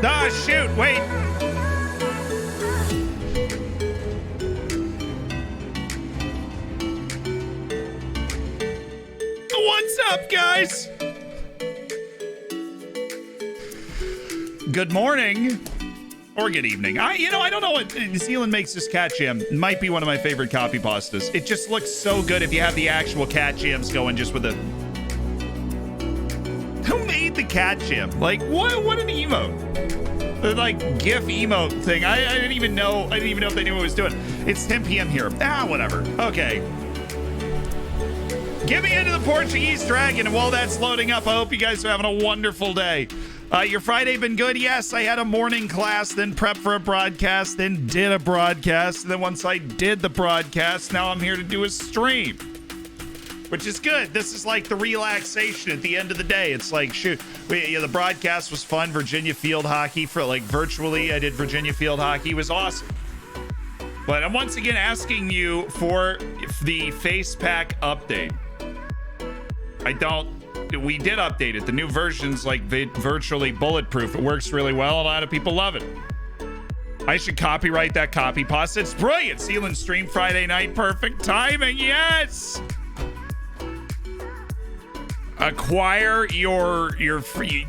Ah, shoot, wait. What's up, guys? Good morning. Or good evening. I don't know what Zealand makes this cat jam. It might be one of my favorite copy pastas. It just looks so good if you have the actual cat jams going just with a... Who made the cat jam? Like, what an emote. The, like, GIF emote thing. I didn't even know if they knew what it was doing. It's 10 p.m. here. Ah, whatever. Okay. Get me into the Portuguese Dragon, and while that's loading up, I hope you guys are having a wonderful day. Your Friday been good? Yes, I had a morning class, then prep for a broadcast, then did a broadcast, and then once I did the broadcast, now I'm here to do a stream, which is good. This is like the relaxation at the end of the day. It's like, shoot, the broadcast was fun. Virginia field hockey for like virtually. I did Virginia field hockey. It was awesome. But I'm once again asking you for the face pack update. We did update it. The new version's like virtually bulletproof. It works really well. A lot of people love it. I should copyright that copy pasta. It's brilliant. Sealand stream Friday night. Perfect timing. Yes. Acquire your free,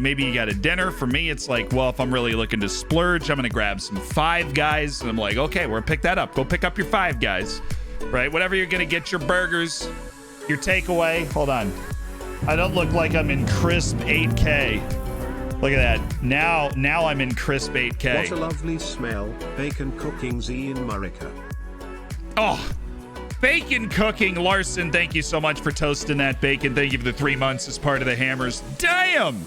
maybe you got a dinner. For me, it's like, well, if I'm really looking to splurge, I'm going to grab some Five Guys. And I'm like, okay, we'll pick that up. Go pick up your Five Guys, right? Whatever you're going to get, your burgers, your takeaway. Hold on. I don't look like I'm in crisp 8K. Look at that. Now I'm in crisp 8K. What a lovely smell. Bacon cooking Z in Marika. Oh, bacon cooking. Larson, thank you so much for toasting that bacon. Thank you for the 3 months as part of the hammers. Damn.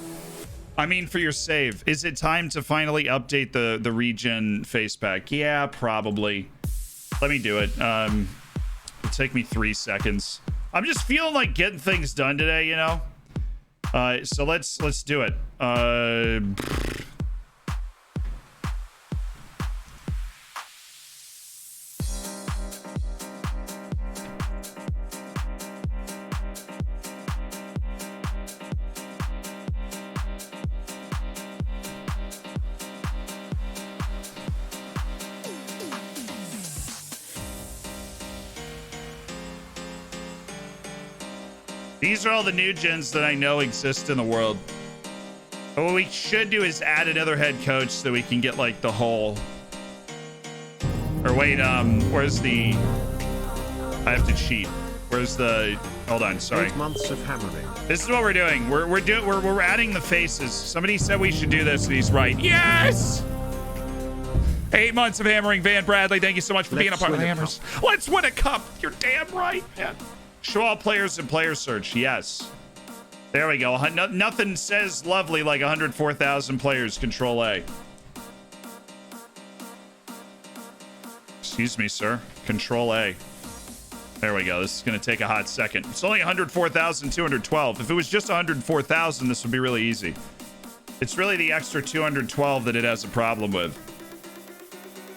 I mean, for your save. Is it time to finally update the regen face pack? Yeah, probably. Let me do it. It'll take me 3 seconds. I'm just feeling like getting things done today, you know? So let's do it. These are all the new gens that I know exist in the world. But what we should do is add another head coach so we can get like the whole... Or wait, where's the... I have to cheat. Where's the... Hold on, sorry. 8 months of hammering. This is what we're doing. We're adding the faces. Somebody said we should do this, and he's right. Yes! 8 months of hammering. Van Bradley, thank you so much for being a part of the hammers. Let's win a cup. You're damn right, man. Show all players in player search. Yes. There we go. Nothing says lovely like 104,000 players. Control A. Excuse me, sir. Control A. There we go. This is going to take a hot second. It's only 104,212. If it was just 104,000, this would be really easy. It's really the extra 212 that it has a problem with.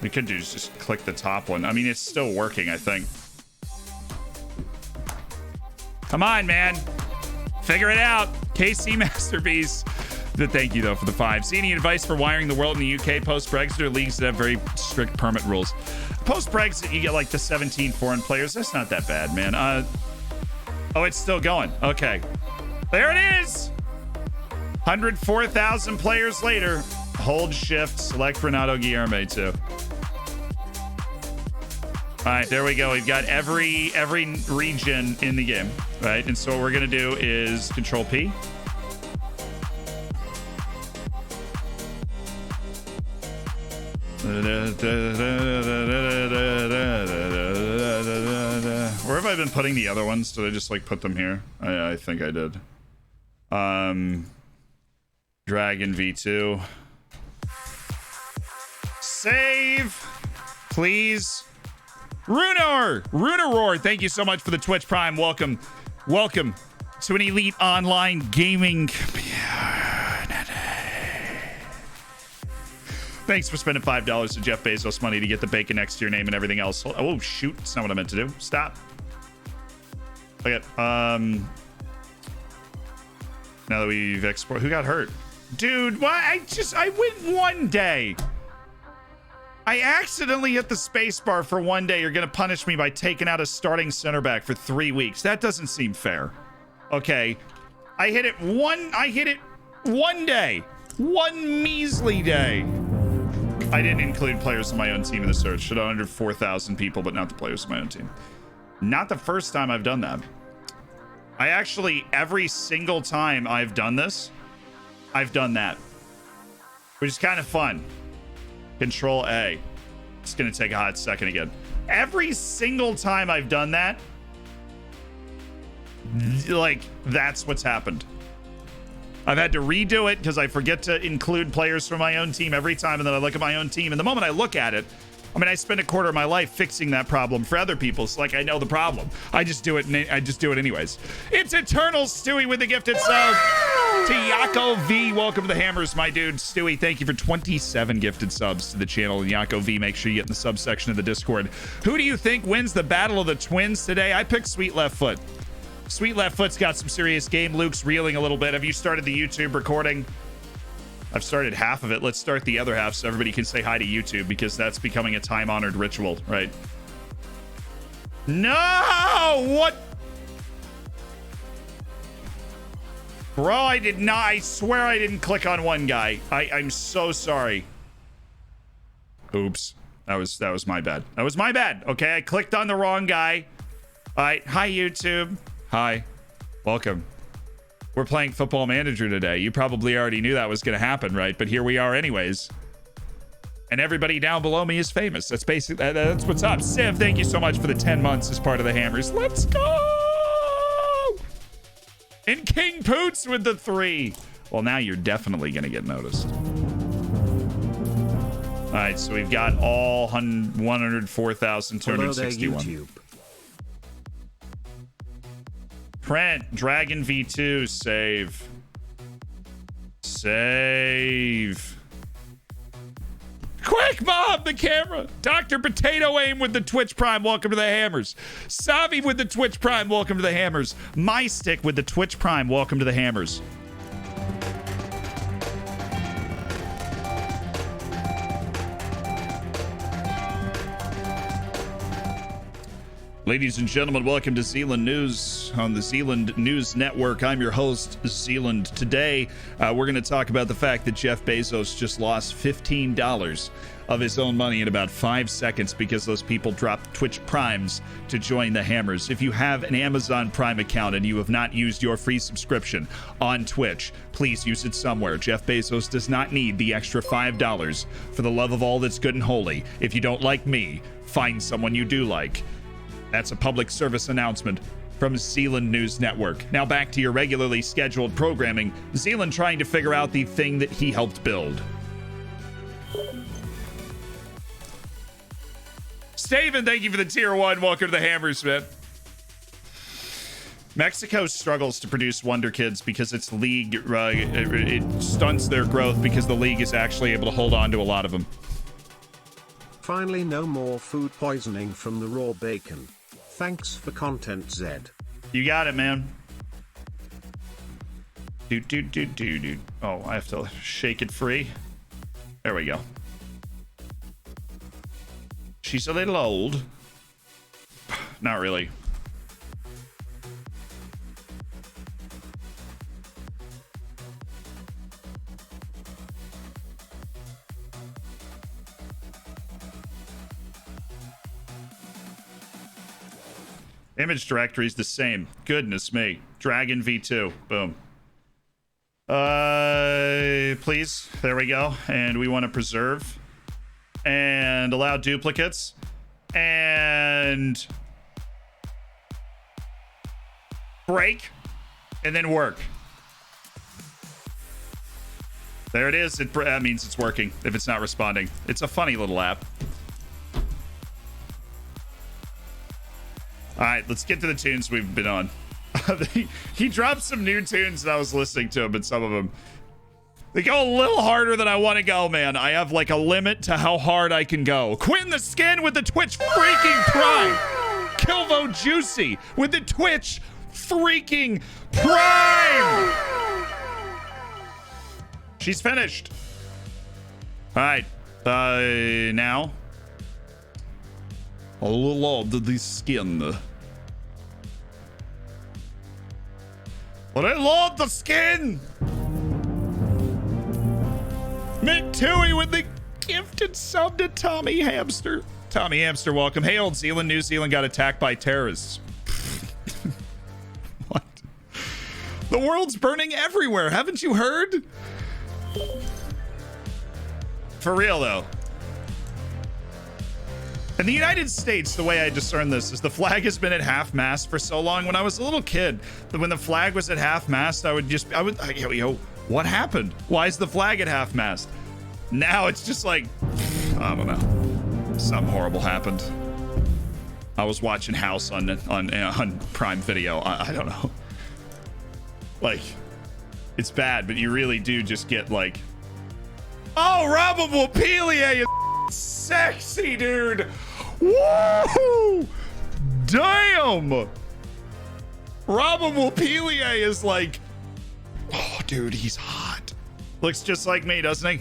We could just click the top one. I mean, it's still working, I think. Come on, man. Figure it out. KC Masterpiece. Thank you, though, for the 5. See any advice for wiring the world in the UK post-Brexit or leagues that have very strict permit rules? Post-Brexit, you get like the 17 foreign players. That's not that bad, man. Oh, it's still going. Okay. There it is. 104,000 players later. Hold shift. Select Renato Guilherme, too. All right, there we go. We've got every region in the game, right? And so what we're going to do is Control P. Where have I been putting the other ones? Did I just like put them here? I think I did. Dragon V2. Save, please. Runaror, thank you so much for the Twitch Prime. Welcome to an elite online gaming community. Thanks for spending $5 of Jeff Bezos money to get the bacon next to your name and everything else. Oh shoot, that's not what I meant to do. Stop. Okay. Now that we've exported, who got hurt? Dude, why? I went one day. I accidentally hit the space bar for one day. You're going to punish me by taking out a starting center back for 3 weeks. That doesn't seem fair. Okay. I hit it one day. One measly day. I didn't include players on my own team in the search. Should have under 4,000 people, but not the players on my own team. Not the first time I've done that. I actually, every single time I've done this, I've done that. Which is kind of fun. Control A. It's going to take a hot second again. Every single time I've done that, like, that's what's happened. I've had to redo it because I forget to include players from my own team every time, and then I look at my own team, and the moment I look at it, I mean, I spend a quarter of my life fixing that problem for other people. So, like, I know the problem. I just do it anyways. It's Eternal Stewie with the gifted sub. To Yako V, welcome to the Hammers, my dude. Stewie, thank you for 27 gifted subs to the channel. And Yako V, make sure you get in the subsection of the Discord. Who do you think wins the Battle of the Twins today? I picked Sweet Left Foot. Sweet Left Foot's got some serious game. Luke's reeling a little bit. Have you started the YouTube recording? I've started half of it. Let's start the other half so everybody can say hi to YouTube, because that's becoming a time-honored ritual, right? No! What? Bro, I did not. I swear I didn't click on one guy. I'm so sorry. Oops. That was my bad. That was my bad. Okay, I clicked on the wrong guy. All right. Hi, YouTube. Hi. Welcome. We're playing Football Manager today. You probably already knew that was going to happen, right? But here we are anyways. And everybody down below me is famous. That's basically, that's what's up. Civ, thank you so much for the 10 months as part of the Hammers. Let's go! And King Poots with the 3. Well, now you're definitely going to get noticed. All right, so we've got all 104,261. Print, Dragon V2, save. Save. Quick, Mom, the camera. Dr. Potato Aim with the Twitch Prime, welcome to the Hammers. Savi with the Twitch Prime, welcome to the Hammers. My Stick with the Twitch Prime, welcome to the Hammers. Ladies and gentlemen, welcome to Zealand News on the Zealand News Network. I'm your host, Zealand. Today, we're going to talk about the fact that Jeff Bezos just lost $15 of his own money in about 5 seconds because those people dropped Twitch Primes to join the Hammers. If you have an Amazon Prime account and you have not used your free subscription on Twitch, please use it somewhere. Jeff Bezos does not need the extra $5 for the love of all that's good and holy. If you don't like me, find someone you do like. That's a public service announcement from Zealand News Network. Now back to your regularly scheduled programming. Zealand trying to figure out the thing that he helped build. Steven, thank you for the tier 1. Welcome to the Hammers, man. Mexico struggles to produce Wonder Kids because its league, it stunts their growth because the league is actually able to hold on to a lot of them. Finally, no more food poisoning from the raw bacon. Thanks for content, Zed. You got it, man. Do. Oh, I have to shake it free. There we go. She's a little old. Not really. Image directory is the same. Goodness me. Dragon V2. Boom. Please. There we go. And we want to preserve. And allow duplicates. And break. And then work. There it is. That means it's working if it's not responding. It's a funny little app. All right, let's get to the tunes we've been on. He dropped some new tunes and I was listening to them, but some of them, they go a little harder than I want to go, man. I have like a limit to how hard I can go. Quinn the Skin with the Twitch freaking Prime. Kilvo Juicy with the Twitch freaking Prime. She's finished. All right. Now. A little of the skin. But I love the skin. Mitsui with the gifted sub to Tommy Hamster. Tommy Hamster, welcome. Hey, Old Zealand. New Zealand got attacked by terrorists. What? The world's burning everywhere. Haven't you heard? For real, though. In the United States, the way I discern this is the flag has been at half-mast for so long. When I was a little kid, when the flag was at half-mast, yo, what happened? Why is the flag at half-mast? Now it's just like, I don't know. Something horrible happened. I was watching House on Prime Video. I don't know. Like, it's bad, but you really do just get like, oh, Robin Mopilia is sexy, dude. Woo! Damn! Robin Mopilia is like, oh, dude, he's hot. Looks just like me, doesn't he?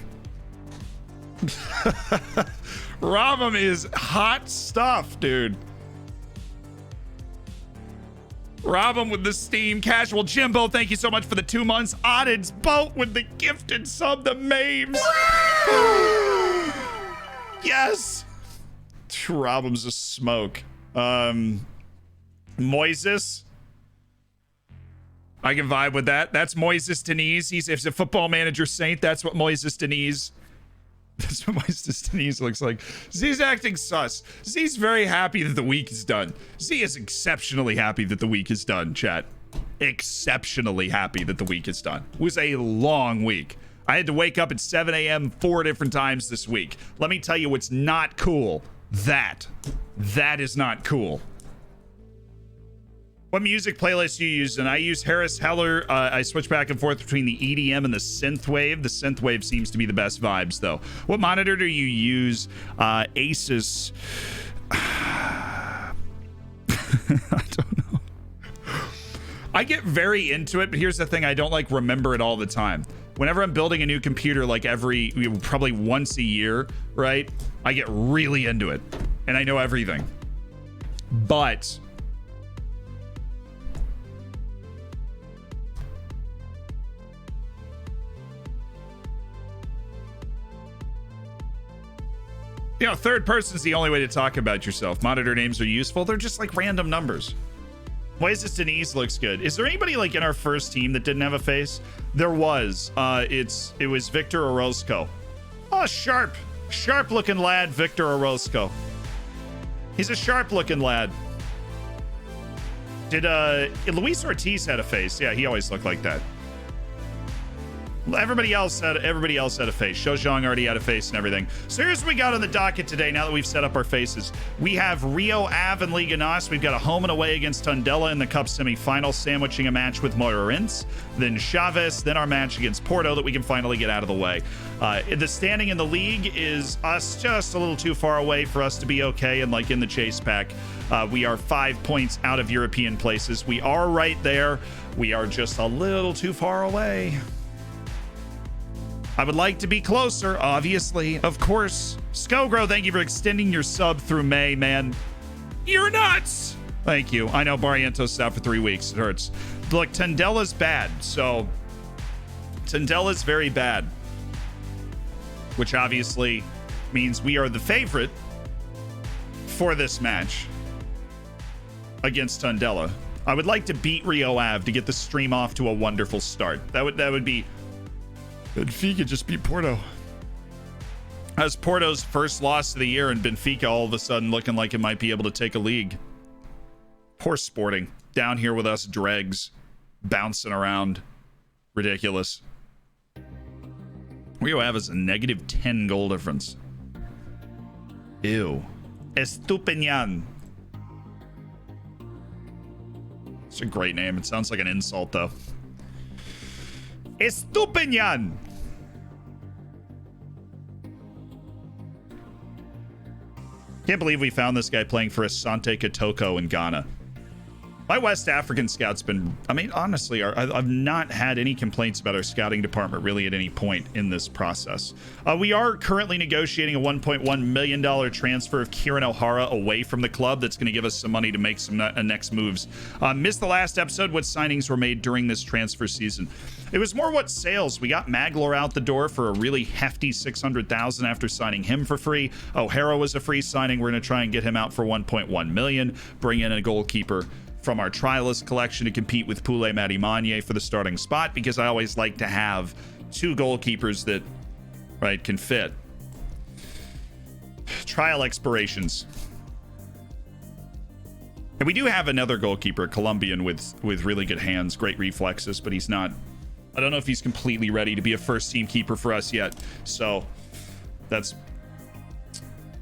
Robin is hot stuff, dude. Robin with the Steam Casual. Jimbo, thank you so much for the 2 months. Odded's Boat with the gifted sub, the Maves. Yes. Robin's a smoke. Moises. I can vibe with that. That's Moises Deniz. He's a football manager saint. That's what Moises Deniz. That's what Moises Deniz looks like. Z's acting sus. Z's very happy that the week is done. Z is exceptionally happy that the week is done, chat. Exceptionally happy that the week is done. It was a long week. I had to wake up at 7 a.m. 4 different times this week. Let me tell you what's not cool. That is not cool. What music playlist do you use? And I use Harris Heller. I switch back and forth between the EDM and the synthwave. The synthwave seems to be the best vibes, though. What monitor do you use? Asus. I don't know. I get very into it, but here's the thing. I don't like remember it all the time. Whenever I'm building a new computer, like probably once a year, right? I get really into it and I know everything. But you know, third person is the only way to talk about yourself. Monitor names are useful. They're just like random numbers. Moises Deniz looks good. Is there anybody like in our first team that didn't have a face? There was. It was Victor Orozco. Oh, sharp looking lad, Victor Orozco. He's a sharp looking lad. Did Luis Ortiz had a face? Yeah, he always looked like that. Everybody else had a face. Shojong already had a face and everything. So here's what we got on the docket today. Now that we've set up our faces, we have Rio Ave and Liga NOS. We've got a home and away against Tondela in the Cup semifinal, sandwiching a match with Moreirense, then Chaves, then our match against Porto that we can finally get out of the way. The standing in the league is us just a little too far away for us to be okay and like in the chase pack. We are 5 points out of European places. We are right there. We are just a little too far away. I would like to be closer, obviously. Of course. Skogro, thank you for extending your sub through May, man. You're nuts! Thank you. I know Barrientos out for 3 weeks. It hurts. Look, Tondela's bad, so... Tondela's very bad. Which obviously means we are the favorite for this match against Tondela. I would like to beat Rio Ave to get the stream off to a wonderful start. That would be... Benfica just beat Porto. That's Porto's first loss of the year, and Benfica all of a sudden looking like it might be able to take a league. Poor Sporting. Down here with us dregs. Bouncing around. Ridiculous. Rio Ave has a negative 10 goal difference. Ew. Estupiñán. It's a great name. It sounds like an insult, though. Estupiñán. Can't believe we found this guy playing for Asante Kotoko in Ghana. My West African scout's been, I mean, honestly, I've not had any complaints about our scouting department really at any point in this process. We are currently negotiating a $1.1 million transfer of Kieran O'Hara away from the club. That's going to give us some money to make some next moves. Missed the last episode. What signings were made during this transfer season? It was more what sales. We got Maglor out the door for a really hefty $600,000 after signing him for free. O'Hara was a free signing. We're going to try and get him out for $1.1 million. Bring in a goalkeeper from our trialist collection to compete with Poulé Matimanye for the starting spot, because I always like to have two goalkeepers that, right, can fit. Trial expirations. And we do have another goalkeeper, Colombian, with really good hands, great reflexes, but he's not, I don't know if he's completely ready to be a first team keeper for us yet. So that's,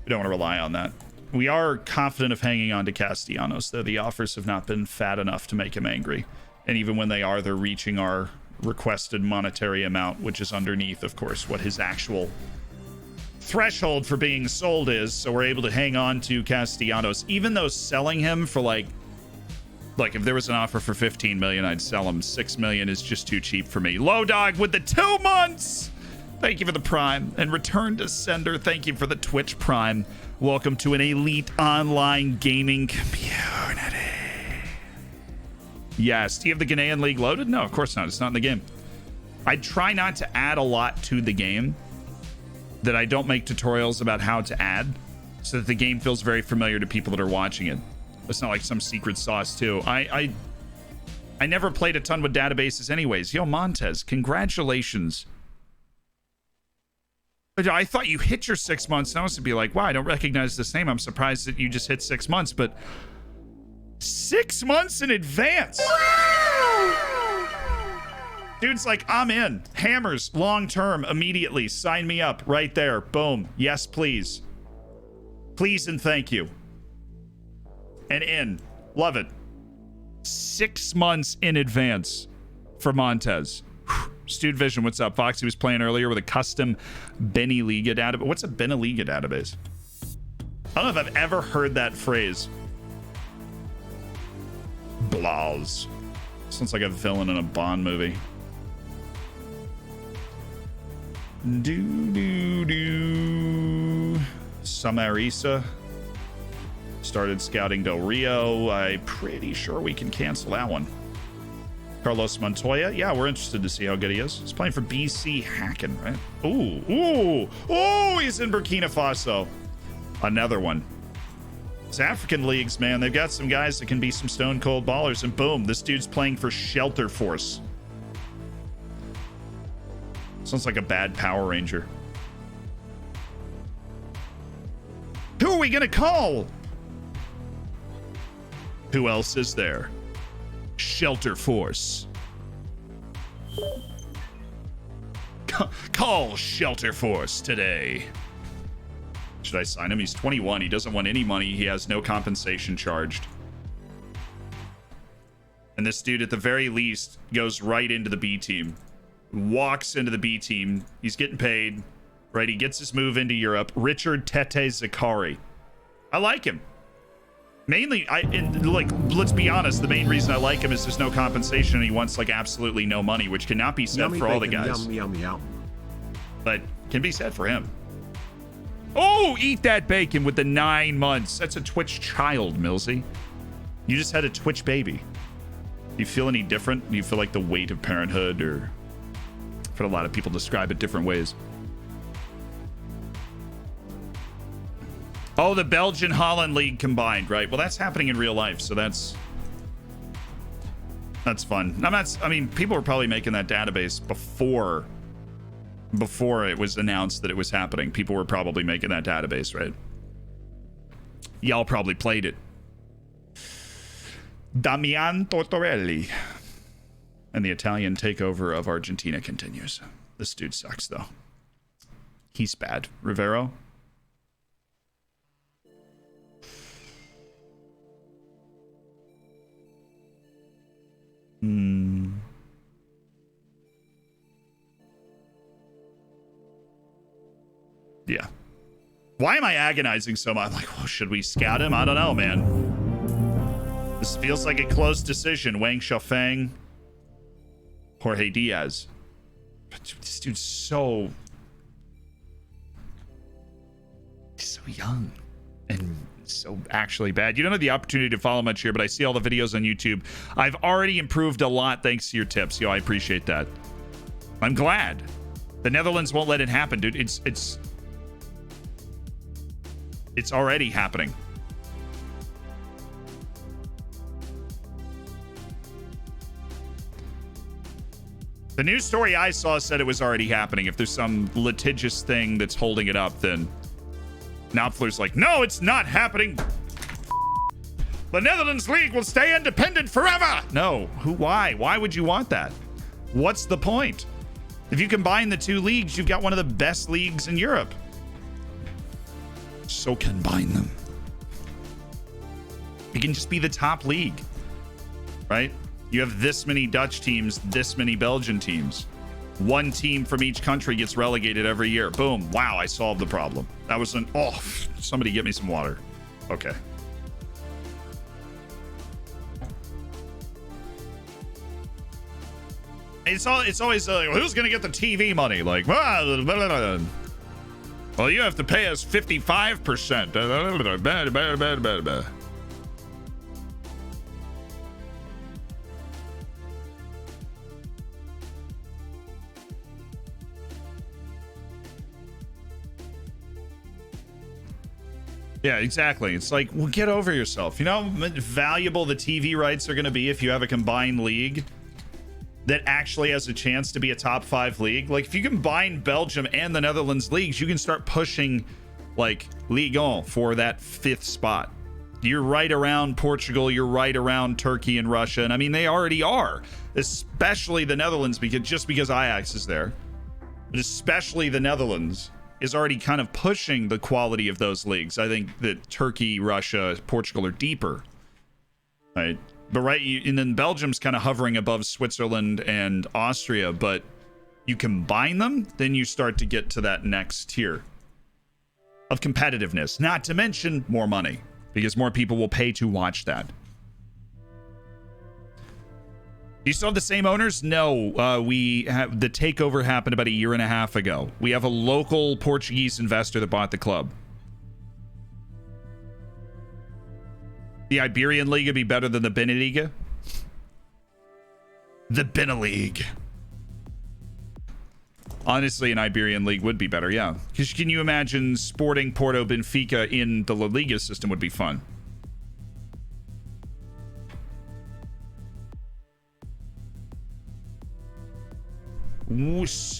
we don't want to rely on that. We are confident of hanging on to Castellanos, though the offers have not been fat enough to make him angry. And even when they are, they're reaching our requested monetary amount, which is underneath, of course, what his actual threshold for being sold is. So we're able to hang on to Castellanos, even though selling him for like if there was an offer for 15 million, I'd sell him. 6 million is just too cheap for me. Low Dog with the 2 months. Thank you for the Prime. And Return to Sender, thank you for the Twitch Prime. Welcome to an elite online gaming community. Yes. Do you have the Ghanaian League loaded? No, of course not. It's not in the game. I try not to add a lot to the game that I don't make tutorials about how to add, so that the game feels very familiar to people that are watching it. It's not like some secret sauce too. I never played a ton with databases anyways. Yo, Montez, congratulations. I thought you hit your 6 months. And I was to be like, wow, I don't recognize this name. I'm surprised that you just hit 6 months, but 6 months in advance. Dude's like, I'm in. Hammers, long term, immediately. Sign me up right there. Boom. Yes, please. Please and thank you. And in. Love it. 6 months in advance for Montez. Stud Vision, what's up? Foxy was playing earlier with a custom Benny Liga database. What's a Benny Liga database? I don't know if I've ever heard that phrase. Blaws. Sounds like a villain in a Bond movie. Samarisa started scouting Del Rio. I'm pretty sure we can cancel that one. Carlos Montoya. Yeah, we're interested to see how good he is. He's playing for BC Hacken, right? Ooh. He's in Burkina Faso. Another one. It's African leagues, man. They've got some guys that can be some stone cold ballers, and boom, this dude's playing for Shelter Force. Sounds like a bad Power Ranger. Who are we gonna call? Who else is there? Shelter Force. Call Shelter Force today. Should I sign him? He's 21. He doesn't want any money. He has no compensation charged. And this dude, at the very least, goes right into the B team. Walks into the B team. He's getting paid. Right? He gets his move into Europe. Richard Tete Zakari. I like him. Mainly, let's be honest, the main reason I like him is there's no compensation and he wants like absolutely no money, which cannot be said for all the guys. Yum. But can be said for him. Oh, eat that bacon with the 9 months. That's a Twitch child, Millsy. You just had a Twitch baby. Do you feel any different? Do you feel like the weight of parenthood? Or I've heard a lot of people describe it different ways. Oh, the Belgian-Holland League combined, right? Well, that's happening in real life, so that's fun. I mean, people were probably making that database before it was announced that it was happening. People were probably making that database, right? Y'all probably played it. Damian Tortorelli. And the Italian takeover of Argentina continues. This dude sucks, though. He's bad. Rivero. Yeah. Why am I agonizing so much? I'm like, well, should we scout him? I don't know, man. This feels like a close decision. Wang Xiaofeng, Jorge Diaz. But this dude's so young and so actually bad. You don't have the opportunity to follow much here, but I see all the videos on YouTube. I've already improved a lot thanks to your tips. Yo, I appreciate that. I'm glad. The Netherlands won't let it happen, dude. It's already happening. The news story I saw said it was already happening. If there's some litigious thing that's holding it up, then Knopfler's like, no, it's not happening. The Netherlands League will stay independent forever. No, why? Why would you want that? What's the point? If you combine the two leagues, you've got one of the best leagues in Europe. So combine them. You can just be the top league, right? You have this many Dutch teams, this many Belgian teams. One team from each country gets relegated every year. Boom. Wow, I solved the problem. That was somebody get me some water. Okay. It's always like, who's going to get the TV money? Like, well, you have to pay us 55%. Yeah, exactly. It's like, well, get over yourself. You know how valuable the TV rights are going to be if you have a combined league that actually has a chance to be a top 5 league? Like, if you combine Belgium and the Netherlands leagues, you can start pushing, like, Liga for that 5th spot. You're right around Portugal. You're right around Turkey and Russia. And, I mean, they already are. Especially the Netherlands, because Ajax is there. But especially the Netherlands is already kind of pushing the quality of those leagues. I think that Turkey, Russia, Portugal are deeper, right? But and then Belgium's kind of hovering above Switzerland and Austria, but you combine them, then you start to get to that next tier of competitiveness, not to mention more money, because more people will pay to watch that. Do you still have the same owners? No, the takeover happened about 1.5 years ago. We have a local Portuguese investor that bought the club. The Iberian Liga be better than the Beneliga? The Beneliga. Honestly, an Iberian League would be better, yeah. Because can you imagine Sporting, Porto, Benfica in the La Liga system would be fun.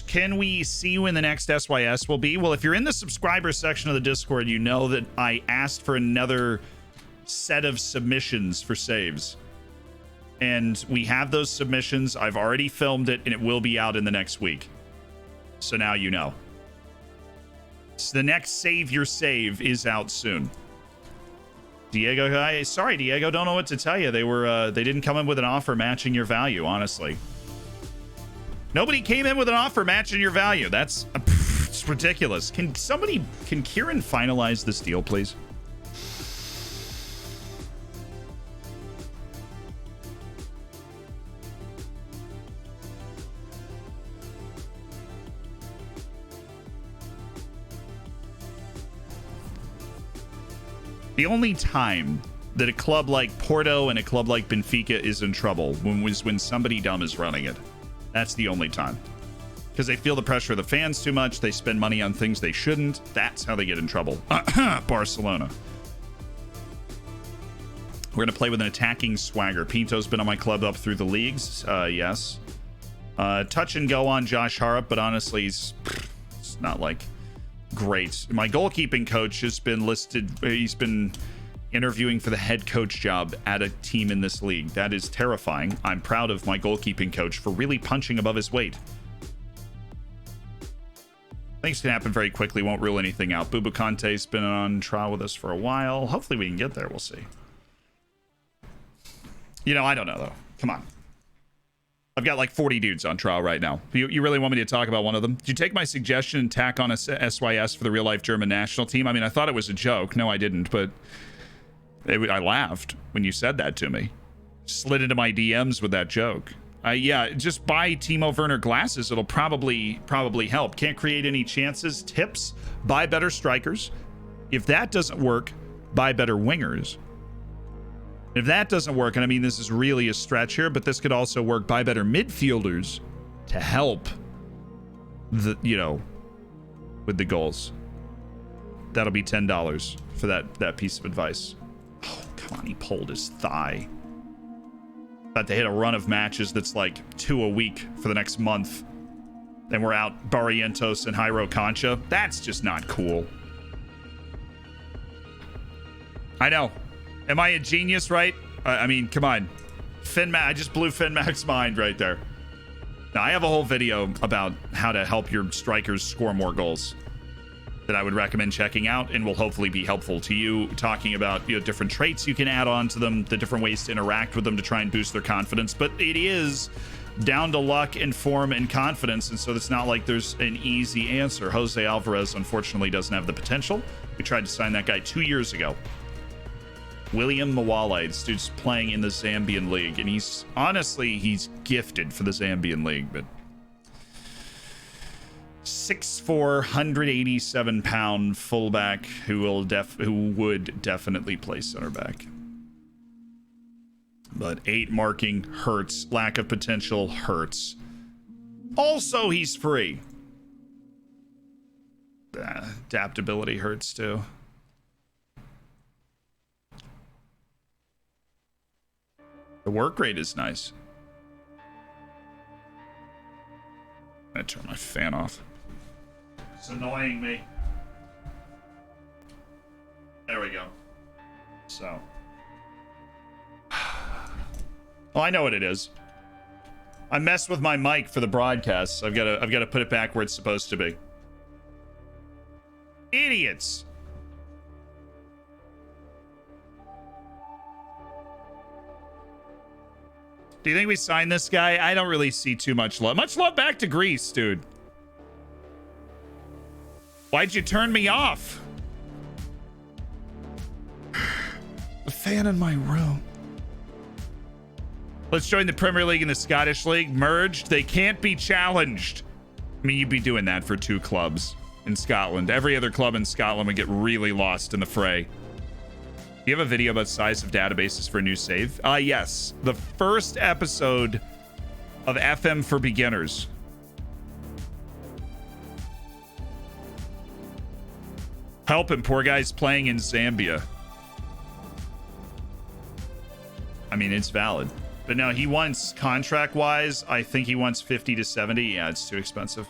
Can we see when the next SYS will be? Well, if you're in the subscriber section of the Discord, you know that I asked for another set of submissions for saves. And we have those submissions. I've already filmed it, and it will be out in the next week. So now you know. So the next Save Your Save is out soon. Diego, sorry, Diego, don't know what to tell you. They didn't come in with an offer matching your value, honestly. Nobody came in with an offer matching your value. That's it's ridiculous. Can Kieran finalize this deal, please? The only time that a club like Porto and a club like Benfica is in trouble was when somebody dumb is running it. That's the only time. Because they feel the pressure of the fans too much. They spend money on things they shouldn't. That's how they get in trouble. Barcelona. We're going to play with an attacking swagger. Pinto's been on my club up through the leagues. Yes. Touch and go on Josh Harrop, but honestly, it's not like great. My goalkeeping coach has been listed. He's been interviewing for the head coach job at a team in this league. That is terrifying. I'm proud of my goalkeeping coach for really punching above his weight. Things can happen very quickly. Won't rule anything out. Bubu Conte's been on trial with us for a while. Hopefully we can get there. We'll see. You know, I don't know, though. Come on. I've got like 40 dudes on trial right now. You really want me to talk about one of them? Did you take my suggestion and tack on a SYS for the real-life German national team? I mean, I thought it was a joke. No, I didn't, but I laughed when you said that to me. Slid into my DMs with that joke. Yeah, just buy Timo Werner glasses. It'll probably help. Can't create any chances. Tips: buy better strikers. If that doesn't work, buy better wingers. If that doesn't work, and I mean this is really a stretch here, but this could also work, buy better midfielders to help the, you know, with the goals. That'll be $10 for that piece of advice. Oh, come on, he pulled his thigh. About to hit a run of matches that's like 2 a week for the next month. Then we're out Barrientos and Jairo Concha. That's just not cool. I know. Am I a genius, right? I mean, come on. I just blew Finmac's mind right there. Now, I have a whole video about how to help your strikers score more goals that I would recommend checking out and will hopefully be helpful to you, talking about, you know, different traits you can add on to them, the different ways to interact with them to try and boost their confidence. But it is down to luck and form and confidence, and so it's not like there's an easy answer. Jose Alvarez, unfortunately, doesn't have the potential. We tried to sign that guy 2 years ago. William Mawale, this dude's playing in the Zambian League, and he's gifted for the Zambian League, but 6'4", 187-pound fullback who would definitely play center back. But 8 marking hurts. Lack of potential hurts. Also, he's free. Adaptability hurts too. The work rate is nice. I'm gonna turn my fan off. It's annoying me. There we go. So. Well, I know what it is. I messed with my mic for the broadcast. I've got to put it back where it's supposed to be. Idiots. Do you think we signed this guy? I don't really see too much love. Much love back to Greece, dude. Why'd you turn me off? The fan in my room. Let's join the Premier League and the Scottish League. Merged. They can't be challenged. I mean, you'd be doing that for 2 clubs in Scotland. Every other club in Scotland would get really lost in the fray. Do you have a video about size of databases for a new save? Yes. The first episode of FM for Beginners. Help him, poor guy's playing in Zambia. I mean, it's valid. But no, he wants, contract-wise, I think he wants 50 to 70. Yeah, it's too expensive.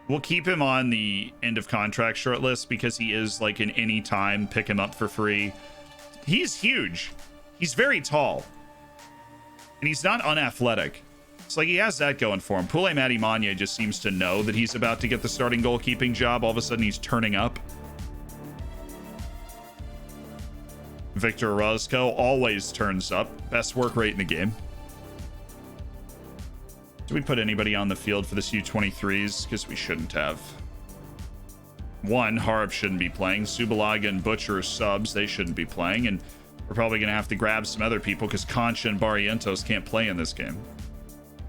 We'll keep him on the end of contract shortlist because he is like an anytime pick him up for free. He's huge. He's very tall. And he's not unathletic. It's like he has that going for him. Pule Mati Manye just seems to know that he's about to get the starting goalkeeping job. All of a sudden he's turning up. Victor Orozco always turns up. Best work rate in the game. Do we put anybody on the field for this U23s? Because we shouldn't have. 1, Harp shouldn't be playing. Subalaga and Butcher are subs. They shouldn't be playing. And we're probably going to have to grab some other people because Concha and Barrientos can't play in this game.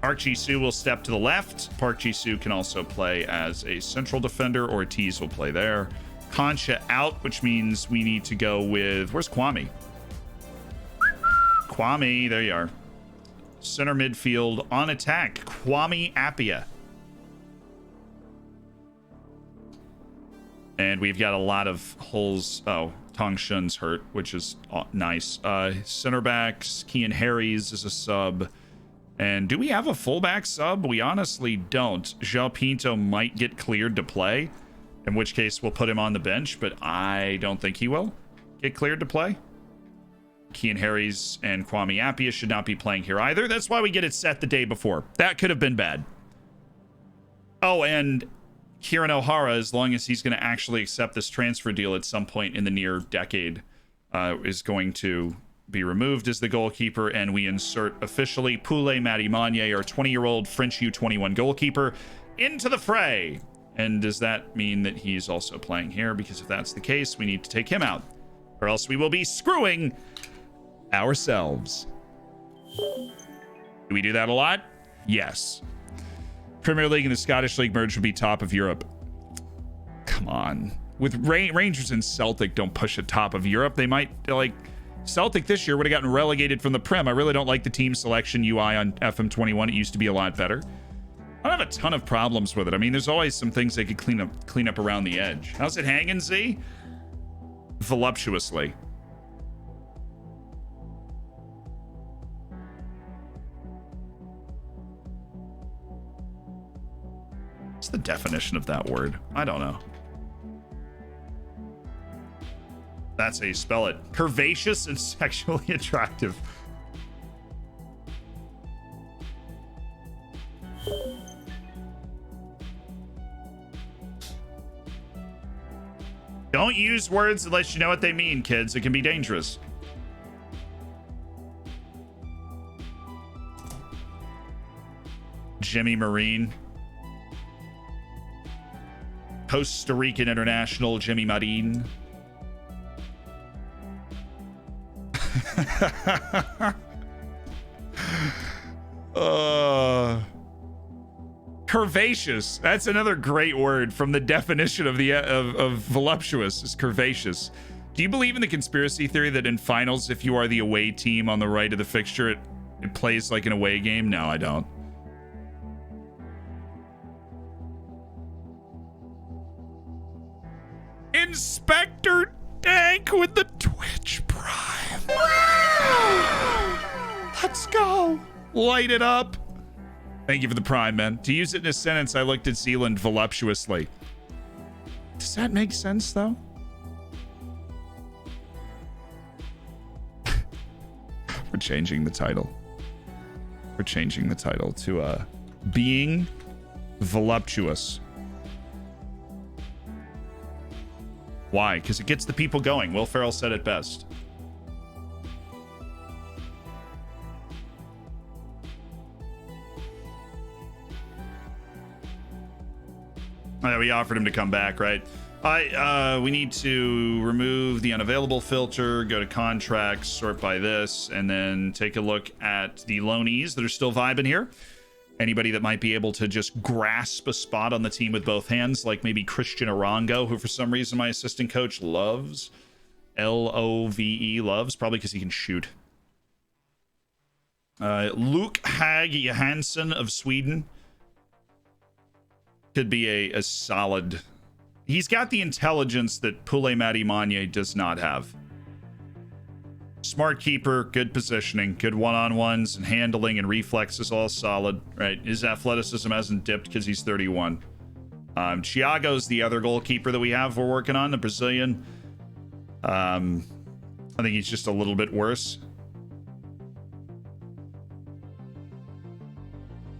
Park Ji-soo will step to the left. Park Ji-soo can also play as a central defender. Ortiz will play there. Concha out, which means we need to go with... Where's Kwame? Kwame, there you are. Center midfield on attack. Kwame Appiah. And we've got a lot of holes. Oh, Tong Shun's hurt, which is nice. Center backs, Kian Harries is a sub. And do we have a fullback sub? We honestly don't. João Pinto might get cleared to play, in which case we'll put him on the bench, but I don't think he will get cleared to play. Kian Harries and Kwame Appiah should not be playing here either. That's why we get it set the day before. That could have been bad. Oh, and Kieran O'Hara, as long as he's going to actually accept this transfer deal at some point in the near decade, is going to be removed as the goalkeeper, and we insert officially Pule Mati Manye, our 20-year-old French U21 goalkeeper, into the fray. And does that mean that he's also playing here? Because if that's the case, we need to take him out. or else we will be screwing ourselves. Do we do that a lot? Yes. Premier League and the Scottish League merge would be top of Europe. Come on. With Rangers and Celtic don't push at top of Europe. They might, like, Celtic this year would have gotten relegated from the Prem. I really don't like the team selection UI on FM21. It used to be a lot better. I don't have a ton of problems with it. I mean, there's always some things they could clean up around the edge. How's it hanging, Z? Voluptuously. What's the definition of that word? I don't know. That's how you spell it. Curvaceous and sexually attractive. Don't use words unless you know what they mean, kids. It can be dangerous. Jimmy Marine. Costa Rican International Jimmy Marine. Curvaceous. That's another great word from the definition of the of voluptuous is curvaceous. Do you believe in the conspiracy theory that in finals, if you are the away team on the right of the fixture, it plays like an away game? No, I don't. Inspector Dank with the Twitch Prime. Wow! Let's go. Light it up. Thank you for the Prime, man. To use it in a sentence, I looked at Zealand voluptuously. Does that make sense, though? We're changing the title. We're changing the title to Being Voluptuous. Why? Because it gets the people going. Will Ferrell said it best. We offered him to come back, right? We need to remove the unavailable filter, go to contracts, sort by this, and then take a look at the loanees that are still vibing here. Anybody that might be able to just grasp a spot on the team with both hands, like maybe Christian Arango, who for some reason my assistant coach loves. Love, loves, probably because he can shoot. Luke Hag Johansson of Sweden. Could be a solid... He's got the intelligence that Pule Mati Manye does not have. Smart keeper, good positioning, good one-on-ones and handling and reflexes, all solid, right? His athleticism hasn't dipped because he's 31. Thiago's the other goalkeeper that we have we're working on, the Brazilian. I think he's just a little bit worse.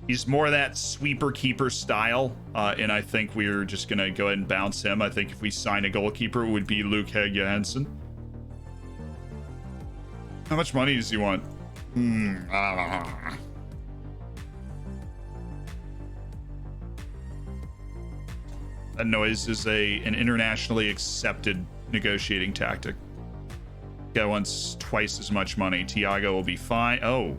He's more that sweeper keeper style, and I think we're just going to go ahead and bounce him. I think if we sign a goalkeeper, it would be Luke Hag Johansson. How much money does he want? That noise is an internationally accepted negotiating tactic. Guy wants twice as much money. Thiago will be fine. Oh.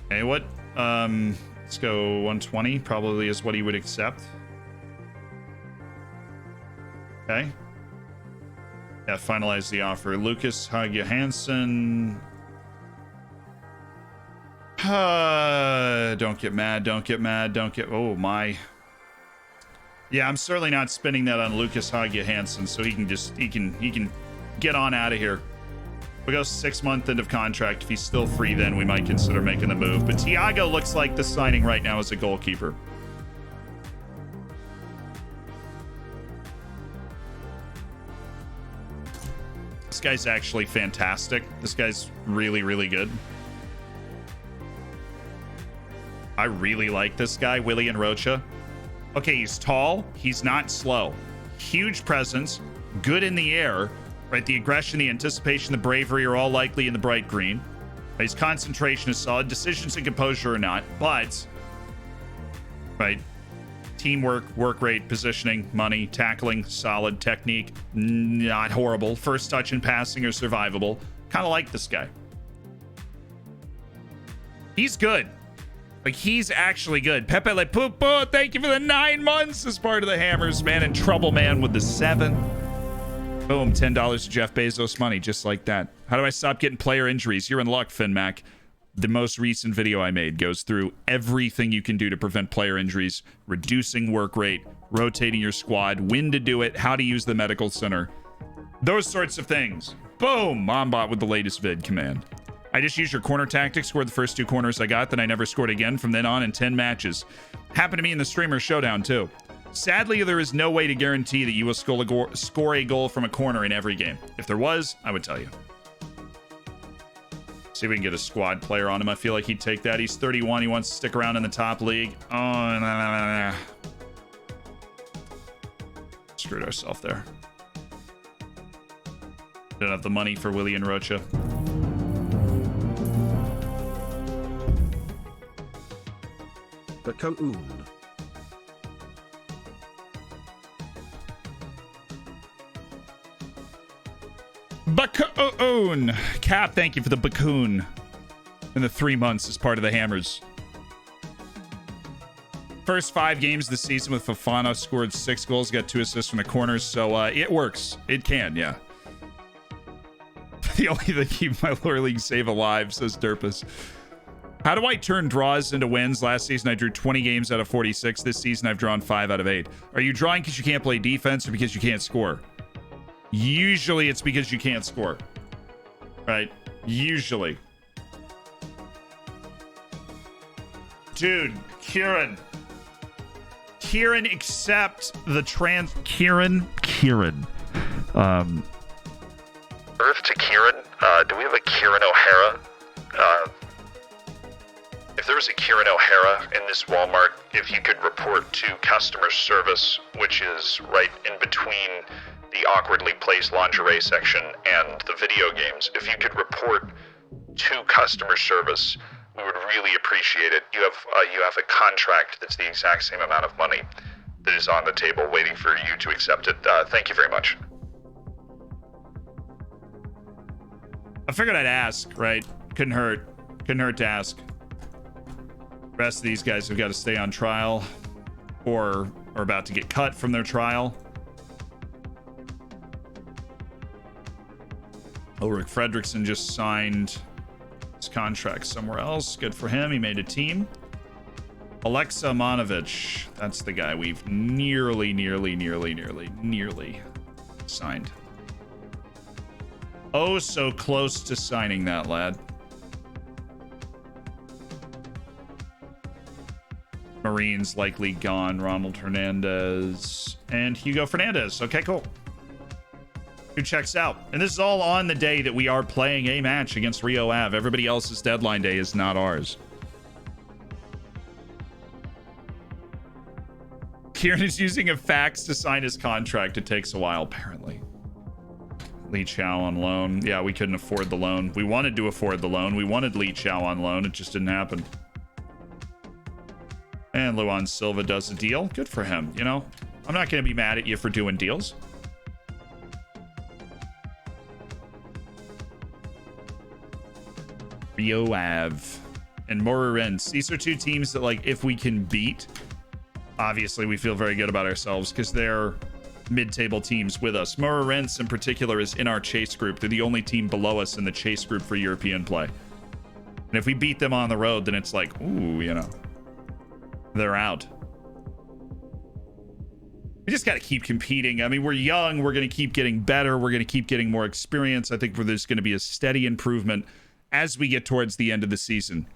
Okay, what? Let's go 120. Probably is what he would accept. Okay. Yeah, finalize the offer. Lucas Hag Johansson. Don't get mad. Don't get mad. Don't get... Oh, my. Yeah, I'm certainly not spending that on Lucas Hag Johansson, so he can just... He can get on out of here. We go 6 month end of contract. If he's still free, then we might consider making the move. But Thiago looks like the signing right now as a goalkeeper. This guy's actually fantastic. This guy's really, really good. I really like this guy, Willian Rocha. Okay, he's tall. He's not slow. Huge presence. Good in the air. Right, the aggression, the anticipation, the bravery are all likely in the bright green. His concentration is solid. Decisions and composure are not. But, right, Teamwork, work rate, positioning, money, tackling, solid, technique, not horrible. First touch and passing are survivable. Kind of like this guy. He's good. Like, he's actually good. Pepe Le Pupo, thank you for the 9 months as part of the Hammers, man. And Trouble Man with the 7. Boom, $10 to Jeff Bezos money, just like that. How do I stop getting player injuries? You're in luck, FinMac. The most recent video I made goes through everything you can do to prevent player injuries, reducing work rate, rotating your squad, when to do it, how to use the medical center, those sorts of things. Boom, Mombot with the latest vid command. I just used your corner tactic, scored the first 2 corners I got, then I never scored again from then on in 10 matches. Happened to me in the Streamer Showdown too. Sadly, there is no way to guarantee that you will score a goal from a corner in every game. If there was, I would tell you. See if we can get a squad player on him. I feel like he'd take that. He's 31. He wants to stick around in the top league. Oh, nah. Screwed ourselves there. Don't have the money for Willie and Rocha. Bakoon. Bakoon. Cap, thank you for the Bakoon. And the 3 months as part of the Hammers. First 5 games this season with Fofana, scored 6 goals, got 2 assists from the corners, so it works. It can, yeah. The only thing keep my lower league save alive, says Derpus. How do I turn draws into wins? Last season, I drew 20 games out of 46. This season, I've drawn 5 out of 8. Are you drawing because you can't play defense or because you can't score? Usually, it's because you can't score. Right? Usually. Dude, Kieran, accept the Kieran. Earth to Kieran. Do we have a Kieran O'Hara? If there was a Kieran O'Hara in this Walmart, if you could report to customer service, which is right in between the awkwardly placed lingerie section and the video games, if you could report to customer service, we would really appreciate it. You have a contract that's the exact same amount of money that is on the table waiting for you to accept it. Thank you very much. I figured I'd ask, right? Couldn't hurt to ask. The rest of these guys have got to stay on trial or are about to get cut from their trial. Ulrich Fredrickson just signed his contract somewhere else. Good for him. He made a team. Alexa Manovich. That's the guy we've nearly signed. Oh, so close to signing that, lad. Marines likely gone. Ronald Hernandez and Hugo Fernandez. Okay, cool. Who checks out? And this is all on the day that we are playing a match against Rio Ave. Everybody else's deadline day is not ours. Kieran is using a fax to sign his contract. It takes a while, apparently. Lee Chow on loan. Yeah, we couldn't afford the loan. We wanted to afford the loan. We wanted Lee Chow on loan. It just didn't happen. And Luan Silva does a deal. Good for him, you know? I'm not going to be mad at you for doing deals. Rio Ave and Moreirense. These are 2 teams that, like, if we can beat, obviously we feel very good about ourselves because they're mid-table teams with us. Moreirense in particular is in our chase group. They're the only team below us in the chase group for European play. And if we beat them on the road, then it's like, ooh, you know, they're out. We just got to keep competing. I mean, we're young. We're going to keep getting better. We're going to keep getting more experience. I think there's going to be a steady improvement as we get towards the end of the season.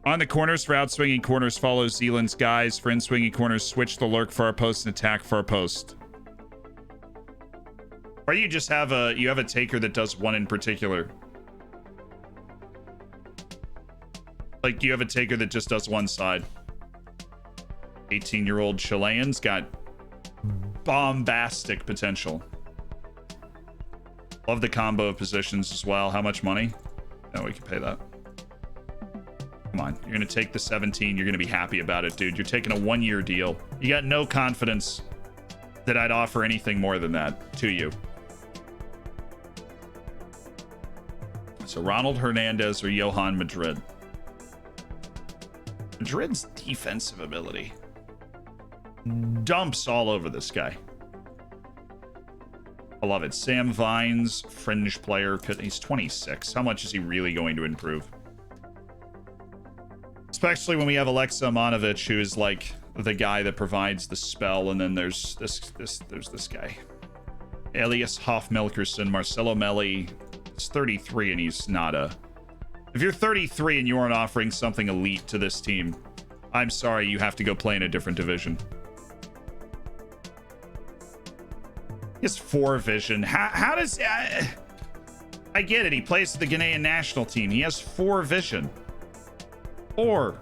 On the corners, for outswinging corners, follow Zealand's guys. For in-swinging corners, switch the lurk far post and attack far post. Or you just have a taker that does one in particular. Like, you have a taker that just does one side. 18-year-old Chilean's got bombastic potential. Love the combo of positions as well. How much money? No, we can pay that. Come on, you're going to take the 17. You're going to be happy about it, dude. You're taking a 1-year deal. You got no confidence that I'd offer anything more than that to you. So Ronald Hernandez or Johan Madrid. Madrid's defensive ability dumps all over this guy. I love it. Sam Vines, fringe player. He's 26. How much is he really going to improve? Especially when we have Alexa Ivanovic, who is like the guy that provides the spell, and then there's this guy. Elias Hoffmilkerson, Marcelo Melli. He's 33 and he's not a... If you're 33 and you aren't offering something elite to this team, I'm sorry, you have to go play in a different division. He has 4 vision. How does... I get it. He plays for the Ghanaian national team. He has 4 vision. Or,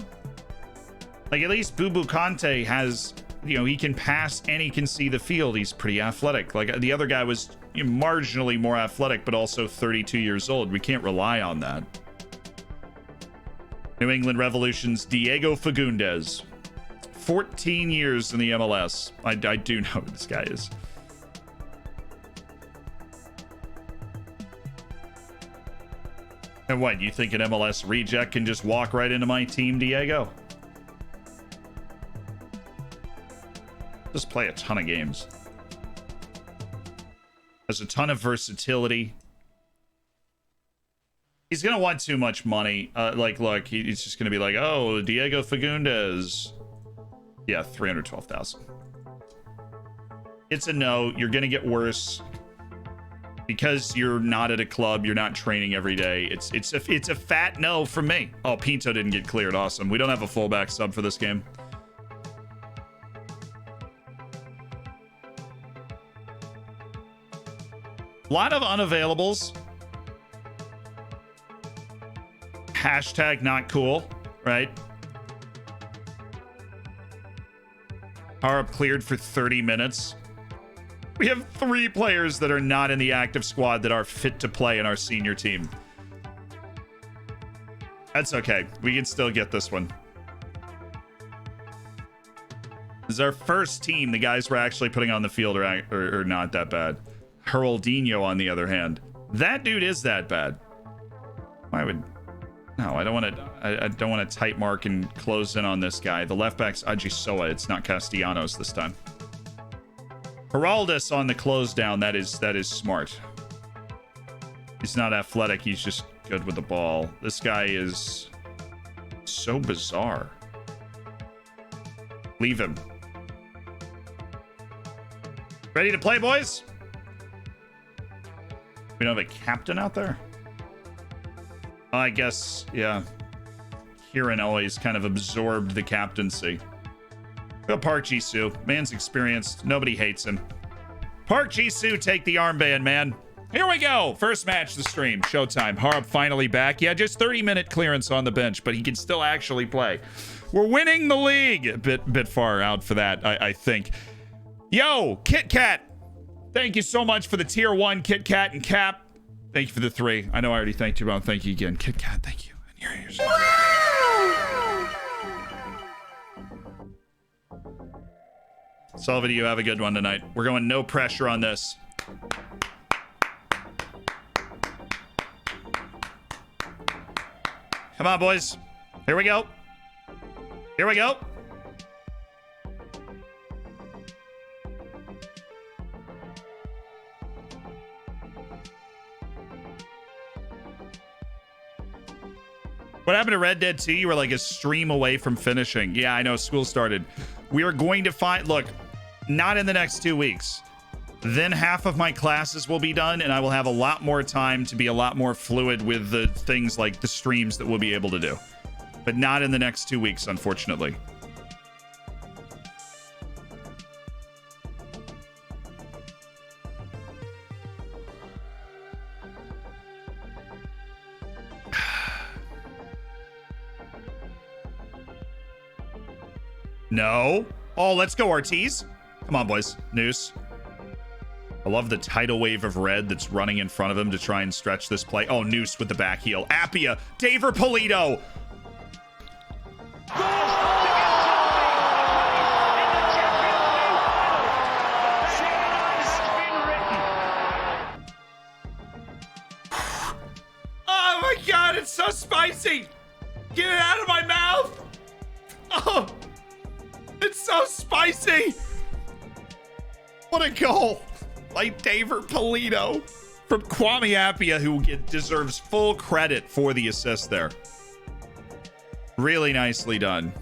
like, at least Bubu Kante has, you know, he can pass and he can see the field. He's pretty athletic. Like, the other guy was marginally more athletic, but also 32 years old. We can't rely on that. New England Revolution's Diego Fagundes. 14 years in the MLS. I do know who this guy is. And what, you think an MLS reject can just walk right into my team, Diego? Just play a ton of games. Has a ton of versatility. He's going to want too much money. Look, he's just going to be like, oh, Diego Fagundes. Yeah, 312,000. It's a no. You're going to get worse. Because you're not at a club, you're not training every day. It's a fat no from me. Oh, Pinto didn't get cleared. Awesome. We don't have a fullback sub for this game. A lot of unavailables. Hashtag not cool, right? Harup cleared for 30 minutes. We have 3 players that are not in the active squad that are fit to play in our senior team. That's okay. We can still get this one. This is our first team. The guys we're actually putting on the field are not that bad. Geraldinho, on the other hand. That dude is that bad. I would... No, I don't want to... I don't want to tight mark and close in on this guy. The left back's Ajisoa. It's not Castellanos this time. Geraldus on the close down. That is smart. He's not athletic. He's just good with the ball. This guy is so bizarre. Leave him. Ready to play, boys? We don't have a captain out there? I guess, yeah. Kieran always kind of absorbed the captaincy. Go Park Ji-soo. Man's experienced. Nobody hates him. Park Ji-soo, take the armband, man. Here we go. First match of the stream. Showtime. Harup finally back. Yeah, just 30-minute clearance on the bench, but he can still actually play. We're winning the league. A bit far out for that, I think. Yo, Kit Kat. Thank you so much for the tier 1 Kit Kat and Cap. Thank you for the 3. I know I already thanked you, but I'll thank you again. Kit Kat, thank you. And here it is. Salva, you have a good one tonight. We're going no pressure on this. Come on, boys. Here we go. Here we go. What happened to Red Dead 2? You were like a stream away from finishing. Yeah, I know. School started. We are going to find... Look, not in the next 2 weeks. Then half of my classes will be done, and I will have a lot more time to be a lot more fluid with the things like the streams that we'll be able to do. But not in the next 2 weeks, unfortunately. No. Oh, let's go, Ortiz. Come on, boys. Noose. I love the tidal wave of red that's running in front of him to try and stretch this play. Oh, Noose with the back heel. Appia. Daver Polito. Oh my God, it's so spicy. Get it out of my mouth. Oh, it's so spicy. What a goal by Daver Polito from Kwame Appiah, who deserves full credit for the assist there. Really nicely done.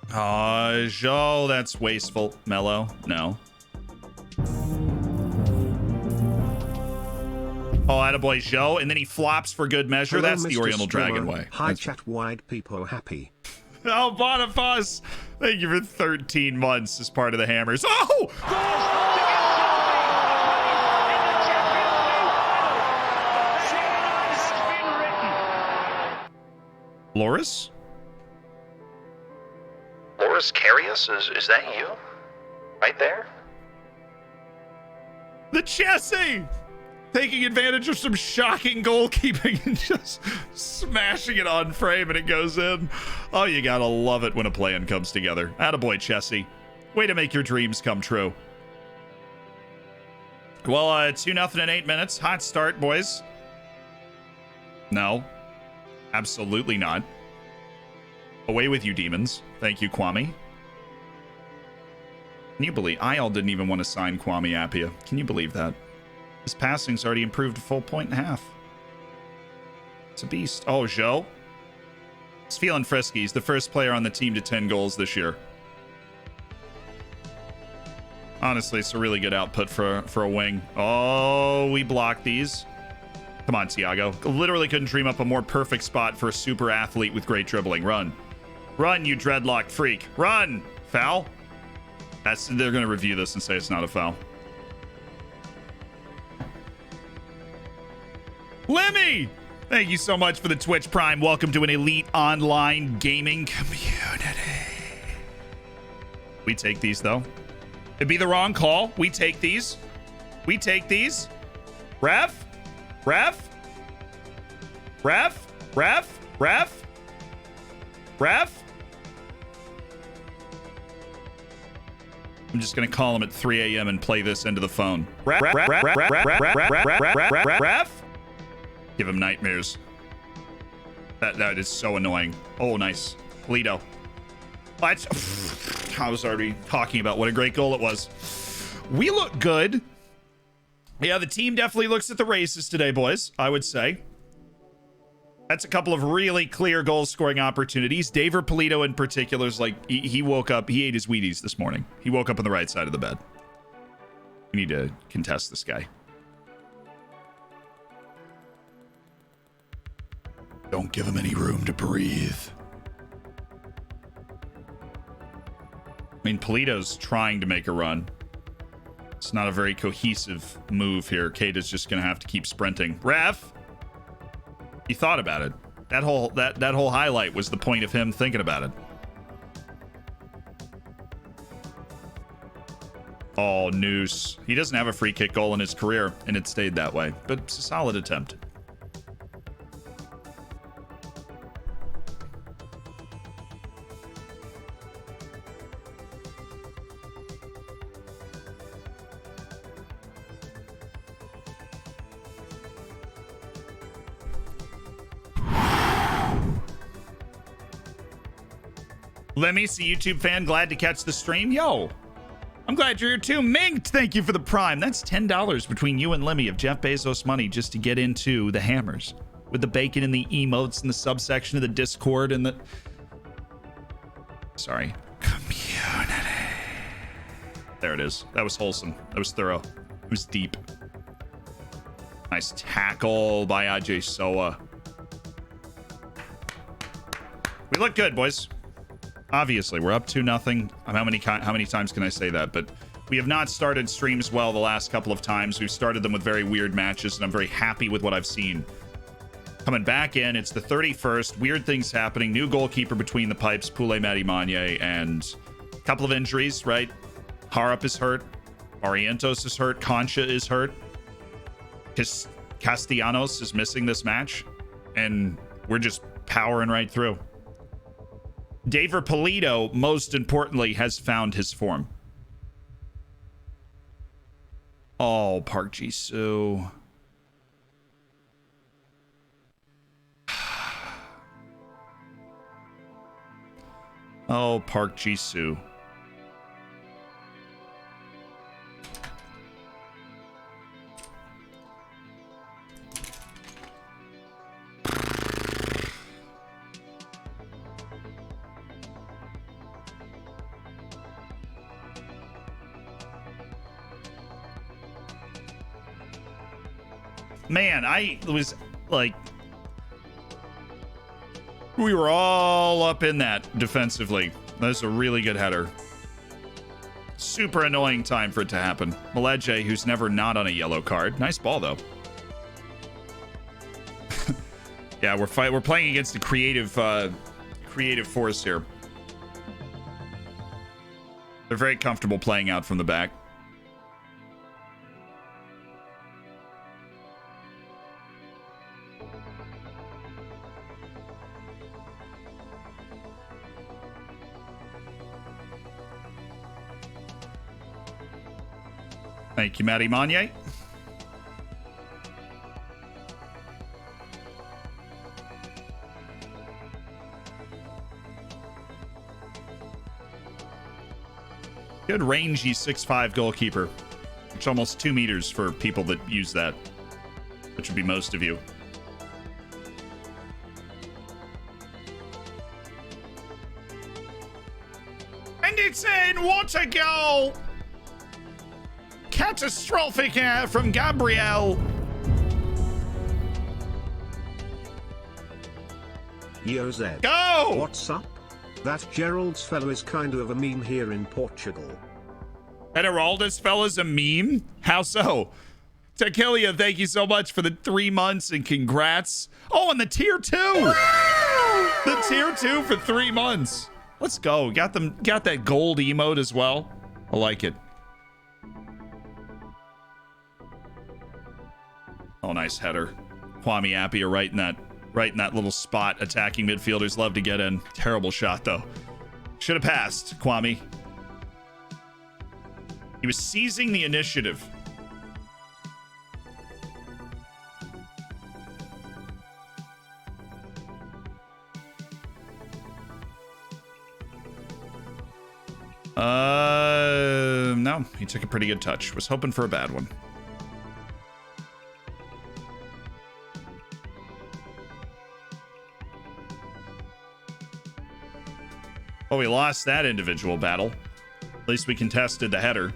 Joe, that's wasteful. Mello, no. Oh, attaboy, Joe. And then he flops for good measure. Hello, That's the Mr. Oriental Dragon Swimmer. way. Hi, chat wide people happy. Oh, Boniface, thank you for 13 months as part of the Hammers. Oh! Loris? Loris Carius, is that you? Right there? The Chessie! Taking advantage of some shocking goalkeeping and just smashing it on frame and it goes in. Oh, you gotta love it when a plan comes together. Attaboy, Chessie. Way to make your dreams come true. Well, 2-0 in 8 minutes. Hot start, boys. No. Absolutely not. Away with you, demons. Thank you, Kwame. Can you believe... Ayal didn't even want to sign Kwame Appiah. Can you believe that? His passing's already improved a full 1.5. It's a beast. Oh, Joe. He's feeling frisky. He's the first player on the team to 10 goals this year. Honestly, it's a really good output for a wing. Oh, we blocked these. Come on, Tiago. Literally couldn't dream up a more perfect spot for a super athlete with great dribbling. Run. Run, you dreadlocked freak. Run! Foul? They're going to review this and say it's not a foul. Lemmy! Thank you so much for the Twitch Prime. Welcome to an elite online gaming community. We take these, though. It'd be the wrong call. We take these. We take these. Ref? Ref? Ref? Ref? Ref? Ref? I'm just going to call him at 3 a.m. and play this into the phone. Ref? Ref? Ref? Ref? Ref? Ref? Ref? Ref? Ref? Give him nightmares. That is so annoying. Oh, nice. Polito. I was already talking about what a great goal it was. We look good. Yeah, the team definitely looks at the races today, boys, I would say. That's a couple of really clear goal-scoring opportunities. Daver Polito in particular is like, he woke up, he ate his Wheaties this morning. He woke up on the right side of the bed. We need to contest this guy. Don't give him any room to breathe. I mean, Polito's trying to make a run. It's not a very cohesive move here. Keita's just going to have to keep sprinting. Ref! He thought about it. That whole highlight was the point of him thinking about it. Oh, Noose. He doesn't have a free kick goal in his career, and it stayed that way. But it's a solid attempt. Lemmy, see YouTube fan, glad to catch the stream. Yo, I'm glad you're here too. Minked, thank you for the prime. That's $10 between you and Lemmy of Jeff Bezos money just to get into the Hammers. With the bacon and the emotes and the subsection of the Discord and the... Sorry. Community. There it is. That was wholesome. That was thorough. It was deep. Nice tackle by Ajay Soa. We look good, boys. Obviously, we're up 2-0. How many times can I say that? But we have not started streams well the last couple of times. We've started them with very weird matches, and I'm very happy with what I've seen. Coming back in, it's the 31st. Weird things happening. New goalkeeper between the pipes, Poulé Matimanye, and a couple of injuries, right? Harap is hurt. Orientos is hurt. Concha is hurt. Castellanos is missing this match. And we're just powering right through. David Polito, most importantly, has found his form. Oh, Park Ji-soo. Oh, Park Ji-soo. Man, I was like, we were all up in that defensively. That's a really good header. Super annoying time for it to happen. Maleje, who's never not on a yellow card. Nice ball, though. Yeah, we're playing against a creative force here. They're very comfortable playing out from the back. Thank you, Matty Monye. Good rangy 6'5" goalkeeper. It's almost 2 meters for people that use that, which would be most of you. And it's in! What a goal! Catastrophic air from Gabriel. Yo Zed. Go! What's up? That Gerald's fellow is kind of a meme here in Portugal. That Geraldus fella's a meme? How so? Tequilia, thank you so much for the 3 months and congrats. Oh, and the tier 2. The tier 2 for 3 months. Let's go. Got that gold emote as well. I like it. Oh, nice header. Kwame Appiah right in that little spot. Attacking midfielders love to get in. Terrible shot, though. Should have passed, Kwame. He was seizing the initiative. No, he took a pretty good touch. Was hoping for a bad one. Oh, we lost that individual battle. At least we contested the header.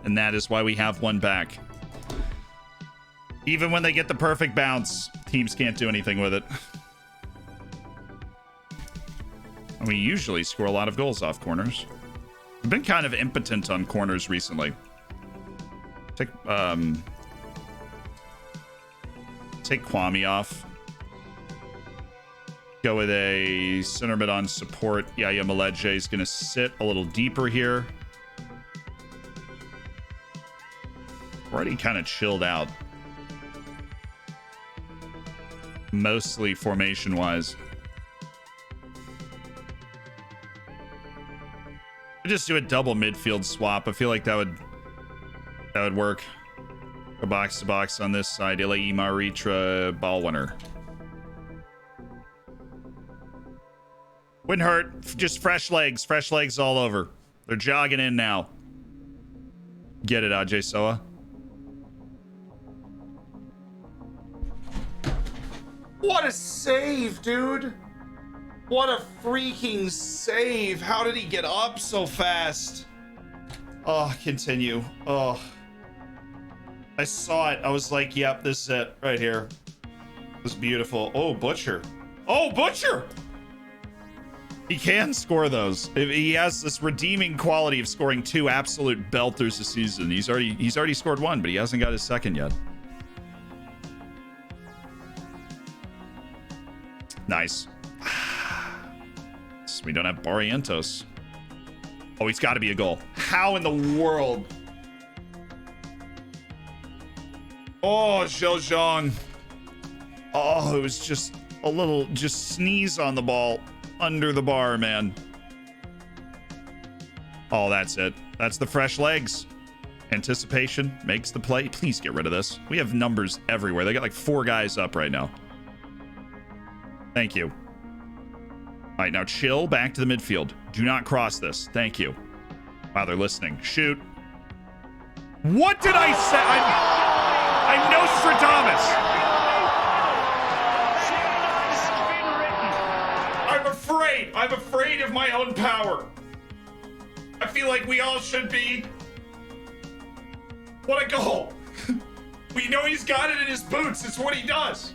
And that is why we have one back. Even when they get the perfect bounce, teams can't do anything with it. We usually score a lot of goals off corners. I've been kind of impotent on corners recently. Take Kwame off. Go with a center mid on support. Yaya Maleje is going to sit a little deeper here. Already kind of chilled out. Mostly formation-wise. Just do a double midfield swap. I feel like that would work. A box to box on this side. Ilai Maritra, ball winner. Wouldn't hurt. Just fresh legs all over. They're jogging in now. Get it, Ajay Soa. What a save, dude. What a freaking save. How did he get up so fast? Oh, continue. Oh. I saw it. I was like, yep, this is it right here. It was beautiful. Oh, Butcher. Oh, Butcher! He can score those. He has this redeeming quality of scoring 2 absolute belters a season. He's already scored 1, but he hasn't got his second yet. Nice. Nice. We don't have Barrientos. Oh, he's got to be a goal. How in the world? Oh, Zhejiang. Oh, it was just a little, just sneeze on the ball under the bar, man. Oh, that's it. That's the fresh legs. Anticipation makes the play. Please get rid of this. We have numbers everywhere. They got like 4 guys up right now. Thank you. All right, now chill back to the midfield. Do not cross this. Thank you. Wow, they're listening. Shoot. What did I say? I'm Nostradamus. I'm afraid. I'm afraid of my own power. I feel like we all should be. What a goal. We know he's got it in his boots. It's what he does.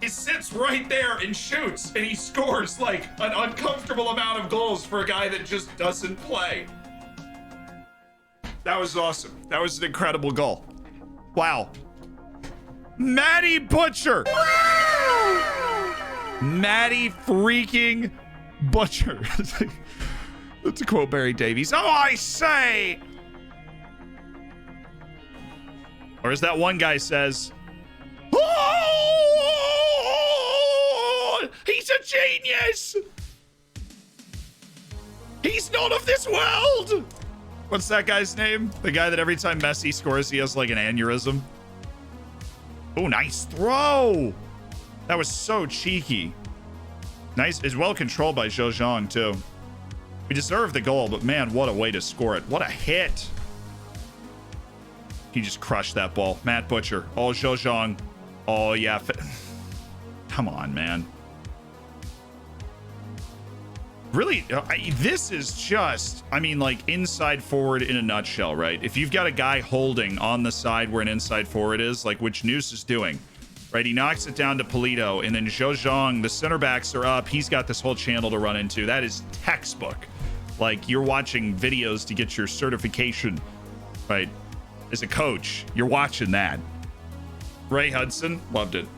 He sits right there and shoots, and he scores like an uncomfortable amount of goals for a guy that just doesn't play. That was awesome. That was an incredible goal. Wow. Matty Butcher. Matty freaking Butcher. That's a quote Barry Davies. Oh, I say. Or as that one guy says, oh, he's a genius. He's not of this world. What's that guy's name? The guy that every time Messi scores, he has like an aneurysm. Oh, nice throw. That was so cheeky. Nice. Is well controlled by Zhejiang too. We deserve the goal, but man, what a way to score it. What a hit. He just crushed that ball. Matt Butcher. Oh, Zhejiang. Oh, yeah. Come on, man. Really, this is just, I mean, like inside forward in a nutshell, right? If you've got a guy holding on the side where an inside forward is, like which Noose is doing, right? He knocks it down to Polito, and then Zhejiang, the center backs are up. He's got this whole channel to run into. That is textbook. Like you're watching videos to get your certification, right? As a coach, you're watching that. Ray Hudson, loved it.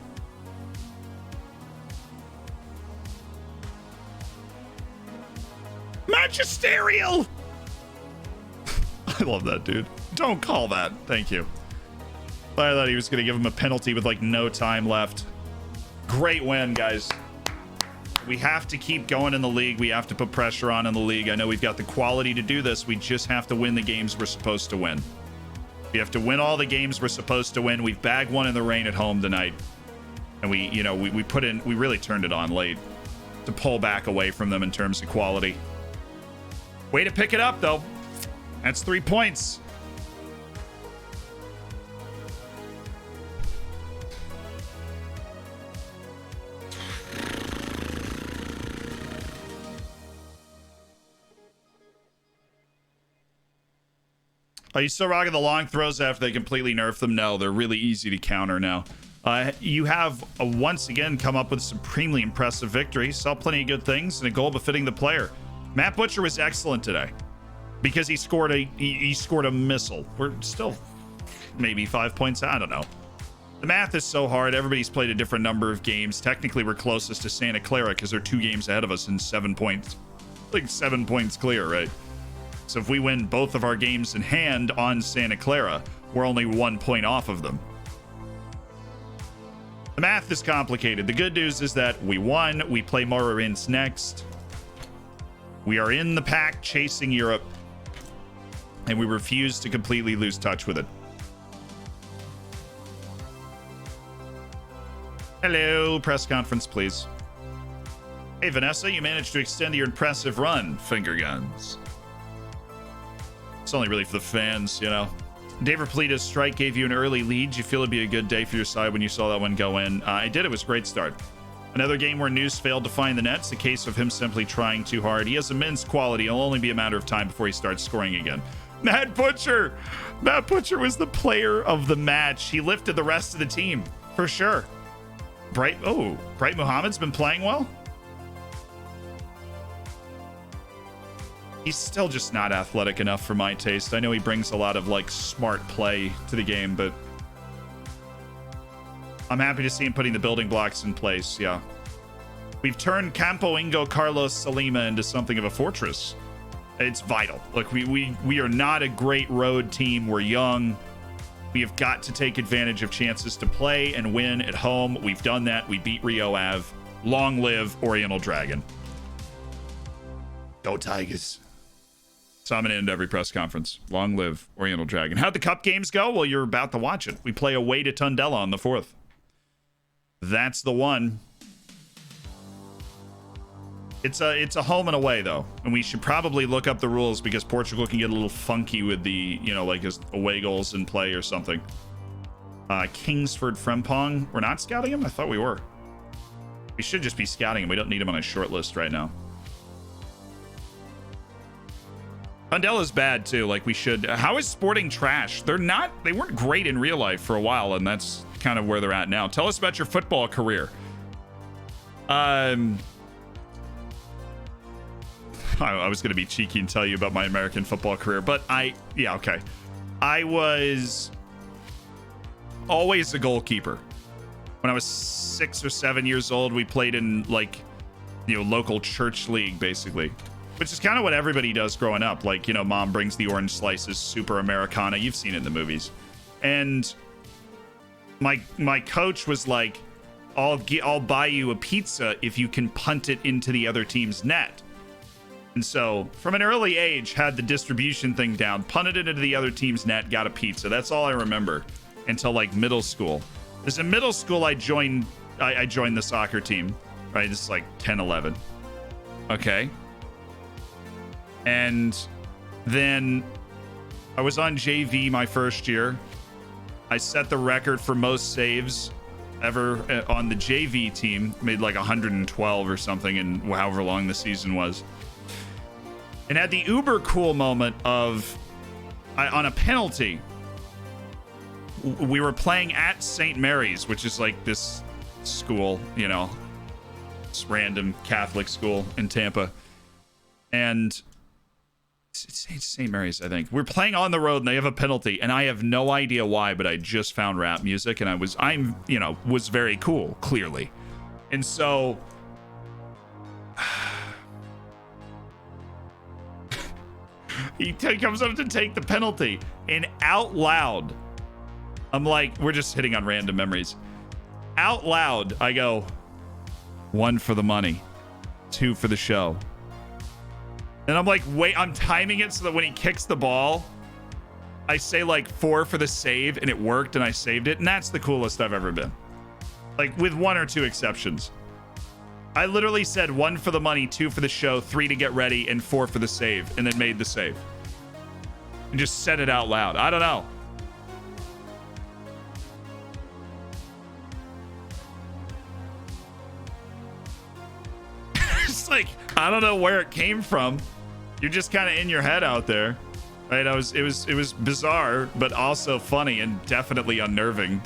Magisterial! I love that, dude. Don't call that. Thank you. I thought he was going to give him a penalty with like no time left. Great win, guys. We have to keep going in the league. We have to put pressure on in the league. I know we've got the quality to do this. We just have to win the games we're supposed to win. We have to win all the games we're supposed to win. We've bagged one in the rain at home tonight. And we really turned it on late to pull back away from them in terms of quality. Way to pick it up, though. That's 3 points. Are you still rocking the long throws after they completely nerfed them? No, they're really easy to counter now. You have once again come up with a supremely impressive victory. Saw plenty of good things and a goal befitting the player. Matt Butcher was excellent today because he scored a missile. We're still maybe 5 points. I don't know. The math is so hard. Everybody's played a different number of games. Technically, we're closest to Santa Clara because they're 2 games ahead of us in 7 points. Like 7 points clear, right? So if we win both of our games in hand on Santa Clara, we're only 1 point off of them. The math is complicated. The good news is that we won. We play Moririns next. We are in the pack chasing Europe, and we refuse to completely lose touch with it. Hello, press conference, please. Hey, Vanessa, you managed to extend your impressive run. Finger guns. It's only really for the fans, you know. Dave Repleta's strike gave you an early lead. You feel it'd be a good day for your side when you saw that one go in? I did. It was a great start. Another game where Noose failed to find the net. It's a case of him simply trying too hard. He has immense quality. It'll only be a matter of time before he starts scoring again. Matt Butcher! Matt Butcher was the player of the match. He lifted the rest of the team, for sure. Bright Muhammad's been playing well? He's still just not athletic enough for my taste. I know he brings a lot of like smart play to the game, but I'm happy to see him putting the building blocks in place. Yeah. We've turned Campo Ingo Carlos Salima into something of a fortress. It's vital. Look, we are not a great road team. We're young. We have got to take advantage of chances to play and win at home. We've done that. We beat Rio Ave. Long live Oriental Dragon. Go Tigers. So I'm going to end every press conference. Long live Oriental Dragon. How'd the cup games go? Well, you're about to watch it. We play away to Tundela on the 4th. That's the one. It's a home and away, though. And we should probably look up the rules because Portugal can get a little funky with the, like his away goals in play or something. Kingsford Frempong. We're not scouting him? I thought we were. We should just be scouting him. We don't need him on a short list right now. Tundela's bad, too. Like, we should... How is Sporting trash? They weren't great in real life for a while, and that's kind of where they're at now. Tell us about your football career. I was going to be cheeky and tell you about my American football career, but yeah, okay. I was always a goalkeeper. When I was 6 or 7 years old, we played in, like, local church league, basically. Which is kind of what everybody does growing up. Like, mom brings the orange slices, super Americana. You've seen it in the movies. And my coach was like, I'll buy you a pizza if you can punt it into the other team's net. And so, from an early age, had the distribution thing down, punted it into the other team's net, got a pizza. That's all I remember until, like, middle school. Because in middle school, I joined the soccer team, right? This is like 10, 11. Okay. And then I was on JV my first year. I set the record for most saves ever on the JV team. Made like 112 or something in however long the season was. And had the uber cool moment of, on a penalty, we were playing at St. Mary's, which is like this school, this random Catholic school in Tampa. And it's St. Mary's, I think. We're playing on the road and they have a penalty, and I have no idea why, but I just found rap music and I'm was very cool, clearly. And so he comes up to take the penalty, and out loud, I'm like, we're just hitting on random memories. Out loud, I go, 1 for the money, 2 for the show. And I'm like, wait, I'm timing it so that when he kicks the ball, I say like 4 for the save, and it worked, and I saved it. And that's the coolest I've ever been. Like, with 1 or 2 exceptions. I literally said 1 for the money, 2 for the show, 3 to get ready, and 4 for the save, and then made the save. And just said it out loud. I don't know. It's like, I don't know where it came from. You're just kind of in your head out there, right? It was bizarre, but also funny and definitely unnerving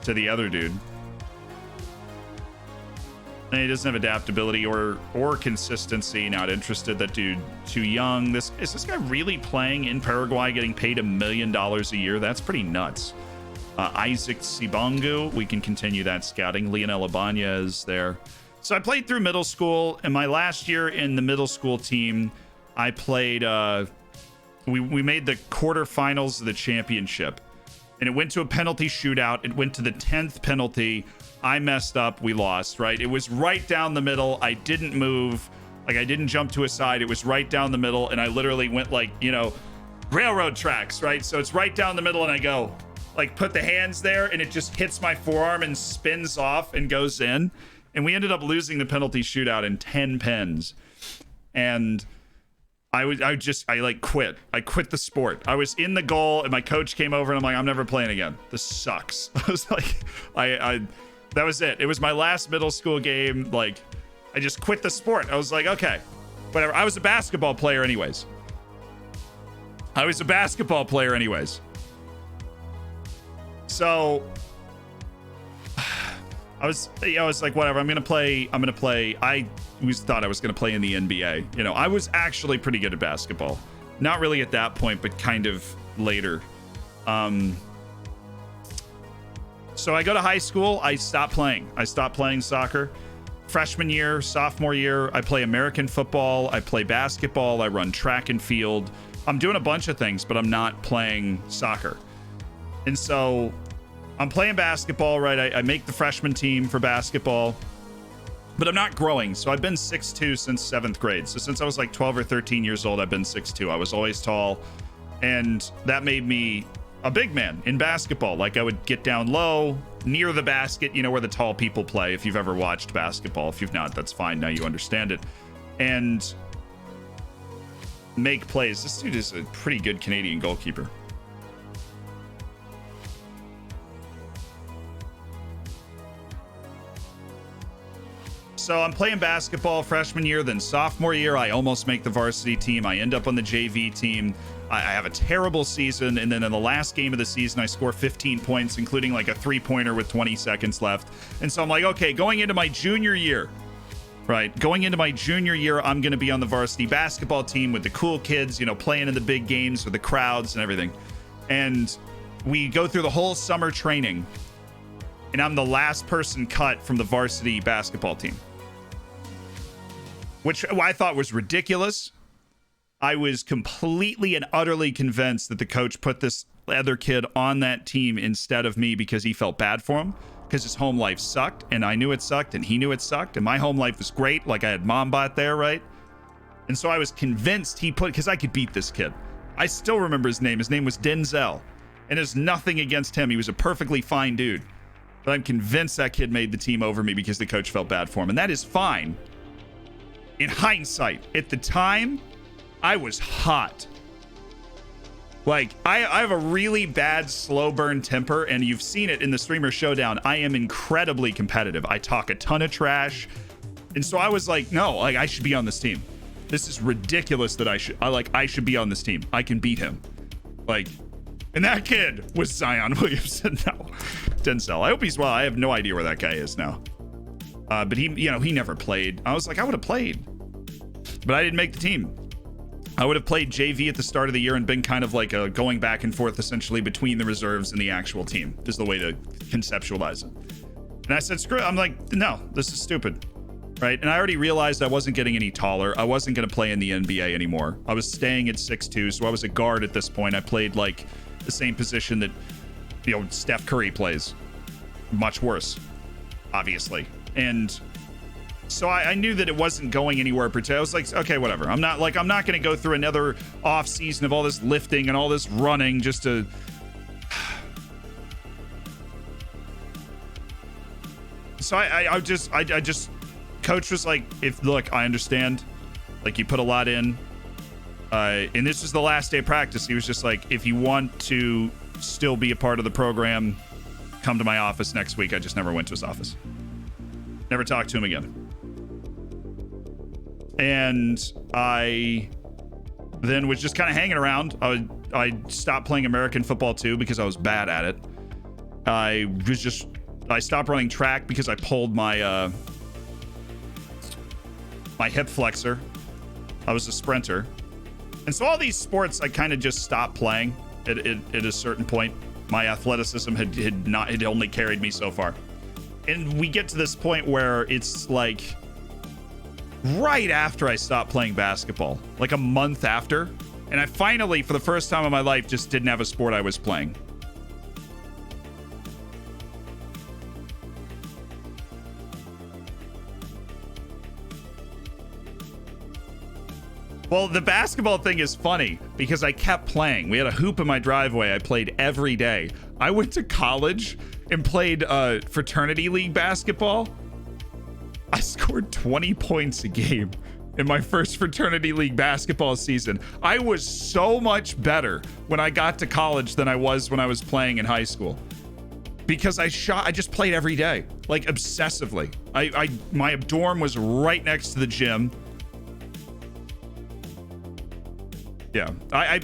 to the other dude. And he doesn't have adaptability or consistency. Not interested. That dude too young. Is this guy really playing in Paraguay, getting paid $1 million a year? That's pretty nuts. Isaac Sibongu. We can continue that scouting. Lionel Abanya is there. So I played through middle school, and my last year in the middle school team, I played, we made the quarterfinals of the championship, and it went to a penalty shootout. It went to the 10th penalty. I messed up. We lost, right? It was right down the middle. I didn't move. Like, I didn't jump to a side. It was right down the middle, and I literally went like, railroad tracks, right? So it's right down the middle, and I go, like, put the hands there, and it just hits my forearm and spins off and goes in. And we ended up losing the penalty shootout in 10 pens. And I quit. I quit the sport. I was in the goal, and my coach came over, and I'm like, I'm never playing again. This sucks. I was like, that was it. It was my last middle school game. Like, I just quit the sport. I was like, okay, whatever. I was a basketball player anyways. So I was like, whatever, I'm gonna play. I always thought I was gonna play in the NBA. I was actually pretty good at basketball. Not really at that point, but kind of later. So I go to high school. I stopped playing soccer. freshman year, sophomore year, I play American football, I play basketball, I run track and field. I'm doing a bunch of things, but I'm not playing soccer. And so I'm playing basketball, right? I make the freshman team for basketball, but I'm not growing. So I've been 6'2" since 7th grade. So since I was like 12 or 13 years old, I've been 6'2". I was always tall, and that made me a big man in basketball. Like, I would get down low near the basket, you know, where the tall people play. If you've ever watched basketball, if you've not, that's fine. Now you understand it. And make plays. This dude is a pretty good Canadian goalkeeper. So I'm playing basketball freshman year, then sophomore year, I almost make the varsity team. I end up on the JV team. I have a terrible season, and then in the last game of the season, I score 15 points, including like a 3-pointer with 20 seconds left. And so I'm like, okay, going into my junior year, right? Going into my junior year, I'm going to be on the varsity basketball team with the cool kids, you know, playing in the big games with the crowds and everything. And we go through the whole summer training, and I'm the last person cut from the varsity basketball team, which I thought was ridiculous. I was completely and utterly convinced that the coach put this other kid on that team instead of me because he felt bad for him, because his home life sucked, and I knew it sucked, and he knew it sucked, and my home life was great. Like, I had Mombot there, right? And so I was convinced he put, because I could beat this kid. I still remember his name. His name was Denzel, and there's nothing against him. He was a perfectly fine dude. But I'm convinced that kid made the team over me because the coach felt bad for him, and that is fine. In hindsight, at the time, I was hot. Like, I have a really bad slow burn temper, and you've seen it in the Streamer Showdown. I am incredibly competitive. I talk a ton of trash. And so I was like, no, like, I should be on this team. This is ridiculous that I should be on this team. I can beat him. Like, and that kid was Zion Williamson. No, Denzel. I hope he's well. I have no idea where that guy is now. But he, you know, he never played. I was like, I would have played, but I didn't make the team. I would have played JV at the start of the year and been kind of like going back and forth essentially between the reserves and the actual team, is the way to conceptualize it. And I said, screw it. I'm like, no, this is stupid. Right. And I already realized I wasn't getting any taller. I wasn't going to play in the NBA anymore. I was staying at 6'2", so I was a guard at this point. I played like the same position that, you know, Steph Curry plays. Much worse, obviously. And so I knew that it wasn't going anywhere. I was like, okay, whatever. I'm not going to go through another off season of all this lifting and all this running just to. So I just, coach was like, look, I understand. Like, you put a lot in. And this was the last day of practice. He was just like, if you want to still be a part of the program, come to my office next week. I just never went to his office. Never talked to him again. And I then was just kind of hanging around. I stopped playing American football too because I was bad at it. I stopped running track because I pulled my my hip flexor. I was a sprinter. And so all these sports I kind of just stopped playing at a certain point. My athleticism had only carried me so far. And we get to this point where it's like right after I stopped playing basketball, like a month after, and I finally, for the first time in my life, just didn't have a sport I was playing. Well, the basketball thing is funny because I kept playing. We had a hoop in my driveway. I played every day. I went to college and played fraternity league basketball. I scored 20 points a game in my first fraternity league basketball season. I was so much better when I got to college than I was when I was playing in high school. Because I just played every day, like obsessively. My dorm was right next to the gym. Yeah,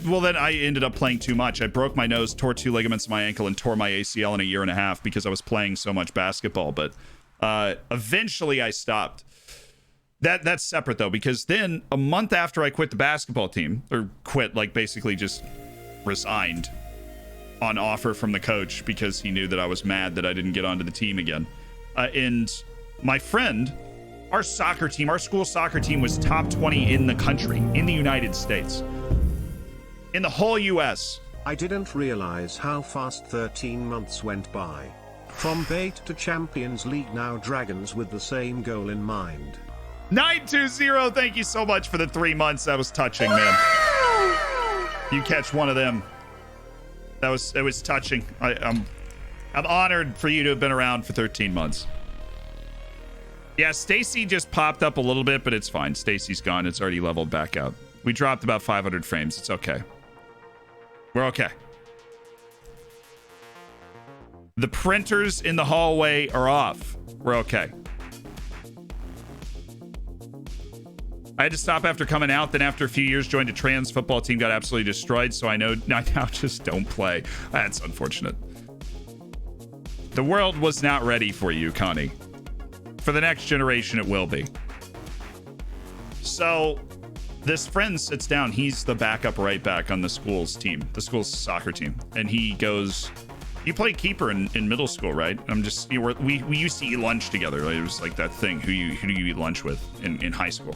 well, then I ended up playing too much. I broke my nose, tore 2 ligaments in my ankle, and tore my ACL in a year and a half because I was playing so much basketball. But eventually I stopped. That's separate, though, because then a month after I quit the basketball team, or quit, like basically just resigned on offer from the coach because he knew that I was mad that I didn't get onto the team again. And my friend Our soccer team, our school soccer team was top 20 in the country, in the United States, in the whole US. I didn't realize how fast 13 months went by. From bait to Champions League, now Dragons with the same goal in mind. 920, thank you so much for the 3 months. That was touching, man. You catch one of them. It was touching. I'm honored for you to have been around for 13 months. Yeah, Stacy just popped up a little bit, but it's fine. Stacy's gone. It's already leveled back out. We dropped about 500 frames. It's okay. We're okay. The printers in the hallway are off. We're okay. I had to stop after coming out. Then after a few years, joined a trans football team, got absolutely destroyed. So I now just don't play. That's unfortunate. The world was not ready for you, Connie. For the next generation, it will be. So this friend sits down. He's the backup right back on the school's team, the school's soccer team. And he goes, you played keeper in middle school, right? I'm just, we used to eat lunch together. Like, it was like that thing, who do you eat lunch with in high school?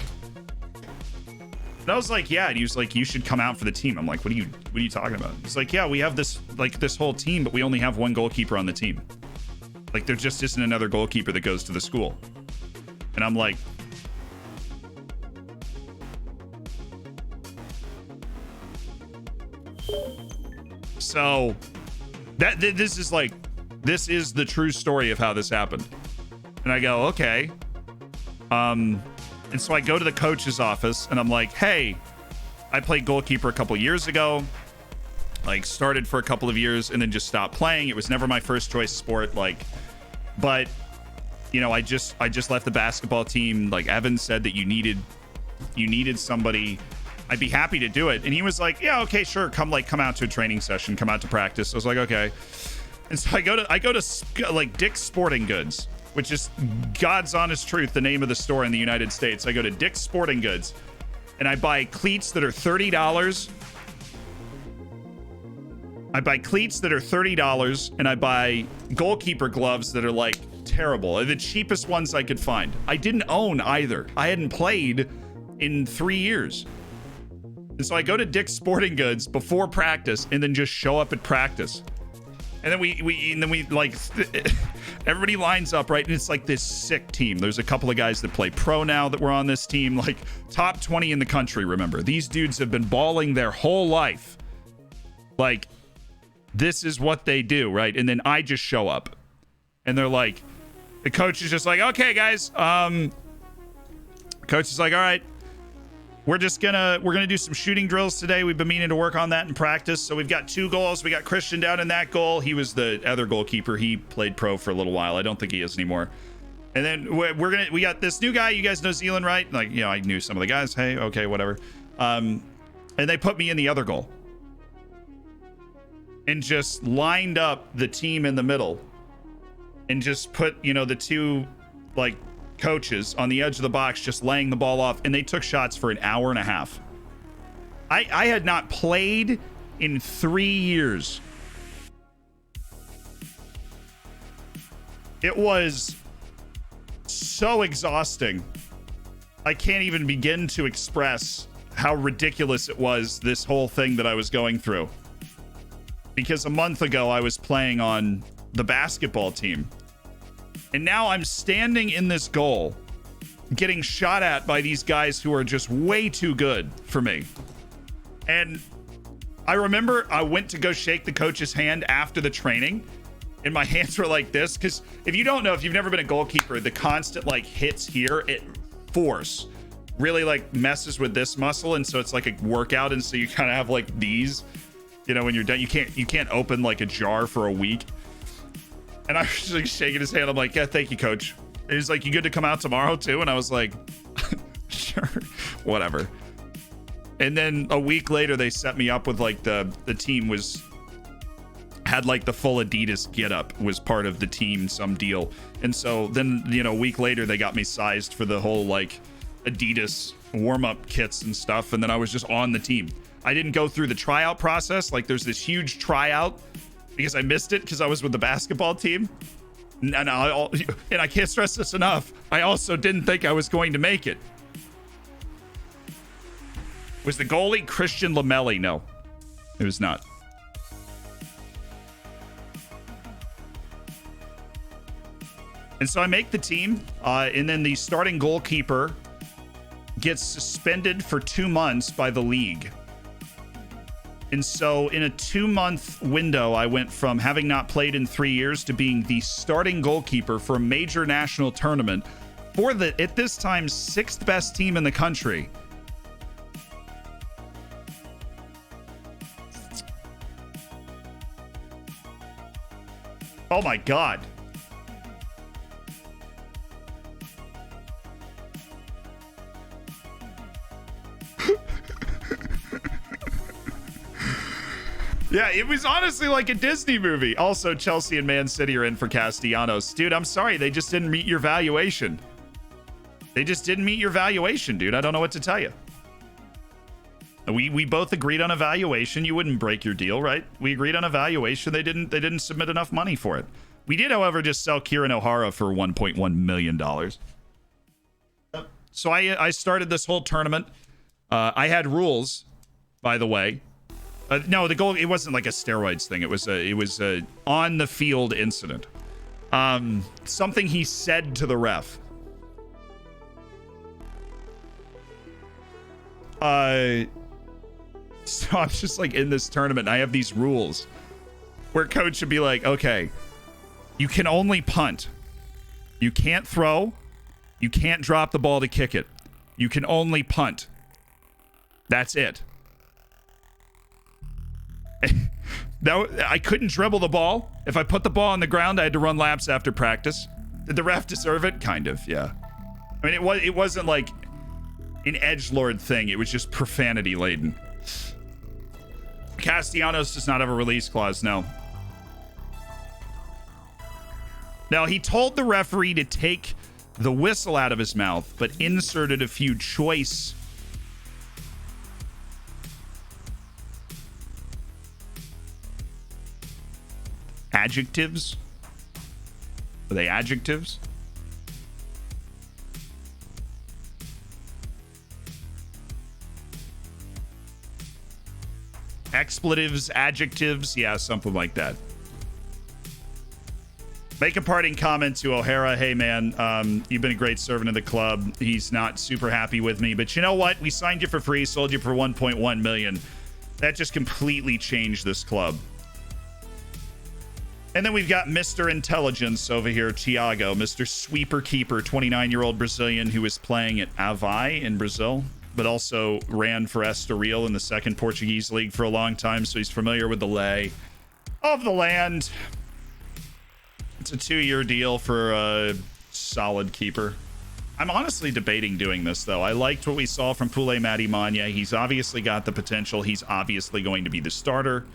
And I was like, yeah. And he was like, you should come out for the team. I'm like, what are you talking about? He's like, yeah, we have this whole team, but we only have one goalkeeper on the team. Like, there just isn't another goalkeeper that goes to the school. And I'm like, so this is the true story of how this happened. And I go, okay. And so I go to the coach's office and I'm like, hey, I played goalkeeper a couple years ago. Like, started for a couple of years and then just stopped playing. It was never my first choice sport. Like, but you know, I just left the basketball team. Like, Evan said that you needed somebody. I'd be happy to do it. And he was like, yeah, okay, sure. Come out to a training session, come out to practice. I was like, okay. And so I go to like Dick's Sporting Goods, which is God's honest truth, the name of the store in the United States. I go to Dick's Sporting Goods and I buy cleats that are $30. I buy cleats that are $30 and I buy goalkeeper gloves that are like terrible. The cheapest ones I could find. I didn't own either. I hadn't played in 3 years. And so I go to Dick's Sporting Goods before practice and then just show up at practice. And then we like everybody lines up, right? And it's like this sick team. There's a couple of guys that play pro now that were on this team, like top 20 in the country. Remember, these dudes have been balling their whole life. Like, this is what they do, right? And then I just show up and they're like, the coach is just like, okay, guys. Coach is like, all right, we're gonna do some shooting drills today. We've been meaning to work on that in practice. So we've got 2 goals. We got Christian down in that goal. He was the other goalkeeper. He played pro for a little while. I don't think he is anymore. And then we got this new guy. You guys know Zealand, right? Like, you know, I knew some of the guys. Hey, okay, whatever. And they put me in the other goal and just lined up the team in the middle and just put, you know, the 2 like coaches on the edge of the box, just laying the ball off, and they took shots for an hour and a half. I had not played in 3 years. It was so exhausting. I can't even begin to express how ridiculous it was, this whole thing that I was going through. Because a month ago I was playing on the basketball team. And now I'm standing in this goal, getting shot at by these guys who are just way too good for me. And I remember I went to go shake the coach's hand after the training, and my hands were like this. Because if you don't know, if you've never been a goalkeeper, the constant like hits here, it force really like messes with this muscle. And so it's like a workout. And so you kind of have like these, you know, when you're done, you can't open like a jar for a week. And I was just like shaking his hand. I'm like, yeah, thank you, coach. And he's like, you good to come out tomorrow too? And I was like, sure, whatever. And then a week later, they set me up with like the team had like the full Adidas get up, was part of the team, some deal. And so then, you know, a week later, they got me sized for the whole like Adidas warm-up kits and stuff. And then I was just on the team. I didn't go through the tryout process. Like, there's this huge tryout because I missed it because I was with the basketball team. And I can't stress this enough, I also didn't think I was going to make it. Was the goalie Christian Lamelli? No, it was not. And so I make the team, and then the starting goalkeeper gets suspended for 2 months by the league. And so in a 2-month window, I went from having not played in 3 years to being the starting goalkeeper for a major national tournament for the, at this time, 6th best team in the country. Oh my God. Yeah, it was honestly like a Disney movie. Also, Chelsea and Man City are in for Castellanos. Dude, I'm sorry. They just didn't meet your valuation. They just didn't meet your valuation, dude. I don't know what to tell you. We both agreed on a valuation. You wouldn't break your deal, right? We agreed on a valuation. They didn't submit enough money for it. We did, however, just sell Kieran O'Hara for $1.1 million. So I started this whole tournament. I had rules, by the way. No, the goal, it wasn't like a steroids thing. It was a on the field incident. Something he said to the ref. So I'm just like in this tournament and I have these rules where coach should be like, okay, you can only punt. You can't throw. You can't drop the ball to kick it. You can only punt. That's it. Now, I couldn't dribble the ball. If I put the ball on the ground, I had to run laps after practice. Did the ref deserve it? Kind of, yeah. I mean, it wasn't like an edgelord thing. It was just profanity laden. Castellanos does not have a release clause, no. Now, he told the referee to take the whistle out of his mouth, but inserted a few choice adjectives. Are they adjectives? Expletives, adjectives, yeah, something like that. Make a parting comment to O'Hara. Hey, man, you've been a great servant of the club. He's not super happy with me, but you know what? We signed you for free, sold you for 1.1 million. That just completely changed this club. And then we've got Mr. Intelligence over here, Thiago, Mr. Sweeper Keeper, 29-year-old Brazilian who is playing at Avaí in Brazil, but also ran for Estoril in the second Portuguese league for a long time, so he's familiar with the lay of the land. It's a 2-year deal for a solid keeper. I'm honestly debating doing this, though. I liked what we saw from Pule Mati Manya. He's obviously got the potential. He's obviously going to be the starter.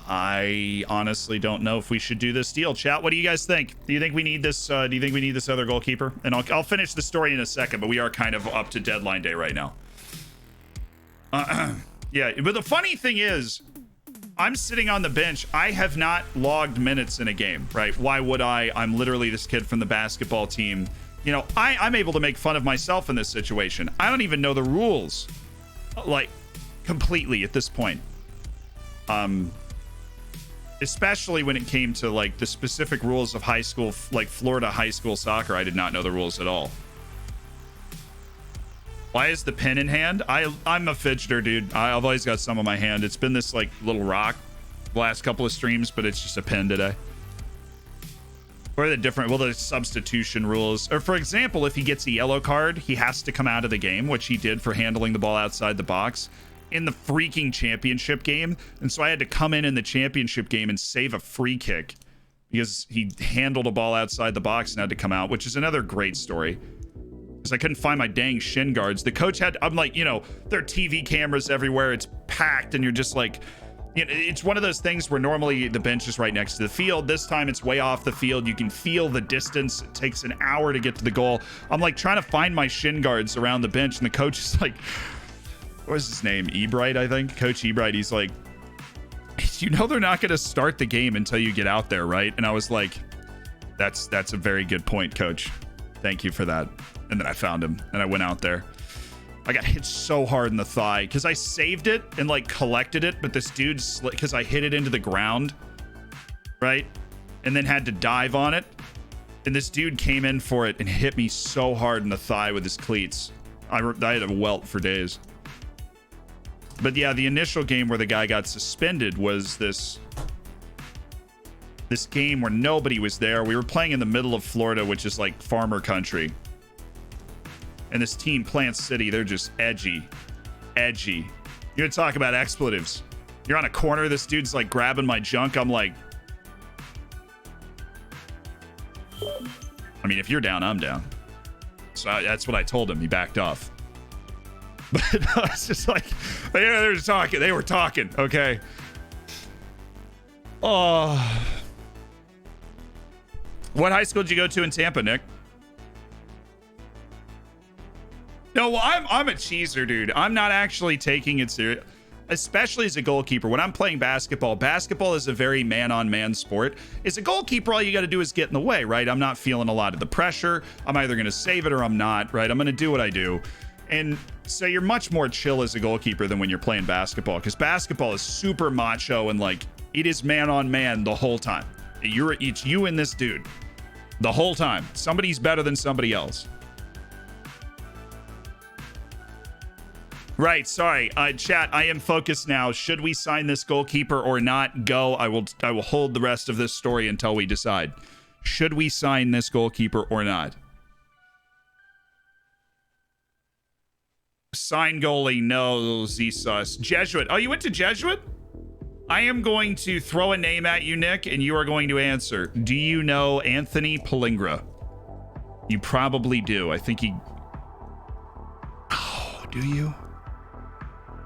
I honestly don't know if we should do this deal. Chat, what do you guys think? Do you think we need this? Do you think we need this other goalkeeper? And I'll finish the story in a second, but we are kind of up to deadline day right now. Yeah, but the funny thing is, I'm sitting on the bench. I have not logged minutes in a game, right? Why would I? I'm literally this kid from the basketball team. You know, I'm able to make fun of myself in this situation. I don't even know the rules, like, completely at this point. Especially when it came to like the specific rules of high school, like Florida high school soccer. I did not know the rules at all. Why is the pen in hand? I'm a fidgeter, dude. I've always got some on my hand. It's been this like little rock the last couple of streams, but it's just a pen today. What are the different, well, the substitution rules? Or for example, if he gets a yellow card, he has to come out of the game, which he did for handling the ball outside the box in the freaking championship game. And so I had to come in the championship game and save a free kick because he handled a ball outside the box and had to come out, which is another great story. Because I couldn't find my dang shin guards. The coach had, I'm like, you know, there are TV cameras everywhere. It's packed and you're just like, you know, it's one of those things where normally the bench is right next to the field. This time it's way off the field. You can feel the distance. It takes an hour to get to the goal. I'm like trying to find my shin guards around the bench. And the coach is like, what was his name? Ebright, I think. Coach Ebright. He's like, you know, they're not going to start the game until you get out there, right? And I was like, That's a very good point, coach. Thank you for that. And then I found him and I went out there. I got hit so hard in the thigh because I saved it and like collected it, but this dude, because I hit it into the ground, right? And then had to dive on it. And this dude came in for it and hit me so hard in the thigh with his cleats. I had a welt for days. But yeah, the initial game where the guy got suspended was this game where nobody was there. We were playing in the middle of Florida, which is like farmer country. And this team, Plant City, they're just edgy. Edgy. You're gonna talk about expletives. You're on a corner, this dude's like grabbing my junk. I'm like, I mean, if you're down, I'm down. So that's what I told him. He backed off. But I was just like, yeah, they were talking. They were talking. Okay. Oh. What high school did you go to in Tampa, Nick? No, well, I'm a cheeser, dude. I'm not actually taking it serious, especially as a goalkeeper. When I'm playing basketball, basketball is a very man-on-man sport. As a goalkeeper, all you got to do is get in the way, right? I'm not feeling a lot of the pressure. I'm either going to save it or I'm not, right? I'm going to do what I do. And so you're much more chill as a goalkeeper than when you're playing basketball, because basketball is super macho and like it is man-on-man the whole time. It's you and this dude the whole time. Somebody's better than somebody else. Right, sorry. Chat, I am focused now. Should we sign this goalkeeper or not? Go. I will hold the rest of this story until we decide. Should we sign this goalkeeper or not? Sign goalie, no, Z-Sus. Jesuit. Oh, you went to Jesuit? I am going to throw a name at you, Nick, and you are going to answer. Do you know Anthony Palingra? You probably do. I think he... Oh, do you?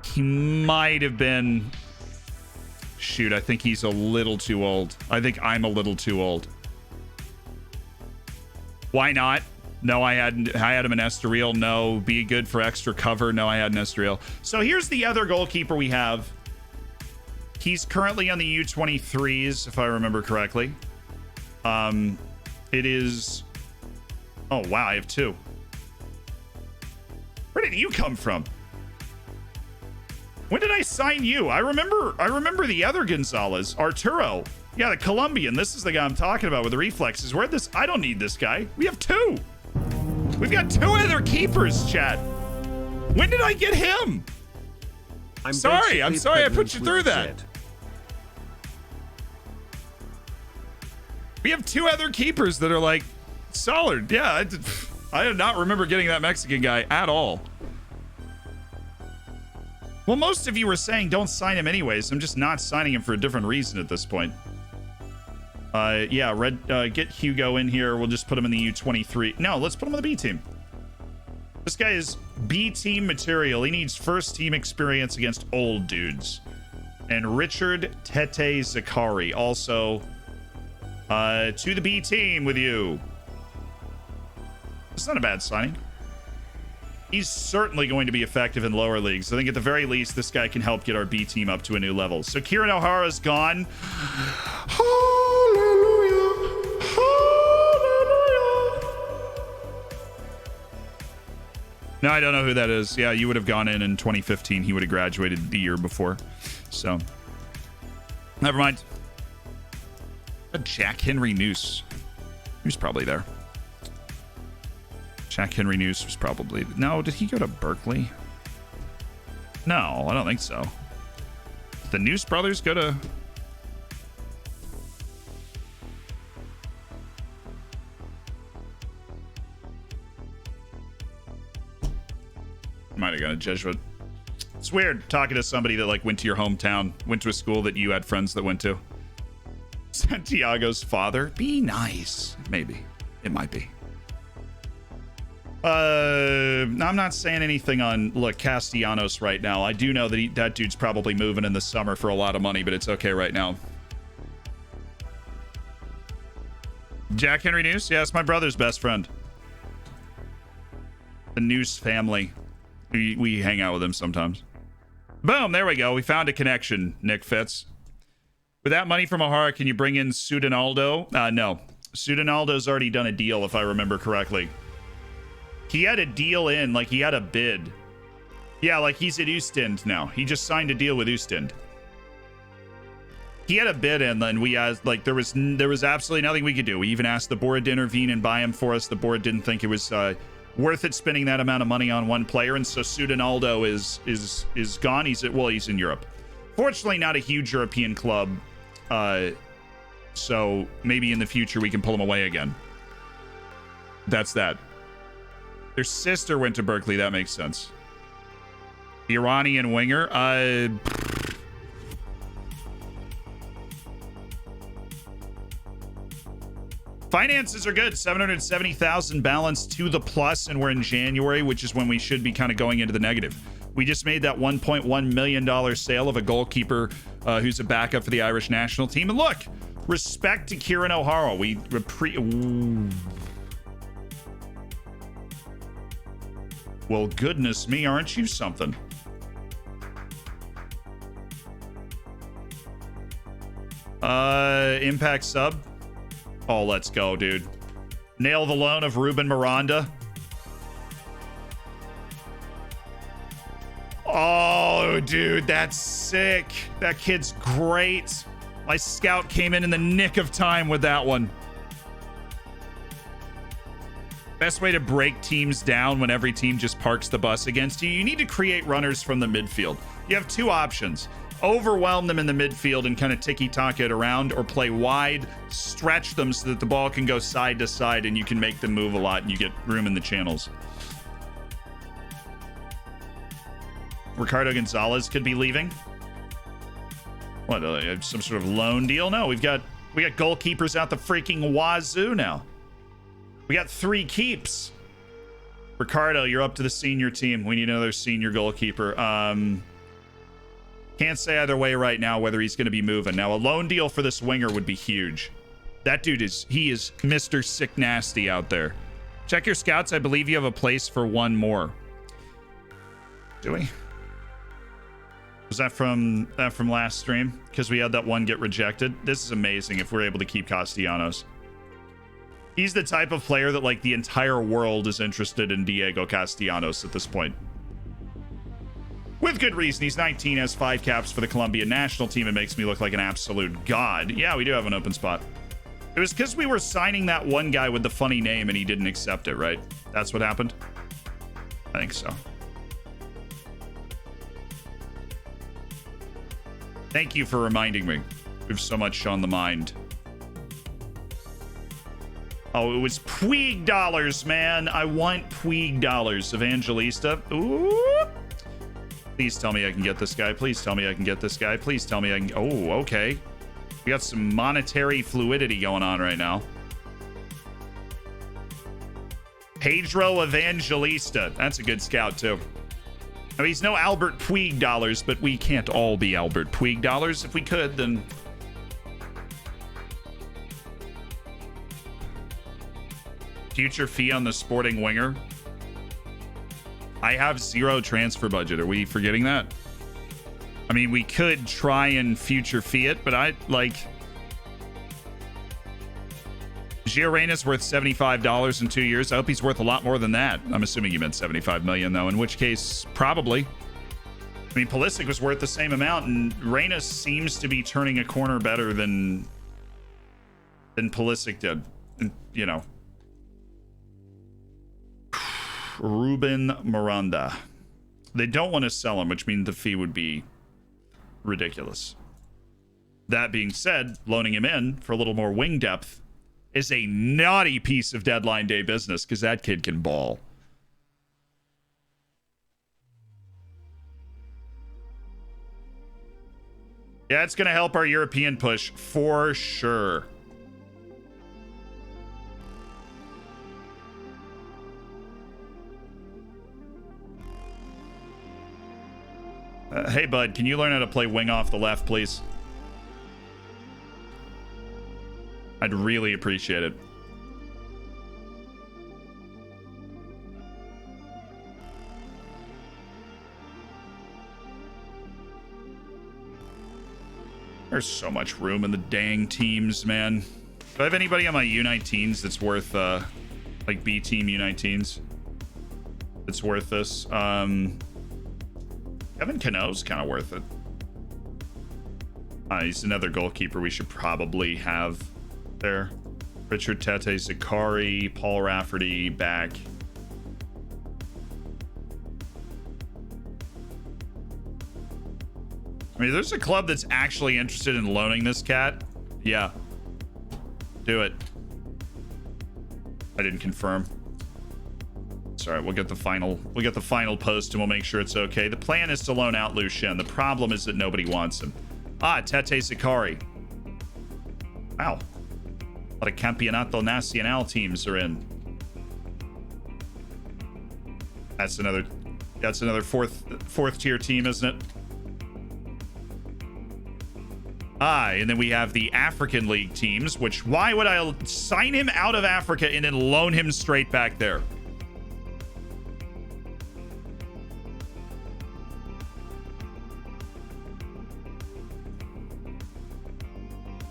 He might have been... Shoot, I think he's a little too old. I think I'm a little too old. Why not? No, I had him in Estoril. No. Be good for extra cover. No, I had an Estoril. So here's the other goalkeeper we have. He's currently on the U23s, if I remember correctly. It is... Oh, wow, I have two. Where did you come from? When did I sign you? I remember the other Gonzalez, Arturo. Yeah, the Colombian. This is the guy I'm talking about with the reflexes. Where this? I don't need this guy. We have two. We've got two other keepers, chat. When did I get him? I'm sorry I put you through that. We have two other keepers that are like solid. Yeah, I did not remember getting that Mexican guy at all. Well, most of you were saying don't sign him anyways. I'm just not signing him for a different reason at this point. Yeah, get Hugo in here. We'll just put him in the U23. No, let's put him on the B team. This guy is B team material. He needs first team experience against old dudes. And Richard Tete Zakari also to the B team with you. It's not a bad signing. He's certainly going to be effective in lower leagues. I think at the very least, this guy can help get our B team up to a new level. So Kieran O'Hara's gone. Hallelujah. Hallelujah. No, I don't know who that is. Yeah, you would have gone in 2015. He would have graduated the year before. So, never mind. Jack Henry Noose. He was probably there. Jack Henry Noose was probably... No, did he go to Berkeley? No, I don't think so. The Noose brothers go to... Might have gone to Jesuit. It's weird talking to somebody that like went to your hometown, went to a school that you had friends that went to. Santiago's father. Be nice. Maybe. It might be. I'm not saying anything on, look, Castellanos right now. I do know that that dude's probably moving in the summer for a lot of money, but it's okay right now. Jack Henry Noose? Yeah, it's my brother's best friend. The Noose family. We hang out with him sometimes. Boom, there we go. We found a connection, Nick Fitz. With that money from O'Hara, can you bring in Sudinaldo? No. Sudonaldo's already done a deal, if I remember correctly. He had a deal in, like he had a bid. Yeah, like he's at Ostend now. He just signed a deal with Ostend. He had a bid in, and we asked, like, there was absolutely nothing we could do. We even asked the board to intervene and buy him for us. The board didn't think it was worth it spending that amount of money on one player, and so Sudonaldo is gone. He's in Europe. Fortunately, not a huge European club, so maybe in the future we can pull him away again. That's that. Their sister went to Berkeley. That makes sense. The Iranian winger. Finances are good. 770,000 balance to the plus, and we're in January, which is when we should be kind of going into the negative. We just made that $1.1 million sale of a goalkeeper who's a backup for the Irish national team. And look, respect to Kieran O'Hara. Well, goodness me, aren't you something? Impact sub. Oh, let's go, dude. Nail the loan of Ruben Miranda. Oh, dude, that's sick. That kid's great. My scout came in the nick of time with that one. Best way to break teams down when every team just parks the bus against you. You need to create runners from the midfield. You have two options. Overwhelm them in the midfield and kind of tiki-taka it around, or play wide, stretch them so that the ball can go side to side and you can make them move a lot and you get room in the channels. Ricardo Gonzalez could be leaving. What, some sort of loan deal? No, we got goalkeepers out the freaking wazoo now. We got 3 keeps. Ricardo, you're up to the senior team. We need another senior goalkeeper. Can't say either way right now whether he's going to be moving. Now, a loan deal for this winger would be huge. That dude is Mr. Sick Nasty out there. Check your scouts. I believe you have a place for one more. Do we? Was that from last stream? Because we had that one get rejected. This is amazing if we're able to keep Castellanos. He's the type of player that, like, the entire world is interested in Diego Castellanos at this point. With good reason. He's 19, has 5 caps for the Colombian national team, and makes me look like an absolute god. Yeah, we do have an open spot. It was because we were signing that one guy with the funny name and he didn't accept it, right? That's what happened? I think so. Thank you for reminding me. We have so much on the mind. Oh, it was Puig dollars, man. I want Puig dollars. Evangelista. Ooh. Please tell me I can get this guy. Please tell me I can get this guy. Please tell me I can... Oh, okay. We got some monetary fluidity going on right now. Pedro Evangelista. That's a good scout, too. I mean, he's no Albert Puig dollars, but we can't all be Albert Puig dollars. If we could, then... Future fee on the sporting winger. I have 0 transfer budget. Are we forgetting that? I mean, we could try and future fee it, but I like... Giorena's worth $75 in 2 years. I hope he's worth a lot more than that. I'm assuming you meant 75 million, though, in which case, probably. I mean, Pulisic was worth the same amount, and Reyna seems to be turning a corner better than Pulisic did. And, you know. Ruben Miranda. They don't want to sell him, which means the fee would be ridiculous. That being said, loaning him in for a little more wing depth is a naughty piece of deadline day business, because that kid can ball. Yeah, it's going to help our European push for sure. Hey, bud, can you learn how to play wing off the left, please? I'd really appreciate it. There's so much room in the dang teams, man. Do I have anybody on my U19s that's worth, like B team U19s? That's worth this. Kevin Cano's kind of worth it. He's another goalkeeper we should probably have there. Richard Tete, Zakari, Paul Rafferty back. I mean, there's a club that's actually interested in loaning this cat. Yeah. Do it. I didn't confirm. It's all right. We'll get the final post and we'll make sure it's okay. The plan is to loan out Lucien. The problem is that nobody wants him. Tete Zakari. Wow. A lot of Campeonato Nacional teams are in. That's another fourth tier team, isn't it? And then we have the African League teams, which why would I sign him out of Africa and then loan him straight back there?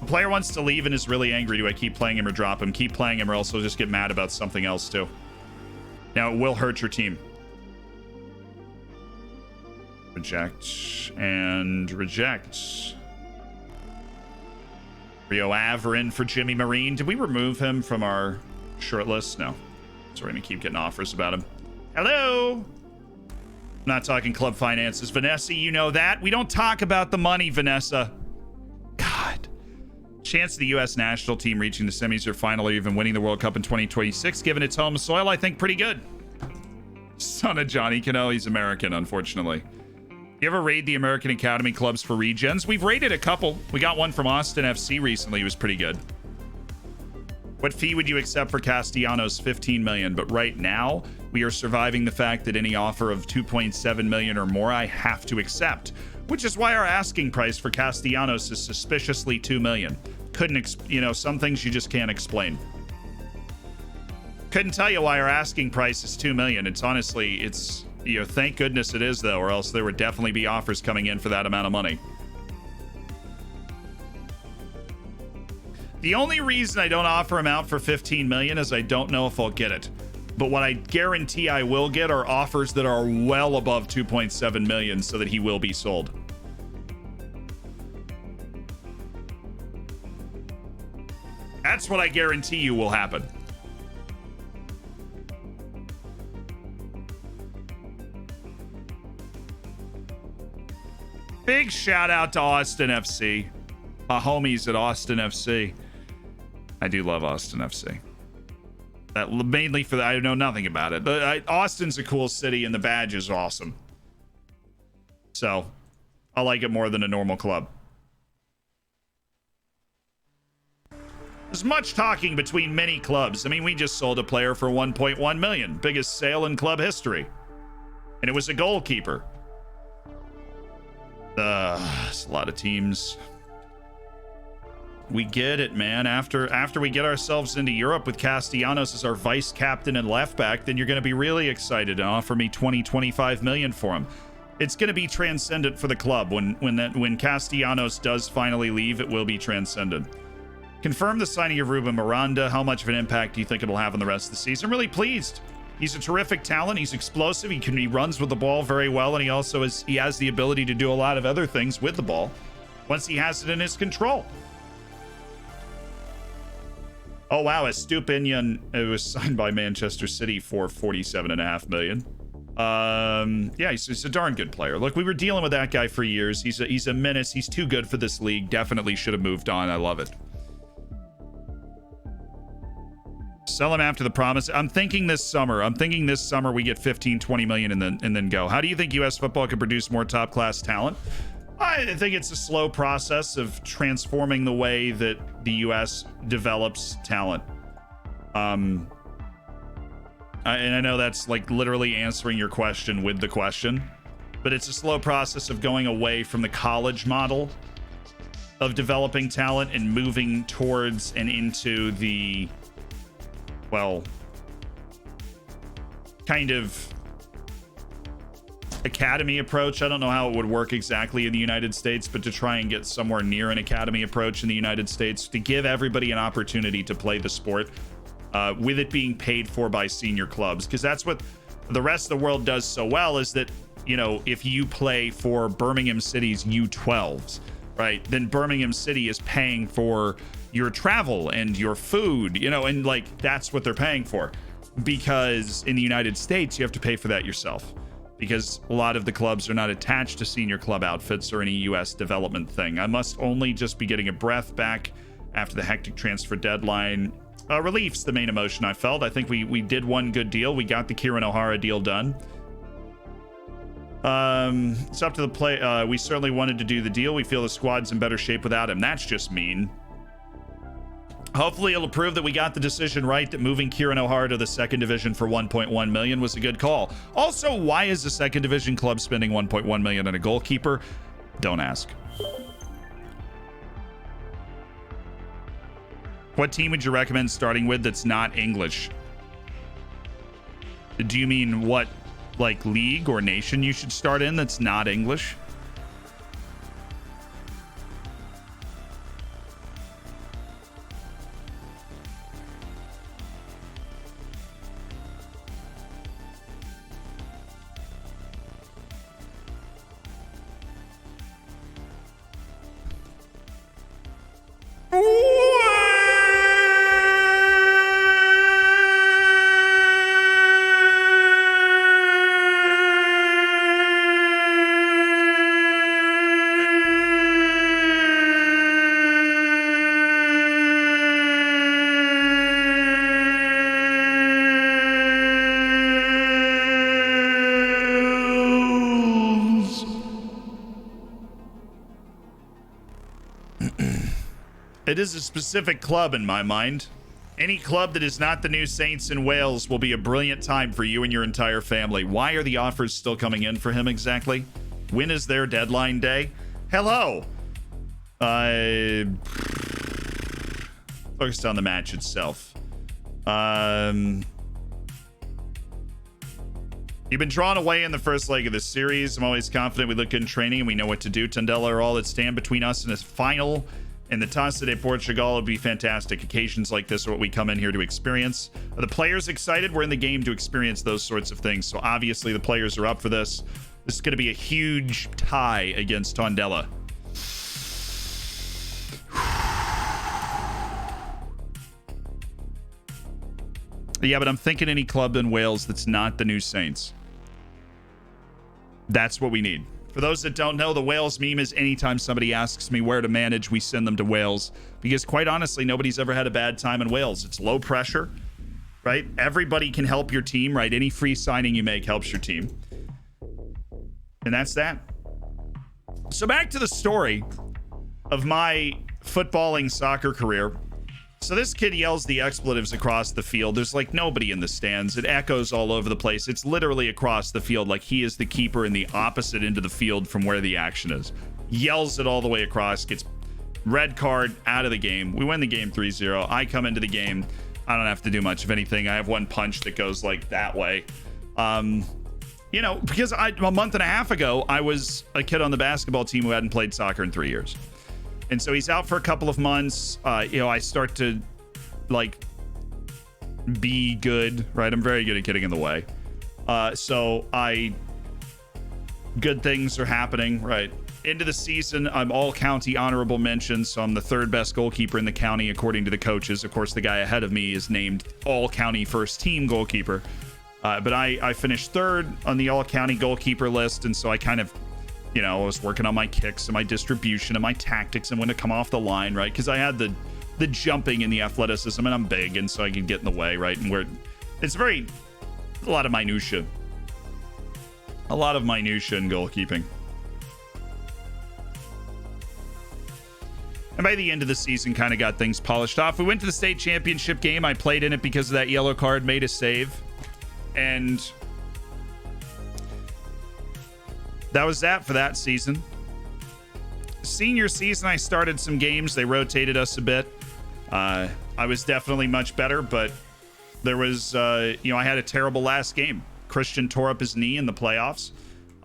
A player wants to leave and is really angry. Do I keep playing him or drop him? Keep playing him or else he'll just get mad about something else too. Now it will hurt your team. Reject and reject. Rio Ave in for Jimmy Marine. Did we remove him from our short list? No. So we're going to keep getting offers about him. Hello. I'm not talking club finances. Vanessa, you know that. We don't talk about the money, Vanessa. God. Chance of the U.S. national team reaching the semis or final or even winning the World Cup in 2026, given its home soil, I think pretty good. Son of Johnny Cano, he's American, unfortunately. You ever raid the American Academy clubs for regens? We've raided a couple. We got one from Austin FC recently. It was pretty good. What fee would you accept for Castellanos? 15 million. But right now, we are surviving the fact that any offer of 2.7 million or more, I have to accept. Which is why our asking price for Castellanos is suspiciously 2 million. Some things you just can't explain. Couldn't tell you why our asking price is 2 million. It's honestly, thank goodness it is, though, or else there would definitely be offers coming in for that amount of money. The only reason I don't offer him out for 15 million is I don't know if I'll get it. But what I guarantee I will get are offers that are well above 2.7 million so that he will be sold. That's what I guarantee you will happen. Big shout out to Austin FC. My homies at Austin FC. I do love Austin FC. That mainly for that. I know nothing about it. Austin's a cool city and the badge is awesome. So I like it more than a normal club. There's much talking between many clubs. I mean, we just sold a player for 1.1 million. Biggest sale in club history. And it was a goalkeeper. It's a lot of teams. We get it, man. After we get ourselves into Europe with Castellanos as our vice captain and left back, then you're going to be really excited and offer me 25 million for him. It's going to be transcendent for the club. When Castellanos does finally leave, it will be transcendent. Confirm the signing of Ruben Miranda. How much of an impact do you think it'll have on the rest of the season? I'm really pleased. He's a terrific talent. He's explosive. He runs with the ball very well, and he has the ability to do a lot of other things with the ball once he has it in his control. Oh wow, Estupinian, it was signed by Manchester City for 47.5 million. Yeah, he's a darn good player. Look, we were dealing with that guy for years. He's a menace. He's too good for this league. Definitely should have moved on. I love it. Sell him after the promise. I'm thinking this summer we get 15-20 million and then go. How do you think US football could produce more top class talent? I think it's a slow process of transforming the way that the US develops talent. And I know that's like literally answering your question with the question, but it's a slow process of going away from the college model of developing talent and moving towards and into the, well, kind of academy approach. I don't know how it would work exactly in the United States, but to try and get somewhere near an academy approach in the United States to give everybody an opportunity to play the sport with it being paid for by senior clubs. Because that's what the rest of the world does so well, is that, you know, if you play for Birmingham City's U12s, right, then Birmingham City is paying for your travel and your food, you know, and like that's what they're paying for. Because in the United States, you have to pay for that yourself, because a lot of the clubs are not attached to senior club outfits or any US development thing. I must only just be getting a breath back after the hectic transfer deadline. Relief's the main emotion I felt. I think we did one good deal. We got the Kieran O'Hara deal done. It's up to the play. We certainly wanted to do the deal. We feel the squad's in better shape without him. That's just mean. Hopefully it'll prove that we got the decision right, that moving Kieran O'Hara to the second division for 1.1 million was a good call. Also, why is the second division club spending 1.1 million on a goalkeeper? Don't ask. What team would you recommend starting with that's not English? Do you mean what, like, league or nation you should start in that's not English? It is a specific club in my mind. Any club that is not the New Saints in Wales will be a brilliant time for you and your entire family. Why are the offers still coming in for him exactly? When is their deadline day? Hello. Focused on the match itself. You've been drawn away in the first leg of the series. I'm always confident we look good in training and we know what to do. Tondela are all that stand between us and a final. And the Taça de Portugal would be fantastic. Occasions like this are what we come in here to experience. Are the players excited? We're in the game to experience those sorts of things. So obviously the players are up for this. This is going to be a huge tie against Tondela. Yeah, but I'm thinking any club in Wales that's not the New Saints. That's what we need. For those that don't know, the Wales meme is anytime somebody asks me where to manage, we send them to Wales. Because quite honestly, nobody's ever had a bad time in Wales. It's low pressure, right? Everybody can help your team, right? Any free signing you make helps your team. And that's that. So back to the story of my footballing soccer career. So this kid yells the expletives across the field. There's like nobody in the stands. It echoes all over the place. It's literally across the field, like he is the keeper in the opposite end of the field from where the action is. Yells it all the way across, gets red card, out of the game. We win the game 3-0. I come into the game. I don't have to do much of anything. I have one punch that goes like that way. You know, because a month and a half ago, I was a kid on the basketball team who hadn't played soccer in 3 years. And so he's out for a couple of months. You know, I start to like be good, right? I'm very good at getting in the way. Good things are happening, right? Into the season, I'm all county honorable mentions. So I'm the third best goalkeeper in the county, according to the coaches. Of course, the guy ahead of me is named all county first team goalkeeper. But I finished third on the all county goalkeeper list. And so I kind of, you know, I was working on my kicks and my distribution and my tactics and when to come off the line, right? Because I had the jumping and the athleticism, and I'm big, and so I could get in the way, right? And it's a lot of minutia. A lot of minutia in goalkeeping. And by the end of the season, kind of got things polished off. We went to the state championship game. I played in it because of that yellow card, made a save. And that was that for that season. Senior season, I started some games. They rotated us a bit. I was definitely much better, but there was, I had a terrible last game. Christian tore up his knee in the playoffs.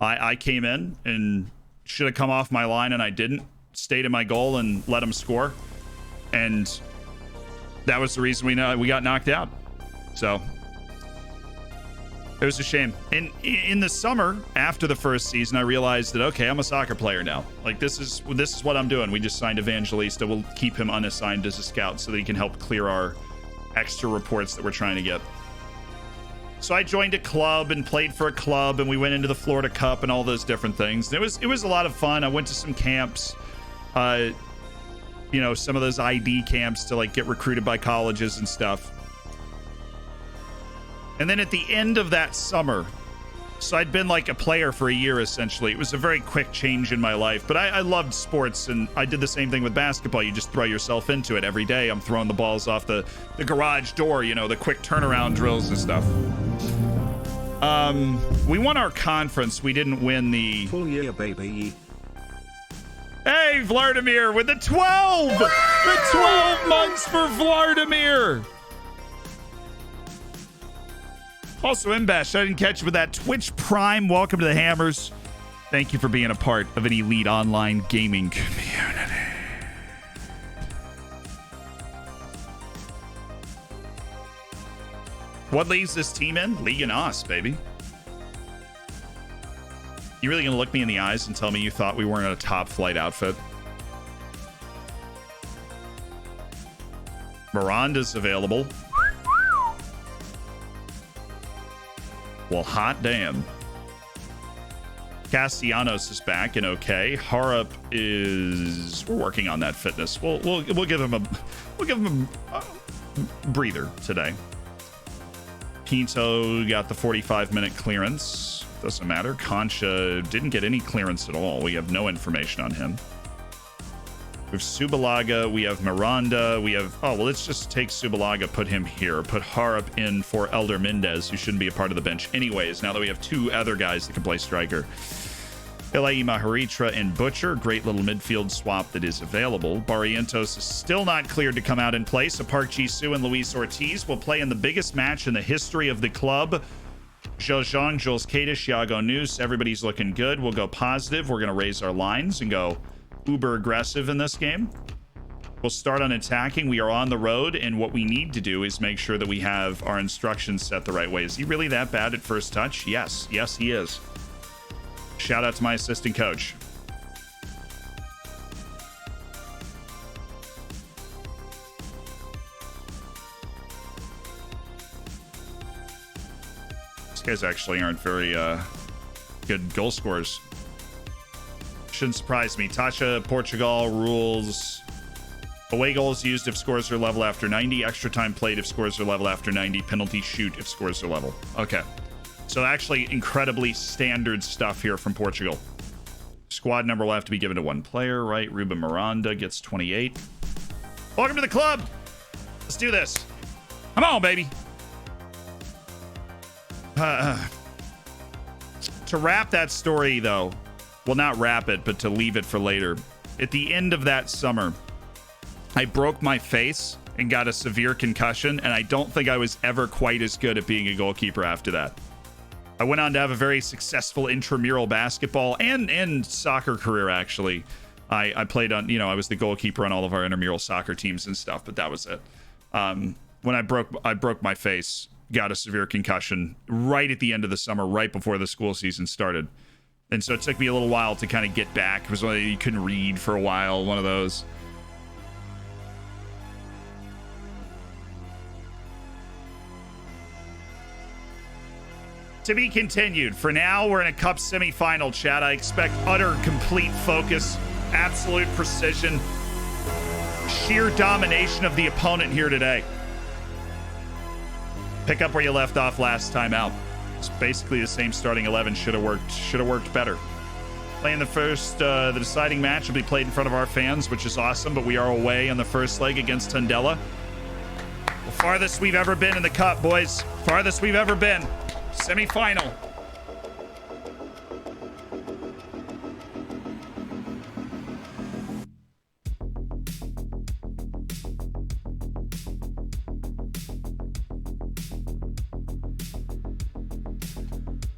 I came in and should have come off my line, and I didn't. Stayed in my goal and let him score. And that was the reason we got knocked out. So it was a shame. In the summer, after the first season, I realized that, okay, I'm a soccer player now. Like, this is what I'm doing. We just signed Evangelista. We'll keep him unassigned as a scout so that he can help clear our extra reports that we're trying to get. So I joined a club and played for a club, and we went into the Florida Cup and all those different things. It was a lot of fun. I went to some camps, some of those ID camps to like get recruited by colleges and stuff. And then at the end of that summer, so I'd been like a player for a year, essentially. It was a very quick change in my life, but I loved sports, and I did the same thing with basketball. You just throw yourself into it every day. I'm throwing the balls off the garage door, the quick turnaround drills and stuff. We won our conference. We didn't win the full year, baby. Hey, Vladimir with the 12! The 12 months for Vladimir! Also, Mbash, I didn't catch you with that Twitch Prime. Welcome to the Hammers. Thank you for being a part of an elite online gaming community. What leaves this team in? Liga NOS, baby. You really gonna look me in the eyes and tell me you thought we weren't a top flight outfit? Miranda's available. Well, hot damn. Castellanos is back and okay. Harup is... We're working on that fitness. We'll give him a breather today. Pinto got the 45-minute clearance. Doesn't matter. Concha didn't get any clearance at all. We have no information on him. We have Subalaga. We have Miranda. We have... Oh, well, let's just take Subalaga, put him here. Put Harup in for Elder Mendez, who shouldn't be a part of the bench anyways, now that we have two other guys that can play striker. Ilai Maharitra and Butcher. Great little midfield swap that is available. Barrientos is still not cleared to come out and play, so Park Ji-soo and Luis Ortiz will play in the biggest match in the history of the club. Zhou Zhang, Jules Kadish, Yago Noose. Everybody's looking good. We'll go positive. We're going to raise our lines and go uber aggressive in this game. We'll start on attacking. We are on the road, and what we need to do is make sure that we have our instructions set the right way. Is he really that bad at first touch? Yes, he is. Shout out to my assistant coach. These guys actually aren't very good goal scorers. Shouldn't surprise me. Tasha, Portugal rules. Away goals used if scores are level after 90. Extra time played if scores are level after 90. Penalty shoot if scores are level. Okay. So actually incredibly standard stuff here from Portugal. Squad number will have to be given to one player, right? Ruben Miranda gets 28. Welcome to the club. Let's do this. Come on, baby. To wrap that story, though, well, not wrap it, but to leave it for later. At the end of that summer, I broke my face and got a severe concussion, and I don't think I was ever quite as good at being a goalkeeper after that. I went on to have a very successful intramural basketball and soccer career, actually. I played on, I was the goalkeeper on all of our intramural soccer teams and stuff, but that was it. When I broke my face, got a severe concussion right at the end of the summer, right before the school season started. And so it took me a little while to kind of get back. It was when you couldn't read for a while, one of those. To be continued. For now, we're in a cup semifinal, chat. I expect utter, complete focus, absolute precision, sheer domination of the opponent here today. Pick up where you left off last time out. It's basically the same starting 11. Should have worked better. Playing the deciding match will be played in front of our fans, which is awesome, but we are away on the first leg against Tondela. The farthest we've ever been in the cup, boys. Farthest we've ever been. Semi-final.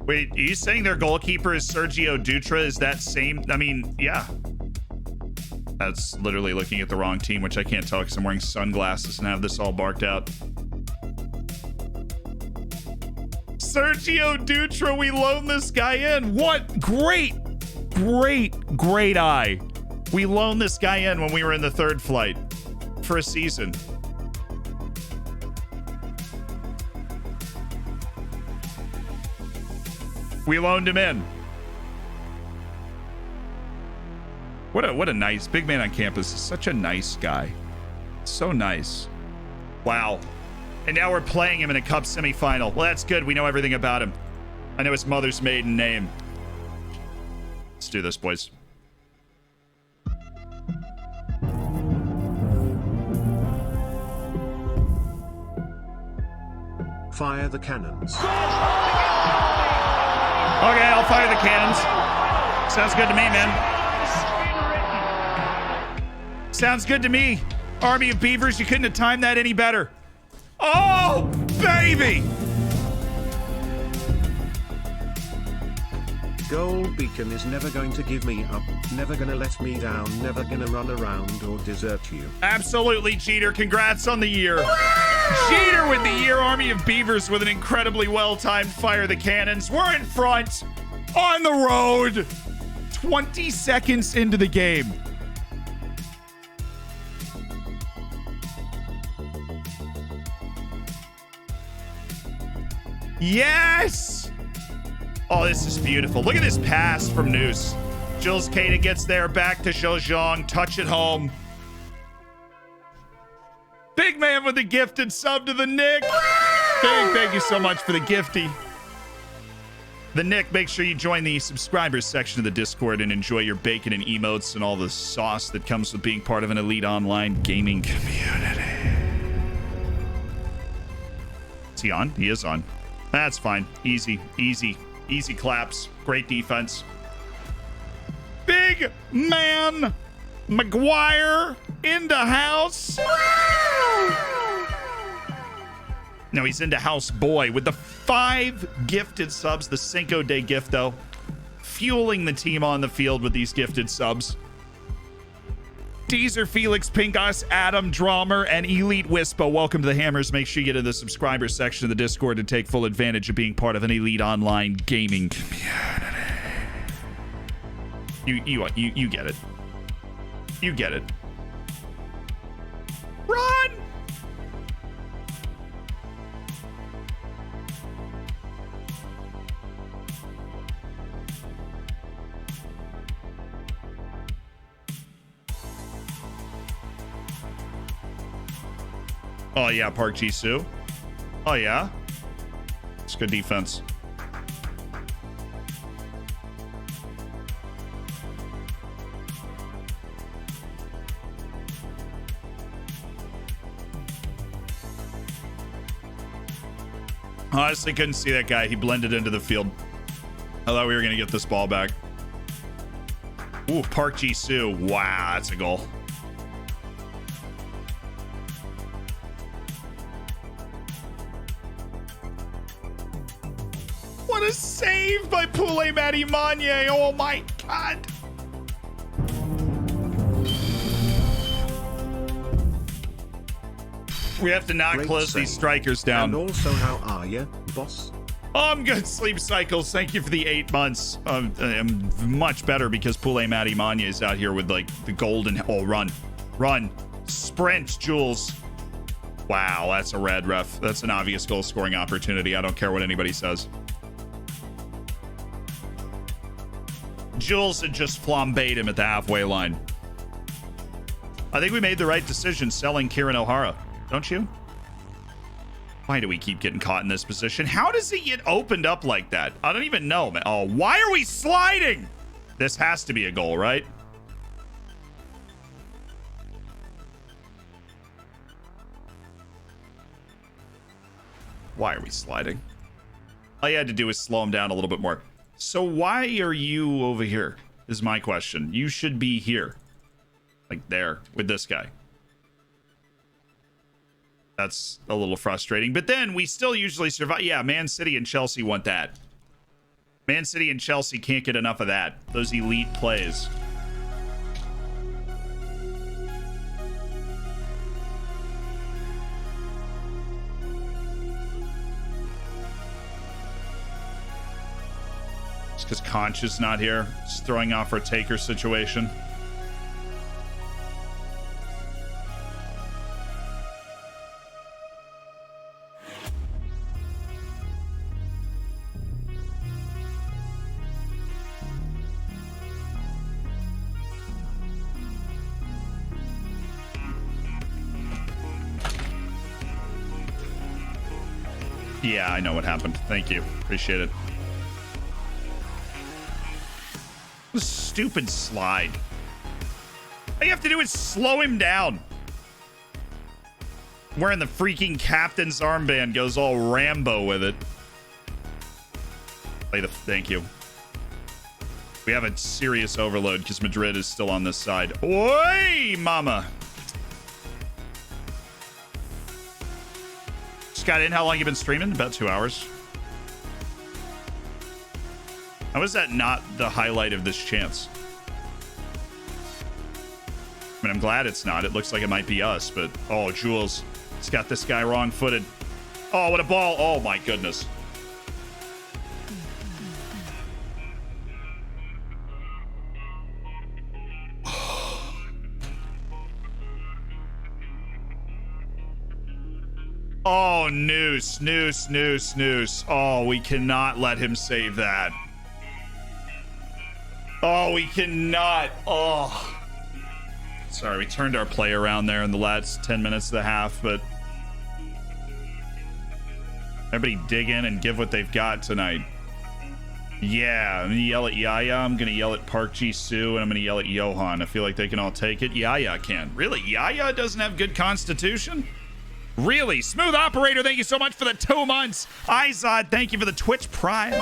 Wait, are you saying their goalkeeper is Sergio Dutra? Is that same? I mean, yeah. That's literally looking at the wrong team, which I can't tell because I'm wearing sunglasses and have this all barked out. Sergio Dutra, we loaned this guy in. What? Great eye. We loaned this guy in when we were in the third flight for a season. We loaned him in. What a nice big man on campus. Such a nice guy. So nice. Wow. And now we're playing him in a cup semifinal. Well, that's good. We know everything about him. I know his mother's maiden name. Let's do this, boys. Fire the cannons. Okay, I'll fire the cannons. Sounds good to me, man. Sounds good to me. Army of Beavers, you couldn't have timed that any better. Oh, baby! Goal beacon is never going to give me up, never gonna let me down, never gonna run around or desert you. Absolutely, Cheater. Congrats on the year. Cheater with the year. Army of Beavers with an incredibly well-timed fire the cannons. We're in front on the road. 20 seconds into the game. Yes! Oh, this is beautiful. Look at this pass from Noose. Jules Cada gets there, back to Zhozhong, touch it home. Big man with the gifted sub to the Nick. Big, thank you so much for the gifty. The Nick, make sure you join the subscribers section of the Discord and enjoy your bacon and emotes and all the sauce that comes with being part of an elite online gaming community. Is he on? He is on. That's fine. Easy claps. Great defense. Big man McGuire into house. No, he's into house boy with the 5 gifted subs. The Cinco de gift, though. Fueling the team on the field with these gifted subs. Teaser, Felix, Pinkas, Adam, Drummer, and Elite Wispo. Welcome to the Hammers. Make sure you get in the subscriber section of the Discord to take full advantage of being part of an elite online gaming community. You get it. You get it. Run! Oh, yeah, Park Ji-soo. Oh, yeah. It's good defense. Honestly, couldn't see that guy. He blended into the field. I thought we were going to get this ball back. Ooh, Park Ji-soo. Wow, that's a goal. What a save by Pule Mati Manye. Oh my God. We have to not Great close save. these strikers down. And also, how are you, boss? Oh, I'm good. Sleep Cycles. Thank you for the 8 months. I'm much better because Pule Mati Manye is out here with like the golden. Oh, run. Sprint, Jules. Wow, that's a red, ref. That's an obvious goal scoring opportunity. I don't care what anybody says. Jules had just flambéed him at the halfway line. I think we made the right decision selling Kieran O'Hara. Don't you? Why do we keep getting caught in this position? How does it get opened up like that? I don't even know, man. Oh, why are we sliding? This has to be a goal, right? Why are we sliding? All you had to do was slow him down a little bit more. So why are you over here is my question. You should be here. Like there with this guy. That's a little frustrating. But then we still usually survive. Yeah, Man City and Chelsea want that. Man City and Chelsea can't get enough of that. Those elite plays. Just because Conch is not here. Just throwing off our taker situation. Yeah, I know what happened. Thank you. Appreciate it. Stupid slide. All you have to do is slow him down. Wearing the freaking captain's armband, goes all Rambo with it. Thank you. We have a serious overload because Madrid is still on this side. Oi, mama. Just got in. How long you been streaming? About 2 hours. How is that not the highlight of this chance? I mean, I'm glad it's not. It looks like it might be us, but... Oh, Jules. It's got this guy wrong-footed. Oh, what a ball. Oh, my goodness. Oh, noose, noose, noose, noose. Oh, we cannot let him save that. Oh, we cannot. Oh. Sorry, we turned our play around there in the last 10 minutes of the half, but everybody dig in and give what they've got tonight. Yeah, I'm going to yell at Yaya. I'm going to yell at Park Ji-soo, and I'm going to yell at Johan. I feel like they can all take it. Yaya can. Really? Yaya doesn't have good constitution? Really? Smooth Operator, thank you so much for the 2 months. Izod, thank you for the Twitch Prime.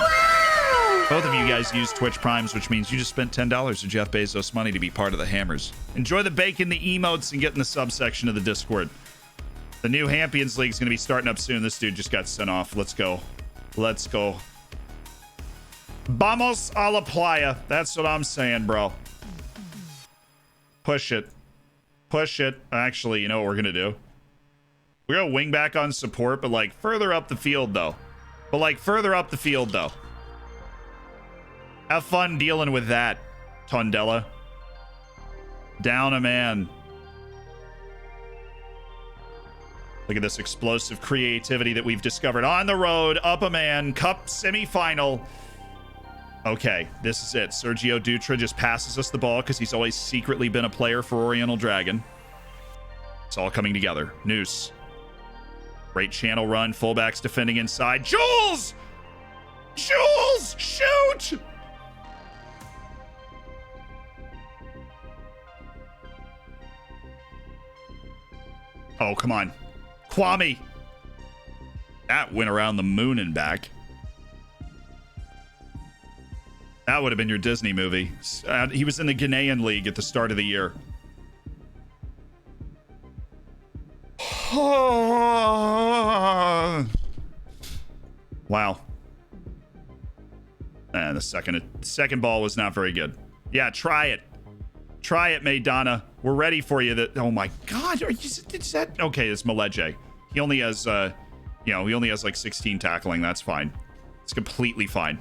Both of you guys use Twitch Primes, which means you just spent $10 of Jeff Bezos money to be part of the Hammers. Enjoy the bacon, the emotes, and get in the subsection of the Discord. The new Champions League is going to be starting up soon. This dude just got sent off. Let's go. Let's go. Vamos a la playa. That's what I'm saying, bro. Push it. Push it. Actually, you know what we're going to do? We're going to wing back on support, but like further up the field, though. Have fun dealing with that, Tondela. Down a man. Look at this explosive creativity that we've discovered on the road. Up a man. Cup semifinal. Okay, this is it. Sergio Dutra just passes us the ball because he's always secretly been a player for Oriental Dragon. It's all coming together. Noose. Great channel run. Fullbacks defending inside. Jules! Jules! Shoot! Oh, come on. Kwame. That went around the moon and back. That would have been your Disney movie. He was in the Ghanaian League at the start of the year. Wow. And the second ball was not very good. Yeah, try it. Try it, Maidana. We're ready for you. Oh my God. Is that okay? It's Maleje. He only has, he only has like 16 tackling. That's fine. It's completely fine.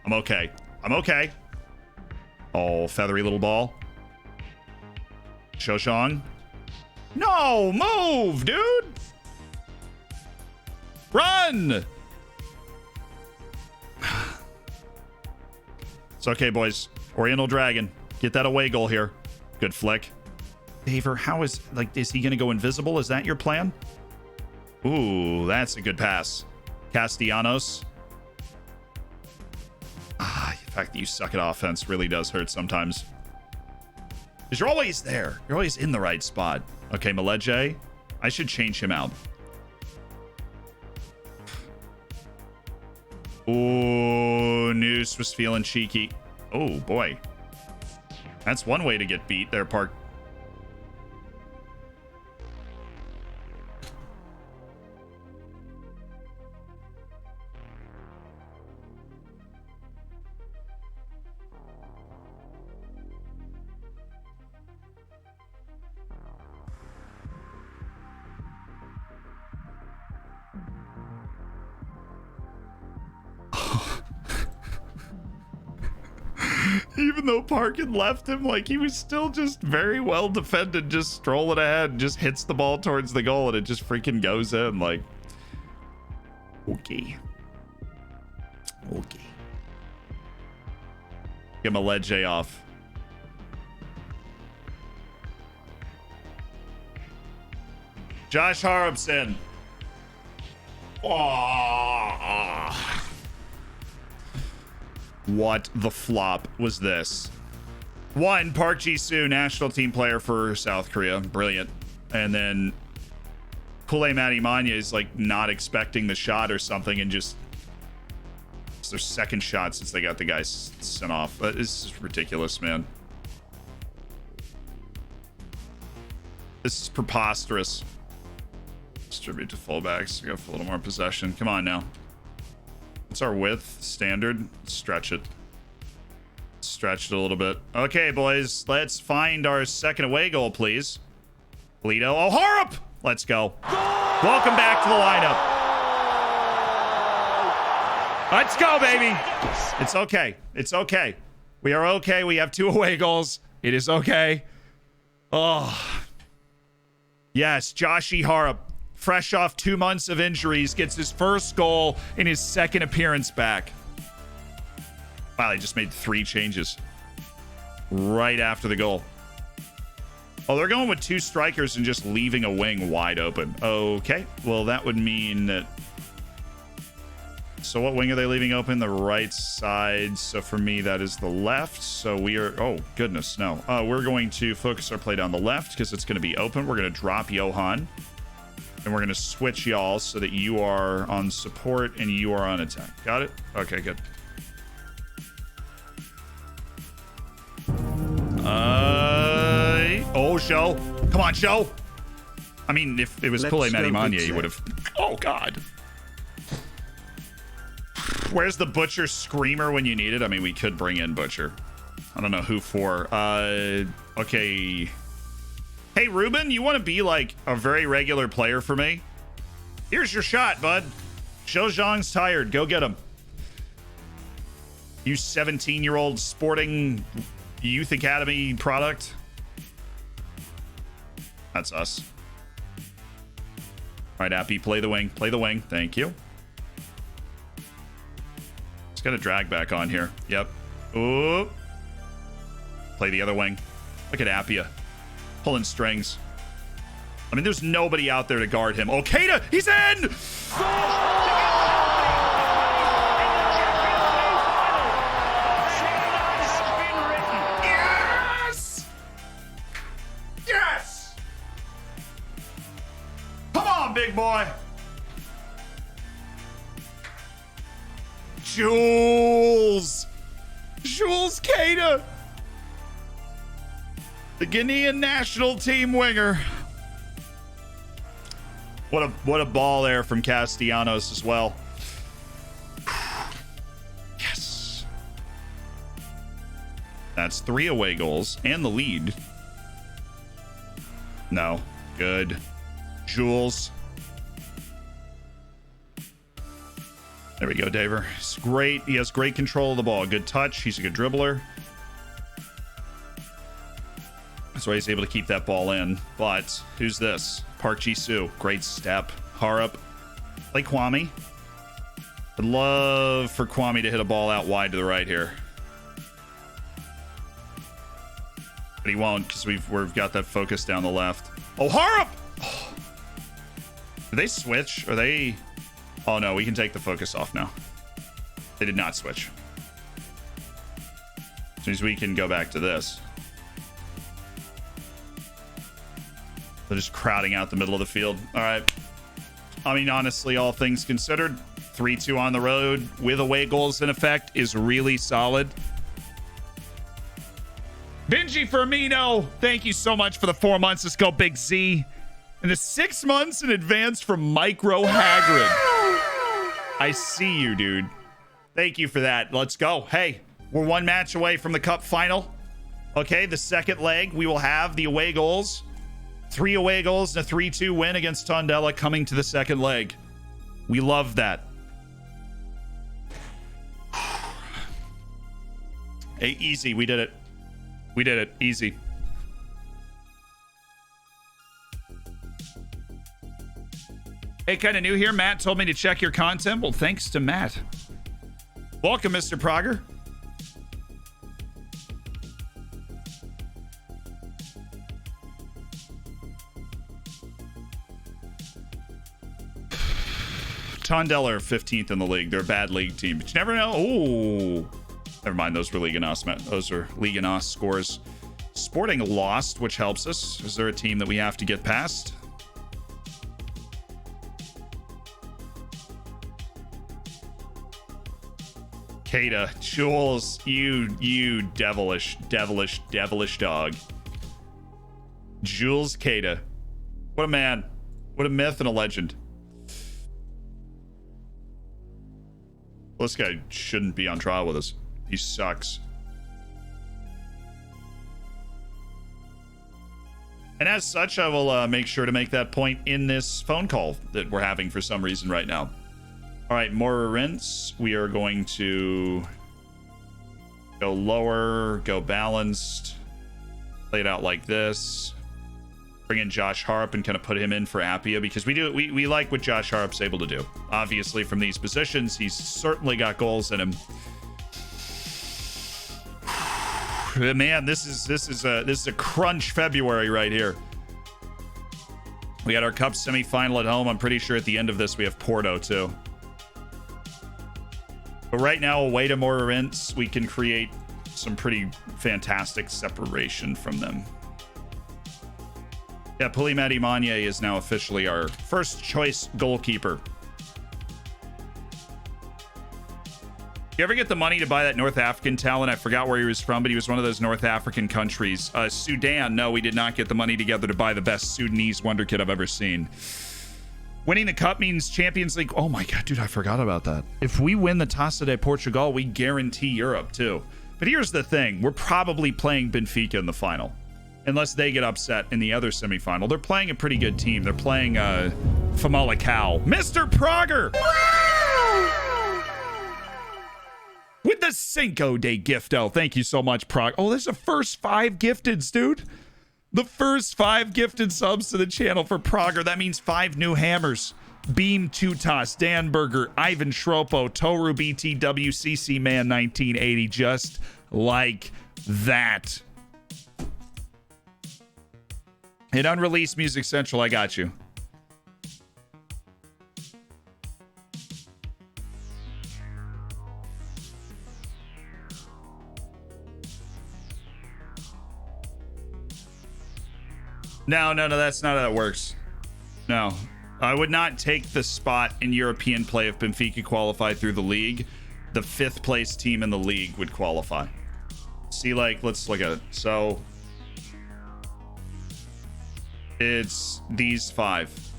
I'm okay. I'm okay. Oh, feathery little ball. Shoshong. No, move, dude. Run. It's okay, boys. Oriental Dragon. Get that away goal here. Good flick. Daver, how is, like, is he going to go invisible? Is that your plan? Ooh, that's a good pass. Castellanos. The fact that you suck at offense really does hurt sometimes. Because you're always there. You're always in the right spot. Okay, Maleje. I should change him out. Ooh, Noose was feeling cheeky. Oh, boy. That's one way to get beat there, Park. Even though Park had left him, like, he was still just very well defended, just strolling ahead, just hits the ball towards the goal, and it just freaking goes in. Like, okay. Give him a ledge off. Josh Harrobson. Oh. What the flop was this? One, Park Ji-soo, national team player for South Korea. Brilliant. And then Kule Matimanya is like not expecting the shot or something and just... It's their second shot since they got the guy sent off. This is ridiculous, man. This is preposterous. Distribute to fullbacks. Go for a little more possession. Come on now. What's our width? Standard. Stretch it. Stretch it a little bit. Okay, boys. Let's find our second away goal, please. Lito. Oh, Harup! Let's go. Welcome back to the lineup. Let's go, baby. It's okay. It's okay. We are okay. We have 2 away goals. It is okay. Oh. Yes, Joshi Harup. Fresh off 2 months of injuries, gets his first goal in his second appearance back. Wow, they just made 3 changes right after the goal. Oh, they're going with 2 strikers and just leaving a wing wide open. Okay, well, that would mean that... So what wing are they leaving open? The right side. So for me, that is the left. So we are... Oh, goodness, no. We're going to focus our play down the left because it's going to be open. We're going to drop Johan. And we're going to switch y'all so that you are on support and you are on attack. Got it? Okay, good. Oh, Show. Come on, Show. I mean, if it was Kule Matimanya, you would have... Oh, God. Where's the Butcher Screamer when you need it? I mean, we could bring in Butcher. I don't know who for. Okay. Hey, Ruben, you want to be like a very regular player for me? Here's your shot, bud. Shojong's tired. Go get him. You 17-year-old sporting youth academy product. That's us. All right, Appy, play the wing. Play the wing. Thank you. Just got to drag back on here. Yep. Ooh. Play the other wing. Look at Appia. Pulling strings. I mean, there's nobody out there to guard him. Oh, Keita, he's in! Yes! Yes! Come on, big boy. Jules Keita. The Ghanaian national team winger. What a ball there from Castellanos as well. Yes. That's 3 away goals and the lead. No. Good. Jules. There we go, Daver. It's great. He has great control of the ball. Good touch. He's a good dribbler. That's why he's able to keep that ball in. But who's this? Park Ji-soo. Great step. Harup. Play Kwame. I'd love for Kwame to hit a ball out wide to the right here. But he won't because we've got that focus down the left. Oh, Harup! Oh. Did they switch? Are they... Oh, no. We can take the focus off now. They did not switch. Which means we can go back to this. They're just crowding out the middle of the field. All right. I mean, honestly, all things considered, 3-2 on the road with away goals in effect is really solid. Benji Firmino, thank you so much for the 4 months. Let's go, Big Z. And the 6 months in advance from Micro Hagrid. I see you, dude. Thank you for that. Let's go. Hey, we're 1 match away from the cup final. Okay, the second leg, we will have the away goals. 3 away goals and a 3-2 win against Tondela coming to the second leg. We love that. Hey, easy. We did it. We did it. Easy. Hey, kind of new here. Matt told me to check your content. Well, thanks to Matt. Welcome, Mr. Prager. Tondela are 15th in the league. They're a bad league team, but you never know. Oh, never mind. Those were Liga NOS. Those are Liga NOS scores. Sporting lost, which helps us. Is there a team that we have to get past? Kada, Jules, you devilish dog. Jules Kada. What a man. What a myth and a legend. Well, this guy shouldn't be on trial with us. He sucks. And as such, I will make sure to make that point in this phone call that we're having for some reason right now. All right, more rinse. We are going to go lower, go balanced, play it out like this. Bring in Josh Harp and kind of put him in for Appia because we like what Josh Harp's able to do. Obviously, from these positions, he's certainly got goals in him. Man, this is a crunch February right here. We got our cup semifinal at home. I'm pretty sure at the end of this we have Porto too. But right now, away to Morince, we can create some pretty fantastic separation from them. Yeah, Pulimati Manye is now officially our first choice goalkeeper. You ever get the money to buy that North African talent? I forgot where he was from, but he was one of those North African countries. Sudan, no, we did not get the money together to buy the best Sudanese wonder kid I've ever seen. Winning the cup means Champions League. Oh my God, dude, I forgot about that. If we win the Taça de Portugal, we guarantee Europe too. But here's the thing. We're probably playing Benfica in the final. Unless they get upset in the other semifinal. They're playing a pretty good team. They're playing Famalicão. Mr. Prager! With the Cinco Day gifto. Thank you so much, Prager. Oh, there's the first 5 gifteds, dude. The first 5 gifted subs to the channel for Prager. That means 5 new hammers. Beam Tutas, Dan Berger, Ivan Shropo, Toru BTW, CC Man 1980. Just like that. Hit unreleased Music Central. I got you. No, that's not how it works. No. I would not take the spot in European play if Benfica qualify through the league. The 5th place team in the league would qualify. See, like, let's look at it. So it's these 5.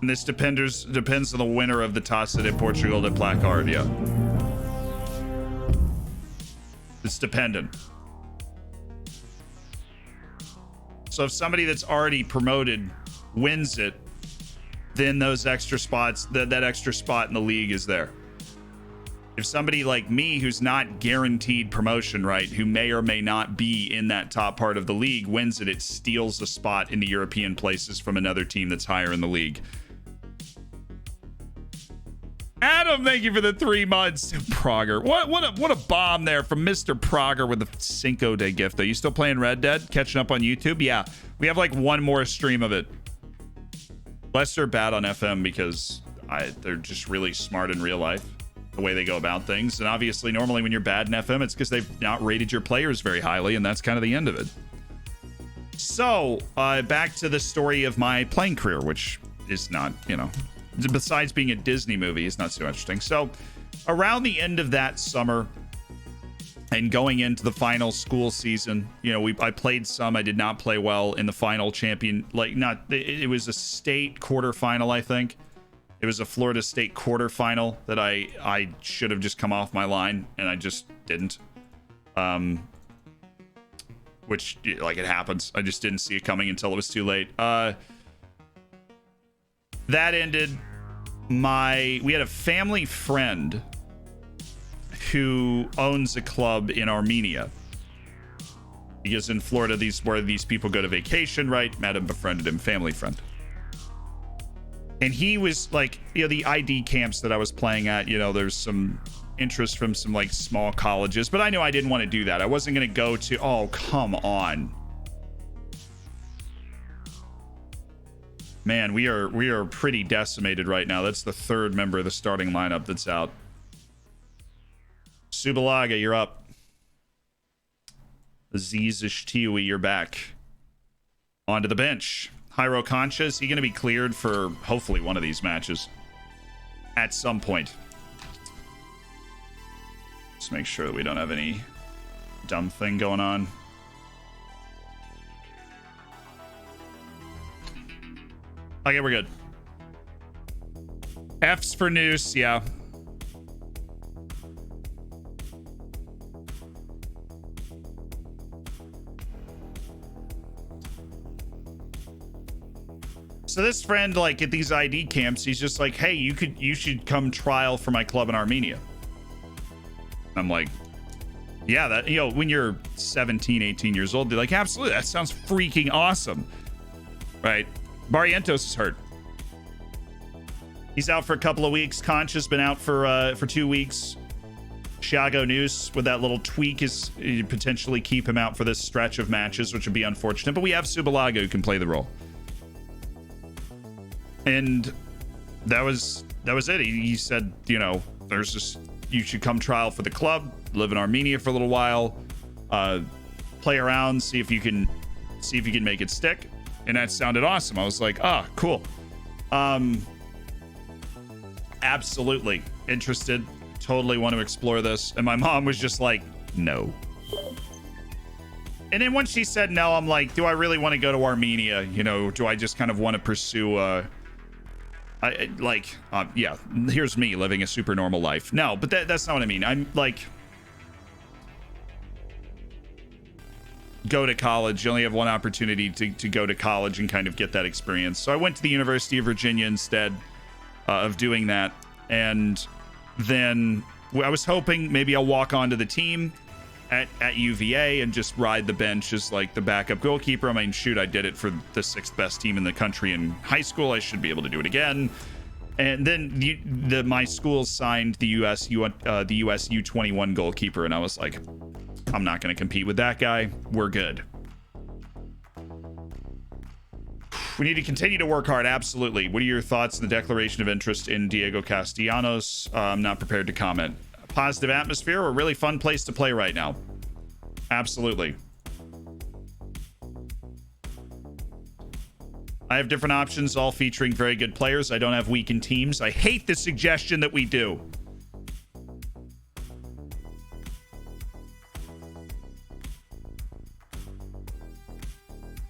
And this depends on the winner of the Taça de Portugal de Placard, yeah. It's dependent. So if somebody that's already promoted wins it, then those extra spots, that extra spot in the league is there. If somebody like me, who's not guaranteed promotion, right, who may or may not be in that top part of the league, wins it, it steals a spot in the European places from another team that's higher in the league. Adam, thank you for the 3 months. Prager. What a bomb there from Mr. Prager with the Cinco Day gift. Are you still playing Red Dead? Catching up on YouTube? Yeah. We have like 1 more stream of it. Unless they're bad on FM because they're just really smart in real life. The way they go about things. And obviously, normally when you're bad in FM, it's because they've not rated your players very highly, and that's kind of the end of it. So, back to the story of my playing career, which is not, besides being a Disney movie, it's not so interesting. So, around the end of that summer and going into the final school season, I played some. I did not play well in the final champion. It was a state quarterfinal, I think. It was a Florida State quarterfinal that I should have just come off my line, and I just didn't. Which, like, it happens. I just didn't see it coming until it was too late. That ended. We had a family friend who owns a club in Armenia. Because in Florida, where these people go to vacation, right? Met him, befriended him, family friend. And he was like, the ID camps that I was playing at, there's some interest from some like small colleges, but I knew I didn't want to do that. I wasn't going to go to, oh, come on. Man, we are pretty decimated right now. That's the third member of the starting lineup that's out. Subalaga, you're up. Aziz Tiwi, you're back. Onto the bench. Hyro Concha, is he going to be cleared for hopefully one of these matches? At some point. Just make sure that we don't have any dumb thing going on. Okay, we're good. F's for Noose, yeah. So this friend, like at these ID camps, he's just like, hey, you should come trial for my club in Armenia. I'm like, yeah, that, when you're 17, 18 years old, they're like, absolutely, that sounds freaking awesome. Right? Barrientos is hurt. He's out for a couple of weeks. Concha's been out for 2 weeks. Thiago Noose with that little tweak is potentially keep him out for this stretch of matches, which would be unfortunate. But we have Subalaga who can play the role. And that was it. He said, there's just, you should come trial for the club, live in Armenia for a little while, play around, see if you can make it stick. And that sounded awesome. I was like, cool. Absolutely interested. Totally want to explore this. And my mom was just like, no. And then once she said no, I'm like, do I really want to go to Armenia? Do I just kind of want to pursue yeah, here's me living a super normal life. No, but that's not what I mean. I'm like, go to college. You only have one opportunity to go to college and kind of get that experience. So I went to the University of Virginia instead of doing that. And then I was hoping maybe I'll walk onto the team at UVA and just ride the bench as like the backup goalkeeper. I mean, shoot, I did it for the 6th best team in the country in high school. I should be able to do it again. And then my school signed the US U21 goalkeeper, and I was like, I'm not going to compete with that guy. We're good. We need to continue to work hard. Absolutely. What are your thoughts on the declaration of interest in Diego Castellanos? I'm not prepared to comment. Positive atmosphere, a really fun place to play right now. Absolutely. I have different options, all featuring very good players. I don't have weakened teams. I hate the suggestion that we do.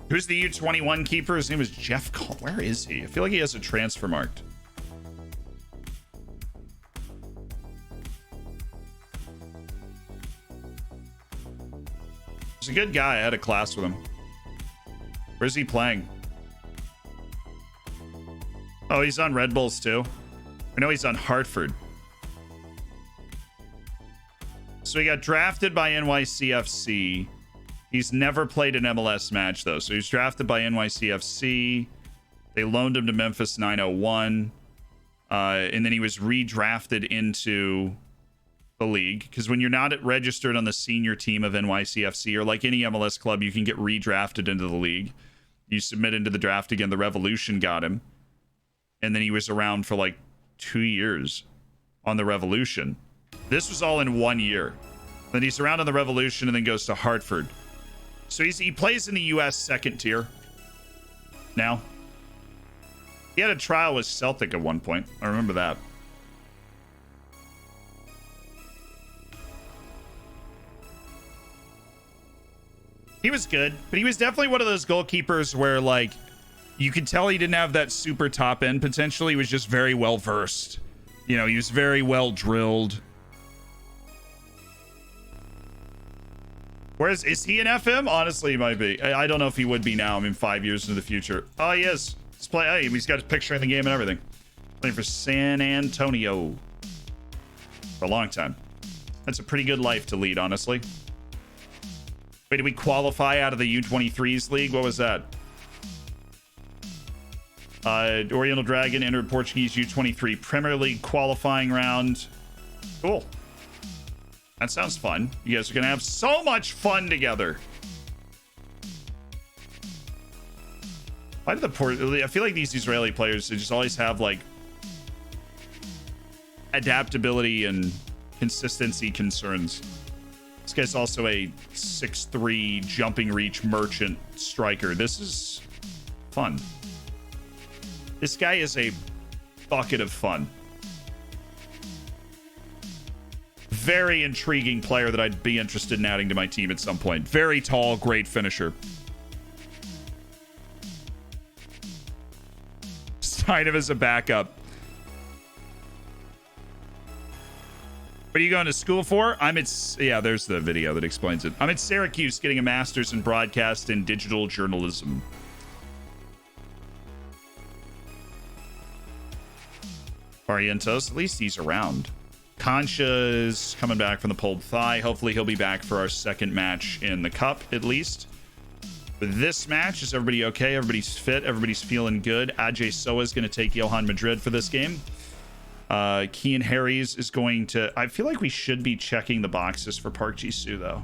Who's the U21 keeper? His name is Jeff Cole. Where is he? I feel like he has a transfer marked. He's a good guy. I had a class with him. Where's he playing? Oh, he's on Red Bulls too. I know he's on Hartford. So he got drafted by NYCFC. He's never played an MLS match though. So he was drafted by NYCFC. They loaned him to Memphis 901. And then he was redrafted into the league, because when you're not registered on the senior team of NYCFC, or like any MLS club, you can get redrafted into the league. You submit into the draft again. The Revolution got him, and then he was around for like 2 years on the Revolution. This was all in 1 year. Then he's around on the Revolution and then goes to Hartford. So he plays in the US second tier now. He had a trial with Celtic at one point. I remember that. He was good, but he was definitely one of those goalkeepers where, like, you could tell he didn't have that super top end potential. He was just very well versed. He was very well drilled. Whereas, is he an FM? Honestly, he might be. I don't know if he would be now. I mean, 5 years into the future. Oh, he is. He's got his picture in the game and everything. Playing for San Antonio for a long time. That's a pretty good life to lead, honestly. Wait, did we qualify out of the U23s league? What was that? Oriental Dragon entered Portuguese U23 Premier League qualifying round. Cool. That sounds fun. You guys are going to have so much fun together. Why did I feel like these Israeli players, they just always have like adaptability and consistency concerns. This guy's also a 6'3" jumping reach merchant striker. This is fun. This guy is a bucket of fun. Very intriguing player that I'd be interested in adding to my team at some point. Very tall, great finisher. Sign him as a backup. What are you going to school for? Yeah, there's the video that explains it. I'm at Syracuse getting a master's in broadcast and digital journalism. Orientos, at least he's around. Concha is coming back from the pulled thigh. Hopefully he'll be back for our second match in the cup, at least. For this match, is everybody okay? Everybody's fit. Everybody's feeling good. Ajay Soa is going to take Johan Madrid for this game. Kian Harries is going to... I feel like we should be checking the boxes for Park Ji-soo, though.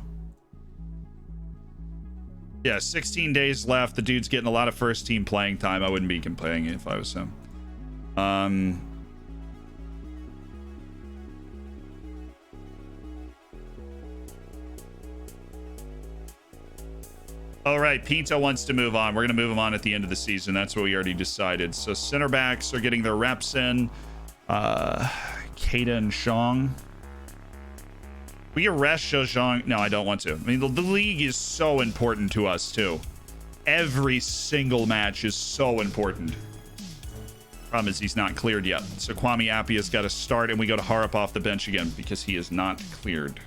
Yeah, 16 days left. The dude's getting a lot of first-team playing time. I wouldn't be complaining if I was him. All right, Pinto wants to move on. We're going to move him on at the end of the season. That's what we already decided. So center backs are getting their reps in. Keita and Shang. We arrest Zhang. No, I don't want to. I mean, the league is so important to us, too. Every single match is so important. Problem is he's not cleared yet. So Kwame Appiah's got to start, and we go to Harap off the bench again because he is not cleared.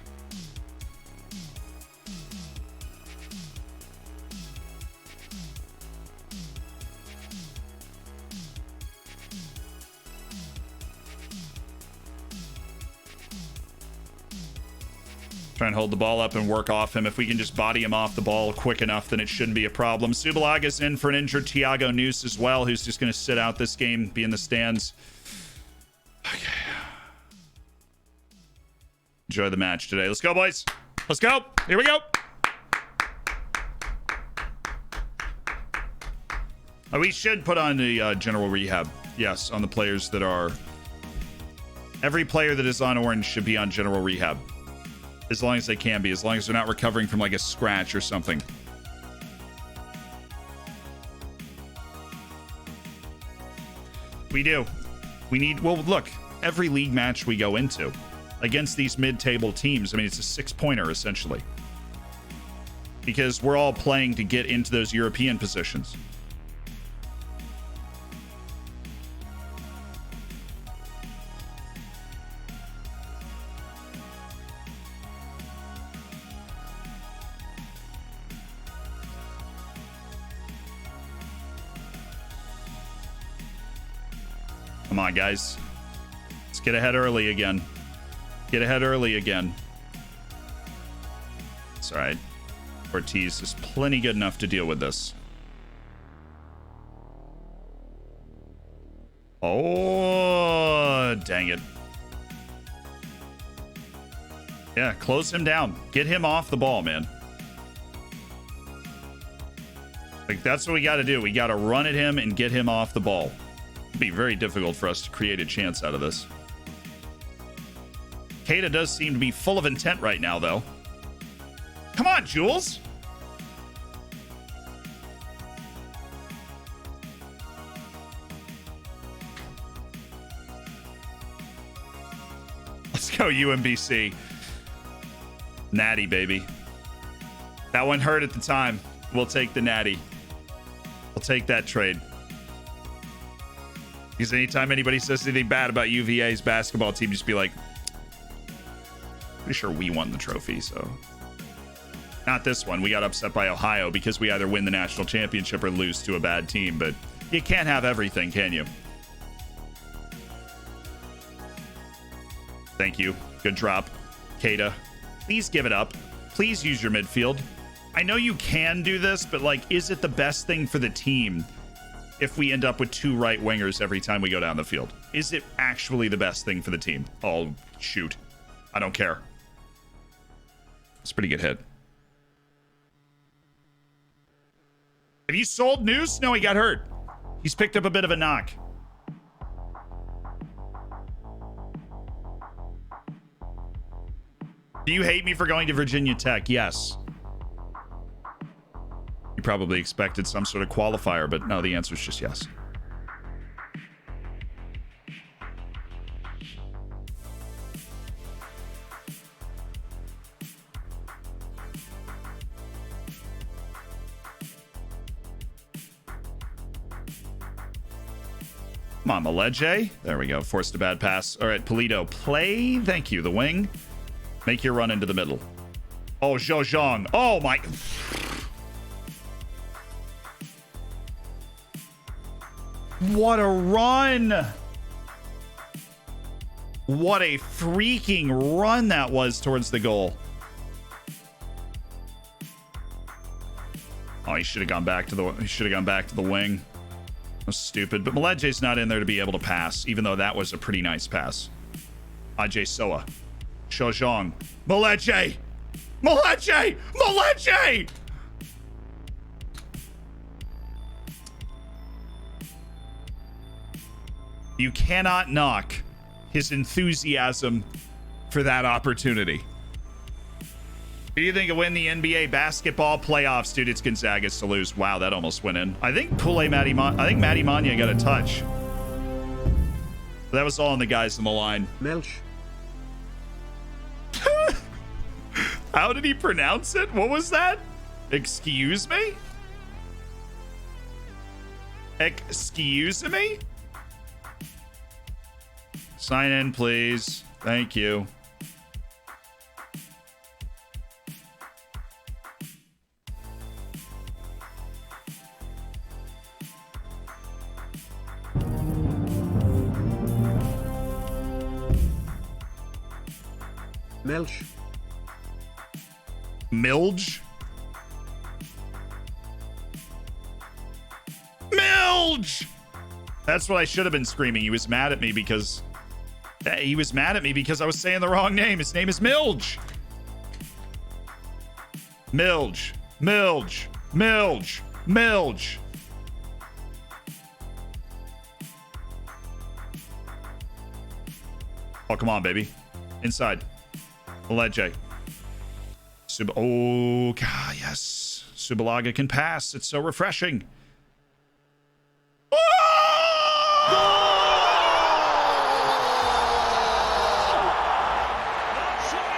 Try and hold the ball up and work off him. If we can just body him off the ball quick enough, then it shouldn't be a problem. Subalaga's in for an injured Thiago News as well, who's just going to sit out this game, be in the stands. Okay. Enjoy the match today. Let's go, boys. Let's go. Here we go. We should put on the general rehab. Yes, on the players that are... Every player that is on orange should be on general rehab. As long as they can be, as long as they're not recovering from like a scratch or something. We do. We need, well, look, every league match we go into against these mid-table teams, I mean, it's a 6-pointer essentially. Because we're all playing to get into those European positions. Come on, guys. Let's get ahead early again. Get ahead early again. It's all right. Ortiz is plenty good enough to deal with this. Oh, dang it. Yeah, close him down. Get him off the ball, man. Like, that's what we got to do. We got to run at him and get him off the ball. It'd be very difficult for us to create a chance out of this. Keita does seem to be full of intent right now, though. Come on, Jules. Let's go, UMBC. Natty, baby. That one hurt at the time. We'll take the natty. We'll take that trade. Because anytime anybody says anything bad about UVA's basketball team, just be like, pretty sure we won the trophy, so. Not this one. We got upset by Ohio because we either win the national championship or lose to a bad team, but you can't have everything, can you? Thank you. Good drop. Keita. Please give it up. Please use your midfield. I know you can do this, but like, is it the best thing for the team if we end up with 2 right wingers every time we go down the field? Is it actually the best thing for the team? Oh, shoot. I don't care. It's a pretty good hit. Have you sold Noose? No, he got hurt. He's picked up a bit of a knock. Do you hate me for going to Virginia Tech? Yes. You probably expected some sort of qualifier, but no, the answer is just yes. Come on, Maleje. There we go. Forced a bad pass. All right, Polito, play. Thank you. The wing. Make your run into the middle. Oh, Zhou Zhang. Oh, my. What a run. What a freaking run that was towards the goal. Oh, he should have gone back to the wing. That was stupid. But Maleje's not in there to be able to pass, even though that was a pretty nice pass. Ajay Soa. Shojong. Maleje! Maleje! Maleje! You cannot knock his enthusiasm for that opportunity. Who do you think will win the NBA basketball playoffs? Dude, it's Gonzaga's to lose. Wow, that almost went in. I think Matty Mania got a touch. That was all on the guys in the line. Melch. How did he pronounce it? What was that? Excuse me? Excuse me? Sign in, please. Thank you. Melch. Milge? Milge! That's what I should have been screaming. He was mad at me because I was saying the wrong name. His name is Milge. Milge. Milge. Milge. Milge. Oh, come on, baby. Inside. Maleje. Oh, God, yes. Subalaga can pass. It's so refreshing.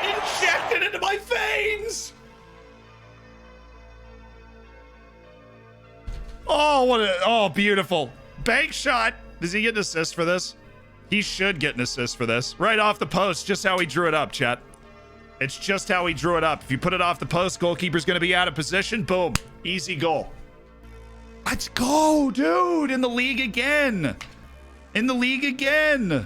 Injected into my veins. Oh, beautiful. Bank shot. Does he get an assist for this? He should get an assist for this. Right off the post, just how he drew it up, chat. It's just how he drew it up. If you put it off the post, goalkeeper's going to be out of position. Boom. Easy goal. Let's go, dude. In the league again. In the league again.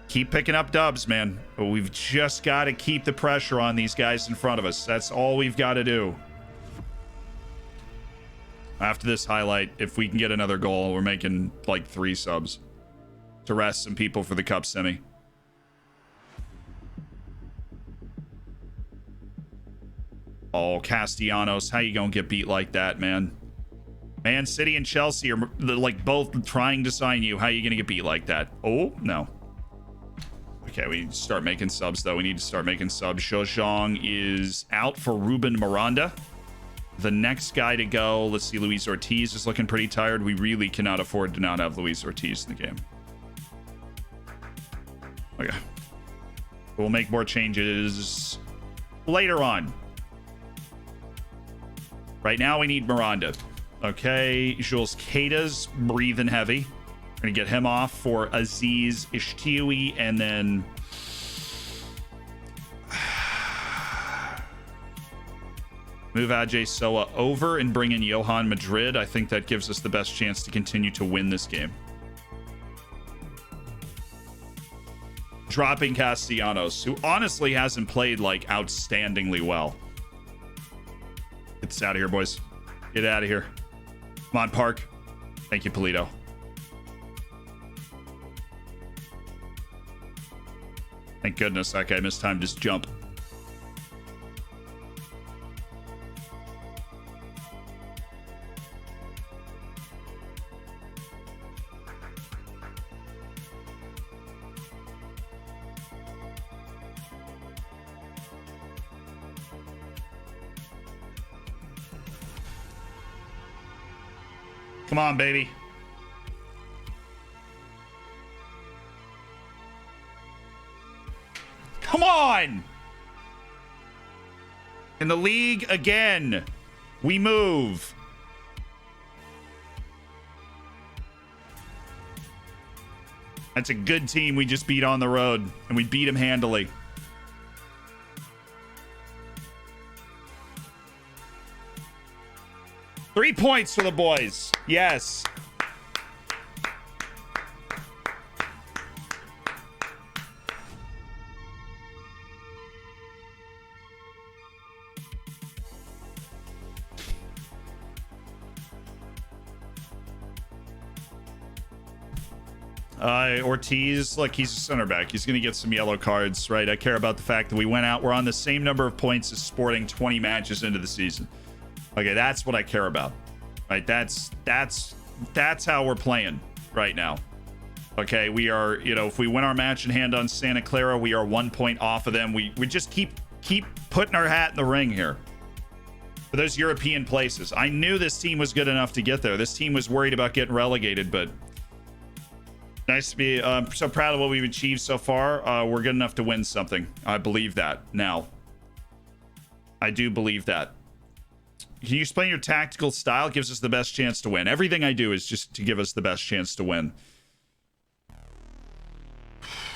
Keep picking up dubs, man. But we've just got to keep the pressure on these guys in front of us. That's all we've got to do. After this highlight, if we can get another goal, we're making like 3 subs to rest some people for the cup semi. Oh, Castellanos, how you gonna get beat like that, man? Man City and Chelsea are like both trying to sign you. How you gonna get beat like that? Oh, no. Okay, we need to start making subs, though. We need to start making subs. Shojong is out for Ruben Miranda. The next guy to go, let's see, Luis Ortiz is looking pretty tired. We really cannot afford to not have Luis Ortiz in the game. Okay. We'll make more changes later on. Right now, we need Miranda. Okay, Jules Keita's breathing heavy. We're going to get him off for Aziz Ishtiwi, and then... move Ajay Soa over and bring in Johan Madrid. I think that gives us the best chance to continue to win this game. dropping Castellanos, who honestly hasn't played like outstandingly well. Get this out of here, boys. Get out of here. Come on, Park. Thank you, Polito. Thank goodness that guy mistimed his jump. Come on, baby. Come on! In the league again. We move. That's a good team we just beat on the road, and we beat them handily. Three points for the boys. Yes. Ortiz, look, he's a center back. He's going to get some yellow cards, right? I care about the fact that we went out. We're on the same number of points as Sporting 20 matches into the season. Okay, that's what I care about, right? That's how we're playing right now. Okay, we are, you know, if we win our match in hand on Santa Clara, we are 1 point off of them. We just keep putting our hat in the ring here for those European places. I knew this team was good enough to get there. This team was worried about getting relegated, but nice to be so proud of what we've achieved so far. We're good enough to win something. I believe that now. I do believe that. Can you explain your tactical style? It gives us the best chance to win. Everything I do is just to give us the best chance to win.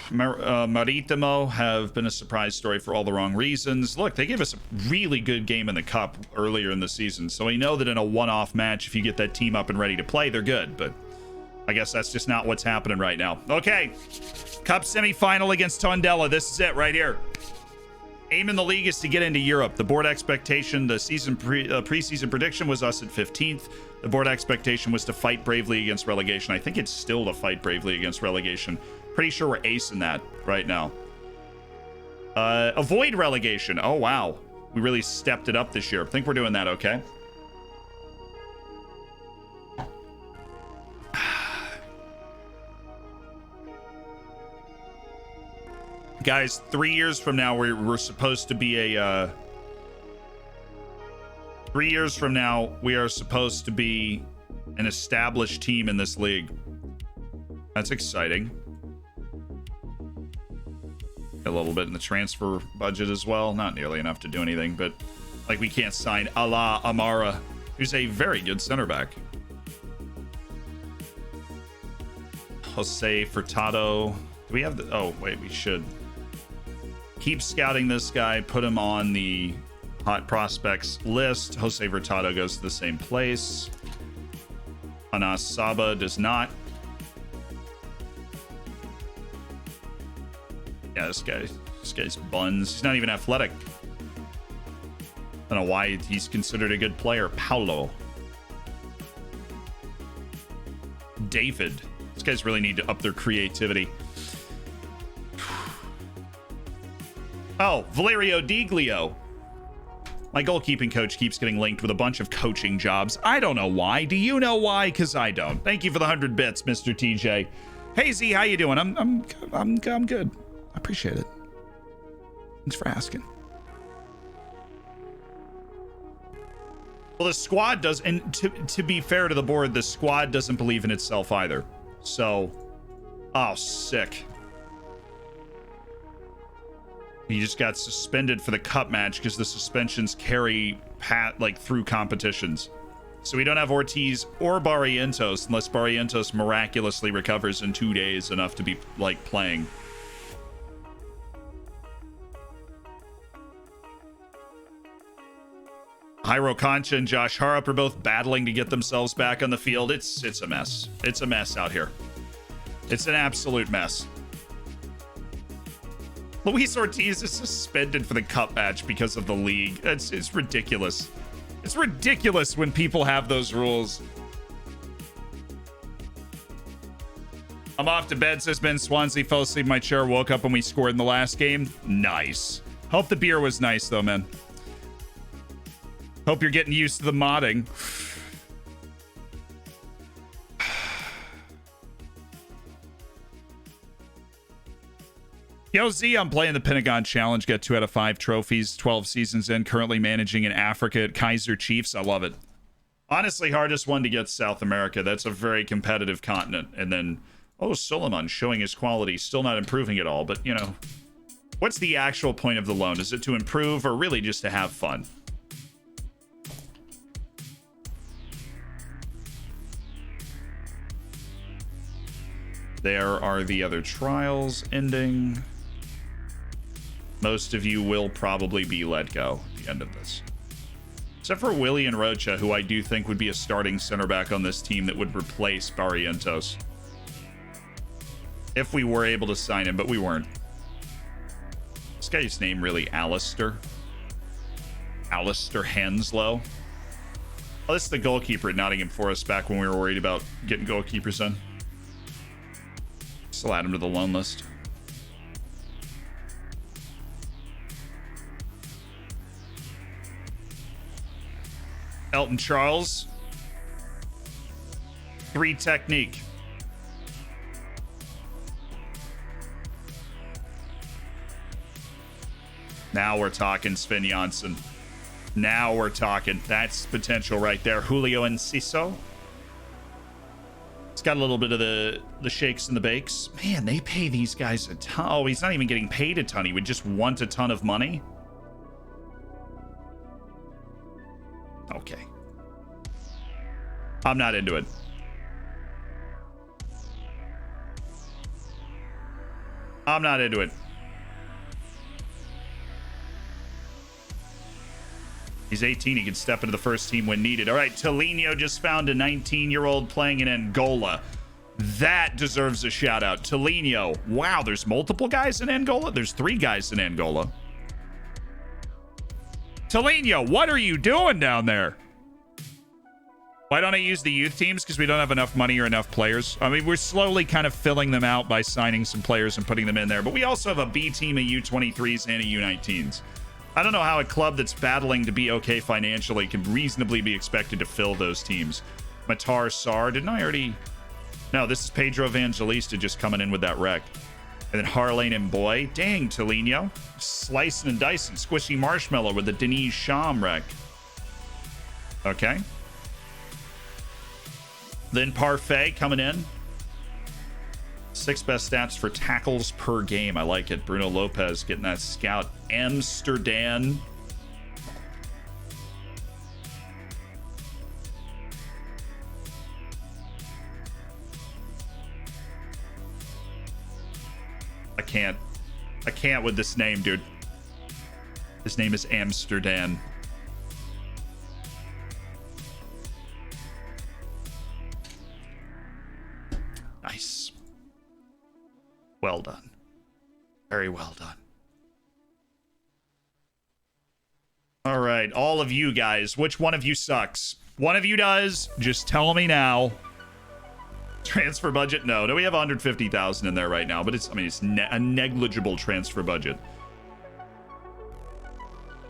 Maritimo have been a surprise story for all the wrong reasons. Look, they gave us a really good game in the cup earlier in the season, so we know that in a one-off match, if you get that team up and ready to play, they're good, but I guess that's just not what's happening right now. Okay, cup semifinal against Tondela. This is it right here. Aim in the league is to get into Europe. The board expectation, the season preseason prediction was us at 15th. The board expectation was to fight bravely against relegation. I think it's still to fight bravely against relegation. Pretty sure we're acing that right now. Avoid relegation. Oh, wow. We really stepped it up this year. I think we're doing that okay. Guys, 3 years from now, we're supposed to be a 3 years from now, we are supposed to be an established team in this league. That's exciting. A little bit in the transfer budget as well. Not nearly enough to do anything, but like we can't sign Ala Amara, who's a very good center back. Jose Furtado. Do we have the... Oh, wait, we should. Keep scouting this guy. Put him on the hot prospects list. Jose Furtado goes to the same place. Anas Saba does not. Yeah, this guy's buns. He's not even athletic. I don't know why he's considered a good player. Paulo. David. These guys really need to up their creativity. Oh, Valerio Diglio. My goalkeeping coach keeps getting linked with a bunch of coaching jobs. I don't know why. Do you know why? Because I don't. Thank you for the 100 bits, Mr. TJ. Hey Z, how you doing? I'm good. I appreciate it. Thanks for asking. Well, the squad does, and to be fair to the board, the squad doesn't believe in itself either. So, oh, sick. He just got suspended for the cup match because the suspensions carry through competitions. So we don't have Ortiz or Barrientos unless Barrientos miraculously recovers in 2 days enough to be playing. Jairo Concha and Josh Harrop are both battling to get themselves back on the field. It's a mess. It's a mess out here. It's an absolute mess. Luis Ortiz is suspended for the cup match because of the league. It's ridiculous. It's ridiculous when people have those rules. I'm off to bed, says Ben Swansea. Fell asleep in my chair, woke up when we scored in the last game. Nice. Hope the beer was nice, though, man. Hope you're getting used to the modding. Yo, Z, I'm playing the Pentagon Challenge. Got 2 out of 5 trophies, 12 seasons in. Currently managing in Africa at Kaiser Chiefs. I love it. Honestly, hardest one to get South America. That's a very competitive continent. And then, oh, Suleiman showing his quality. Still not improving at all. But, you know, what's the actual point of the loan? Is it to improve or really just to have fun? There are the other trials ending. Most of you will probably be let go at the end of this. Except for Willie and Rocha, who I do think would be a starting center back on this team that would replace Barrientos. If we were able to sign him, but we weren't. This guy's name really Alistair. Alistair Henslow. Oh, this is the goalkeeper at Nottingham Forest back when we were worried about getting goalkeepers in. Still add him to the loan list. Elton Charles. 3 technique. Now we're talking, Sven Jansson. Now we're talking. That's potential right there. Julio Enciso. It's got a little bit of the shakes and the bakes. Man, they pay these guys a ton. Oh, he's not even getting paid a ton. He would just want a ton of money. Okay. I'm not into it. I'm not into it. He's 18. He can step into the first team when needed. All right, Tolinho just found a 19-year-old playing in Angola. That deserves a shout-out. Tolinho. Wow, there's multiple guys in Angola? There's 3 guys in Angola. Tolinho, what are you doing down there? Why don't I use the youth teams? Because we don't have enough money or enough players. I mean, we're slowly kind of filling them out by signing some players and putting them in there. But we also have a B team, a U23s, and a U19s. I don't know how a club that's battling to be okay financially can reasonably be expected to fill those teams. Matar Sarr, didn't I already? No, this is Pedro Evangelista just coming in with that wreck. And then Harlane and Boy. Dang, Tolinho. Slicing and dicing. Squishy Marshmallow with the Denise Sham wreck. Okay. Then Parfait coming in. 6 best stats for tackles per game. I like it. Bruno Lopez getting that scout. Amsterdam. I can't with this name, dude. His name is Amsterdam. Nice. Well done. Very well done. All right, all of you guys, which one of you sucks? One of you does. Just tell me now. Transfer budget? No, we have 150,000 in there right now, but it's a negligible transfer budget.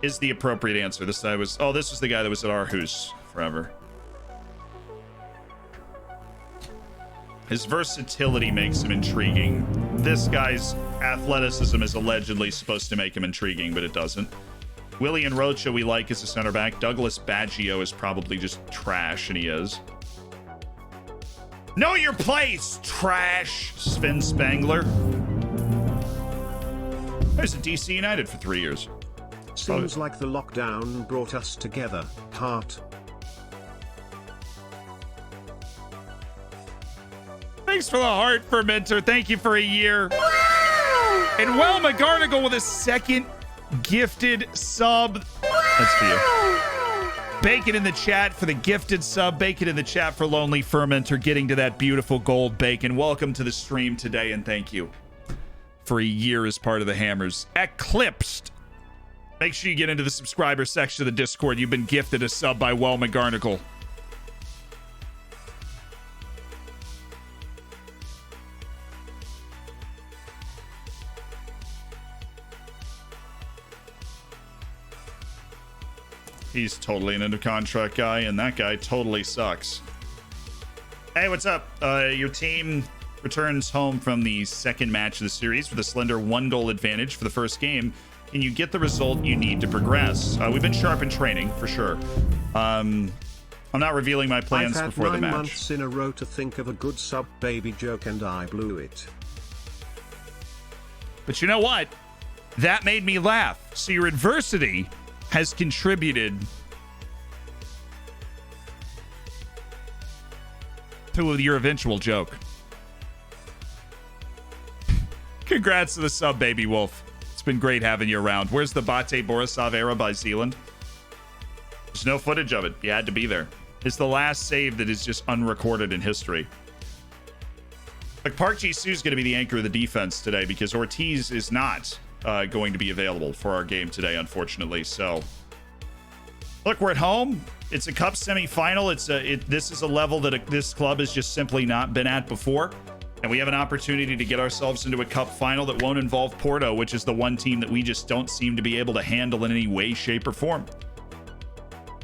Is the appropriate answer. This guy was, this was the guy that was at Aarhus forever. His versatility makes him intriguing. This guy's athleticism is allegedly supposed to make him intriguing, but it doesn't. Willian Rocha we like as a center back. Douglas Baggio is probably just trash, and he is. Know your place, trash. Sven Spangler. There's a DC United for 3 years. Seems like the lockdown brought us together. Heart. Thanks for the heart, Fermenter. Thank you for a year. Wow! And Well McGarnagle with a second gifted sub. That's for you. Bacon in the chat for the gifted sub. Bacon in the chat for Lonely Fermenter getting to that beautiful gold bacon. Welcome to the stream today, and thank you for a year as part of the Hammers. Eclipsed. Make sure you get into the subscriber section of the Discord. You've been gifted a sub by Well McGarnacle. He's totally an under-contract guy, and that guy totally sucks. Hey, what's up? Your team returns home from the second match of the series with a slender 1-goal advantage for the first game. Can you get the result you need to progress? We've been sharp in training, for sure. I'm not revealing my plans before the match. I've had 9 months in a row to think of a good sub-baby joke, and I blew it. But you know what? That made me laugh. So your adversity has contributed to your eventual joke. Congrats to the sub, Baby Wolf. It's been great having you around. Where's the Bate Borisov era by Zealand? There's no footage of it. You had to be there. It's the last save that is just unrecorded in history. Like, Park Ji-soo's going to be the anchor of the defense today because Ortiz is not going to be available for our game today, unfortunately. So, look, we're at home. It's a cup semifinal. This is a level that this club has just simply not been at before. And we have an opportunity to get ourselves into a cup final that won't involve Porto, which is the one team that we just don't seem to be able to handle in any way, shape, or form.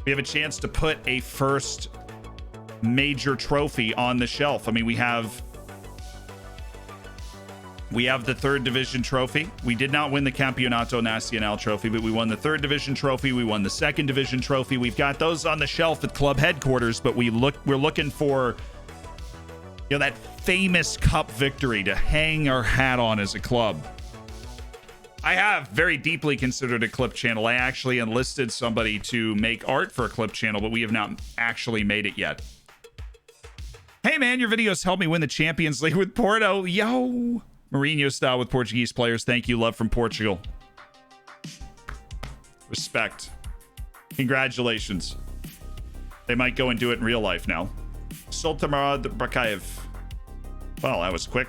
We have a chance to put a first major trophy on the shelf. I mean, we have the third division trophy. We did not win the Campeonato Nacional trophy, but we won the third division trophy. We won the second division trophy. We've got those on the shelf at club headquarters, but we're looking for, that famous cup victory to hang our hat on as a club. I have very deeply considered a clip channel. I actually enlisted somebody to make art for a clip channel, but we have not actually made it yet. Hey man, your videos helped me win the Champions League with Porto. Yo! Mourinho style with Portuguese players. Thank you. Love from Portugal. Respect. Congratulations. They might go and do it in real life now. Soltamara Brakaev. Well, that was quick.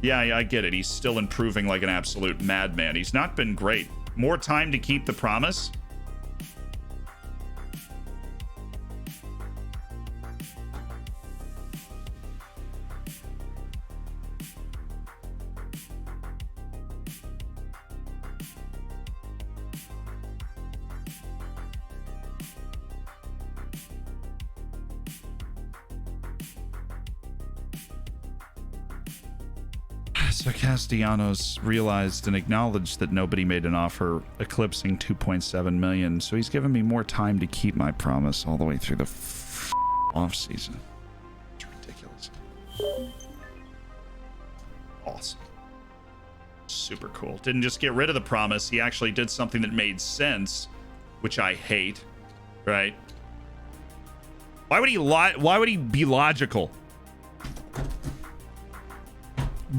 Yeah, I get it. He's still improving like an absolute madman. He's not been great. More time to keep the promise. So Castellanos realized and acknowledged that nobody made an offer eclipsing 2.7 million. So he's given me more time to keep my promise all the way through the off season. It's ridiculous. Awesome. Super cool. Didn't just get rid of the promise. He actually did something that made sense, which I hate. Right? Why would he be logical?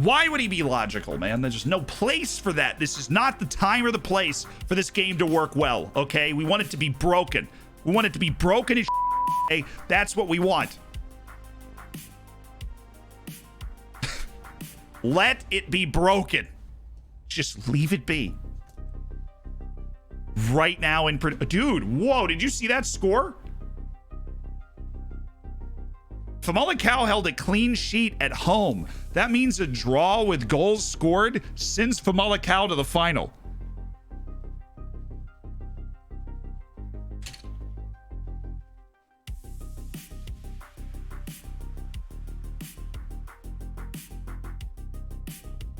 Why would he be logical, man? There's just no place for that. This is not the time or the place for this game to work well, okay? We want it to be broken. We want it to be broken as okay? That's what we want. Let it be broken. Just leave it be. Right now in... Dude, whoa, did you see that score? Famalicão held a clean sheet at home. That means a draw with goals scored sends Famalicão to the final.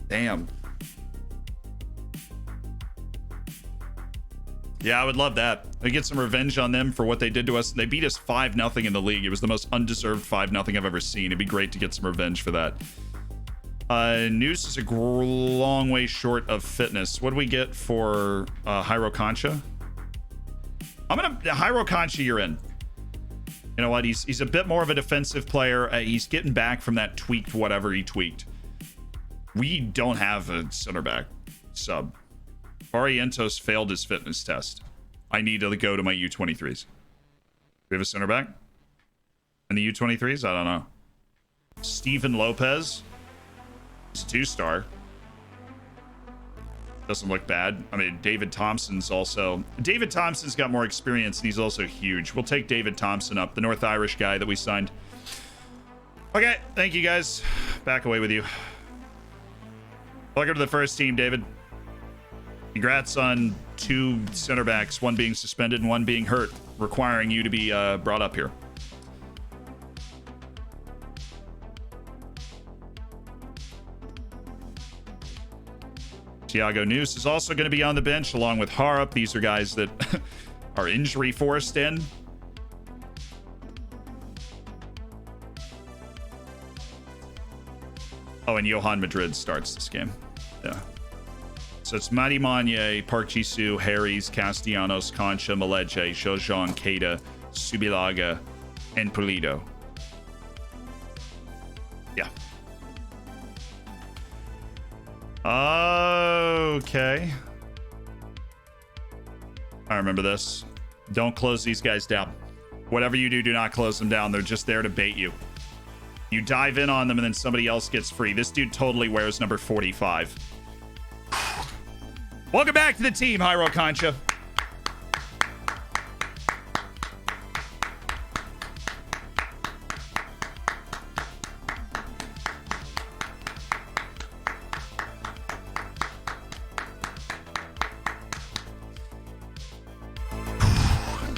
Damn. Yeah, I would love that. I get some revenge on them for what they did to us. They beat us 5-0 in the league. It was the most undeserved 5-0 I've ever seen. It'd be great to get some revenge for that. Noose is a long way short of fitness. What do we get for Jairo Concha? Jairo Concha, you're in. You know what? He's a bit more of a defensive player. He's getting back from that tweaked whatever he tweaked. We don't have a center back sub. Barrientos failed his fitness test. I need to go to my U23s. Do we have a center back? In the U23s? I don't know. Steven Lopez. It's a 2-star. Doesn't look bad. I mean, David Thompson's got more experience, and he's also huge. We'll take David Thompson up, the North Irish guy that we signed. Okay, thank you guys. Back away with you. Welcome to the first team, David. Congrats on 2 center backs, one being suspended and one being hurt, requiring you to be brought up here. Thiago News is also going to be on the bench along with Harp. These are guys that are injury forced in. Oh, and Johan Madrid starts this game. Yeah. So it's Mati Manye, Park Ji-soo, Harries, Castellanos, Concha, Maleje, Shojong, Keita, Subilaga, and Pulido. Yeah. Okay. I remember this. Don't close these guys down. Whatever you do, do not close them down. They're just there to bait you. You dive in on them and then somebody else gets free. This dude totally wears number 45. Welcome back to the team, Hyro Concha.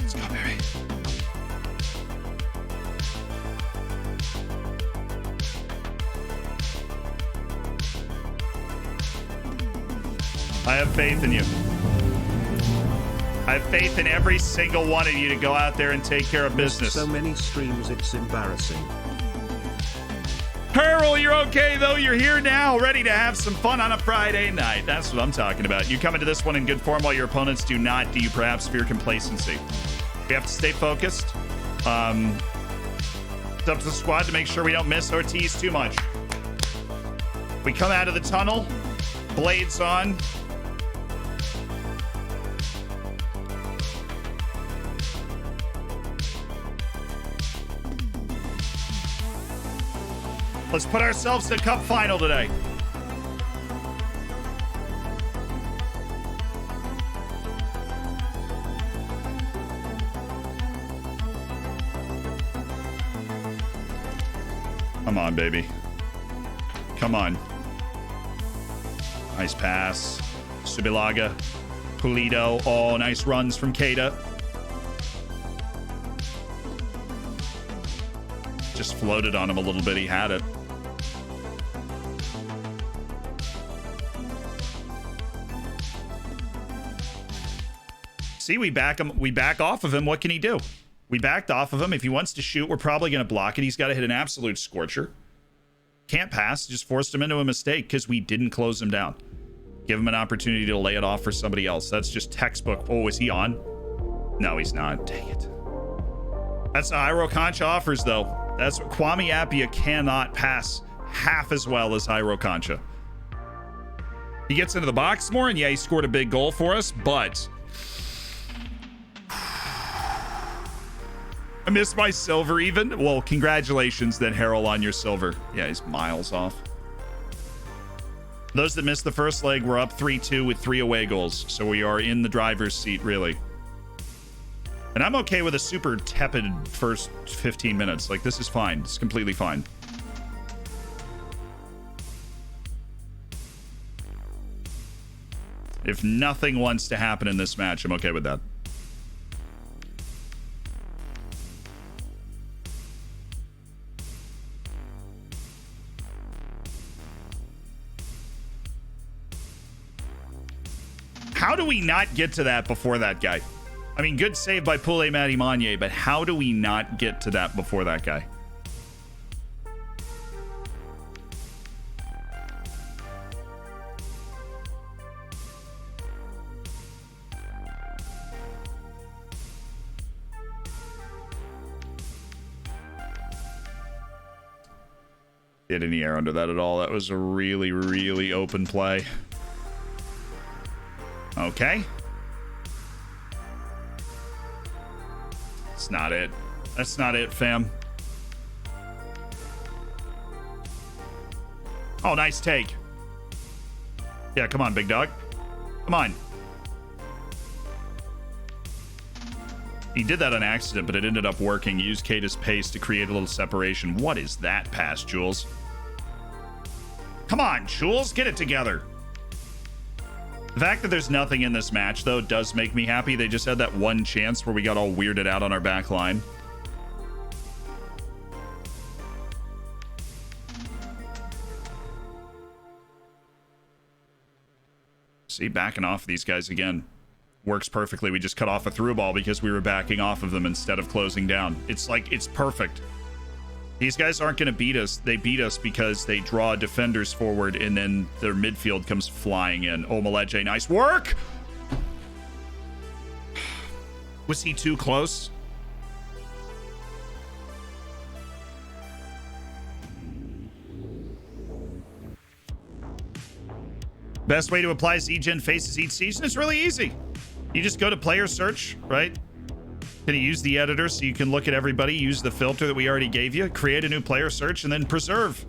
Let's go, baby. I have faith in you. I have faith in every single one of you to go out there and take care of business. So many streams, it's embarrassing. Pearl, you're okay, though. You're here now, ready to have some fun on a Friday night. That's what I'm talking about. You come into this one in good form while your opponents do not. Do you perhaps fear complacency? We have to stay focused. It's up to the squad to make sure we don't miss Ortiz too much. We come out of the tunnel, blades on. Let's put ourselves in a cup final today. Come on, baby. Come on. Nice pass. Subilaga. Pulido. Oh, nice runs from Keita. Just floated on him a little bit. He had it. See, we back him. We back off of him. What can he do? We backed off of him. If he wants to shoot, we're probably going to block it. He's got to hit an absolute scorcher. Can't pass. Just forced him into a mistake because we didn't close him down. Give him an opportunity to lay it off for somebody else. That's just textbook. Oh, is he on? No, he's not. Dang it. That's what Hyro Concha offers, though. That's what Kwame Appiah cannot pass half as well as Hyro Concha. He gets into the box more, and yeah, he scored a big goal for us, but I missed my silver even. Well, congratulations then, Harold, on your silver. Yeah, he's miles off. Those that missed the first leg, we're up 3-2 with 3 away goals. So we are in the driver's seat, really. And I'm okay with a super tepid first 15 minutes. Like, this is fine. It's completely fine. If nothing wants to happen in this match, I'm okay with that. How do we not get to that before that guy? I mean, good save by Poulet Mati Manye, but how do we not get to that before that guy? Hit any air under that at all. That was a really, really open play. Okay. That's not it. That's not it, fam. Oh, nice take. Yeah, come on, big dog. Come on. He did that on accident, but it ended up working. Use Kata's pace to create a little separation. What is that pass, Jules? Come on, Jules, get it together. The fact that there's nothing in this match, though, does make me happy. They just had that one chance where we got all weirded out on our back line. See, backing off these guys again. Works perfectly. We just cut off a through ball because we were backing off of them instead of closing down. It's like, it's perfect. These guys aren't going to beat us. They beat us because they draw defenders forward and then their midfield comes flying in. Oh, Maleje, nice work! Was he too close? Best way to apply Z-Gen faces each season is really easy. You just go to player search, right? Gonna use the editor so you can look at everybody, use the filter that we already gave you, create a new player search, and then preserve.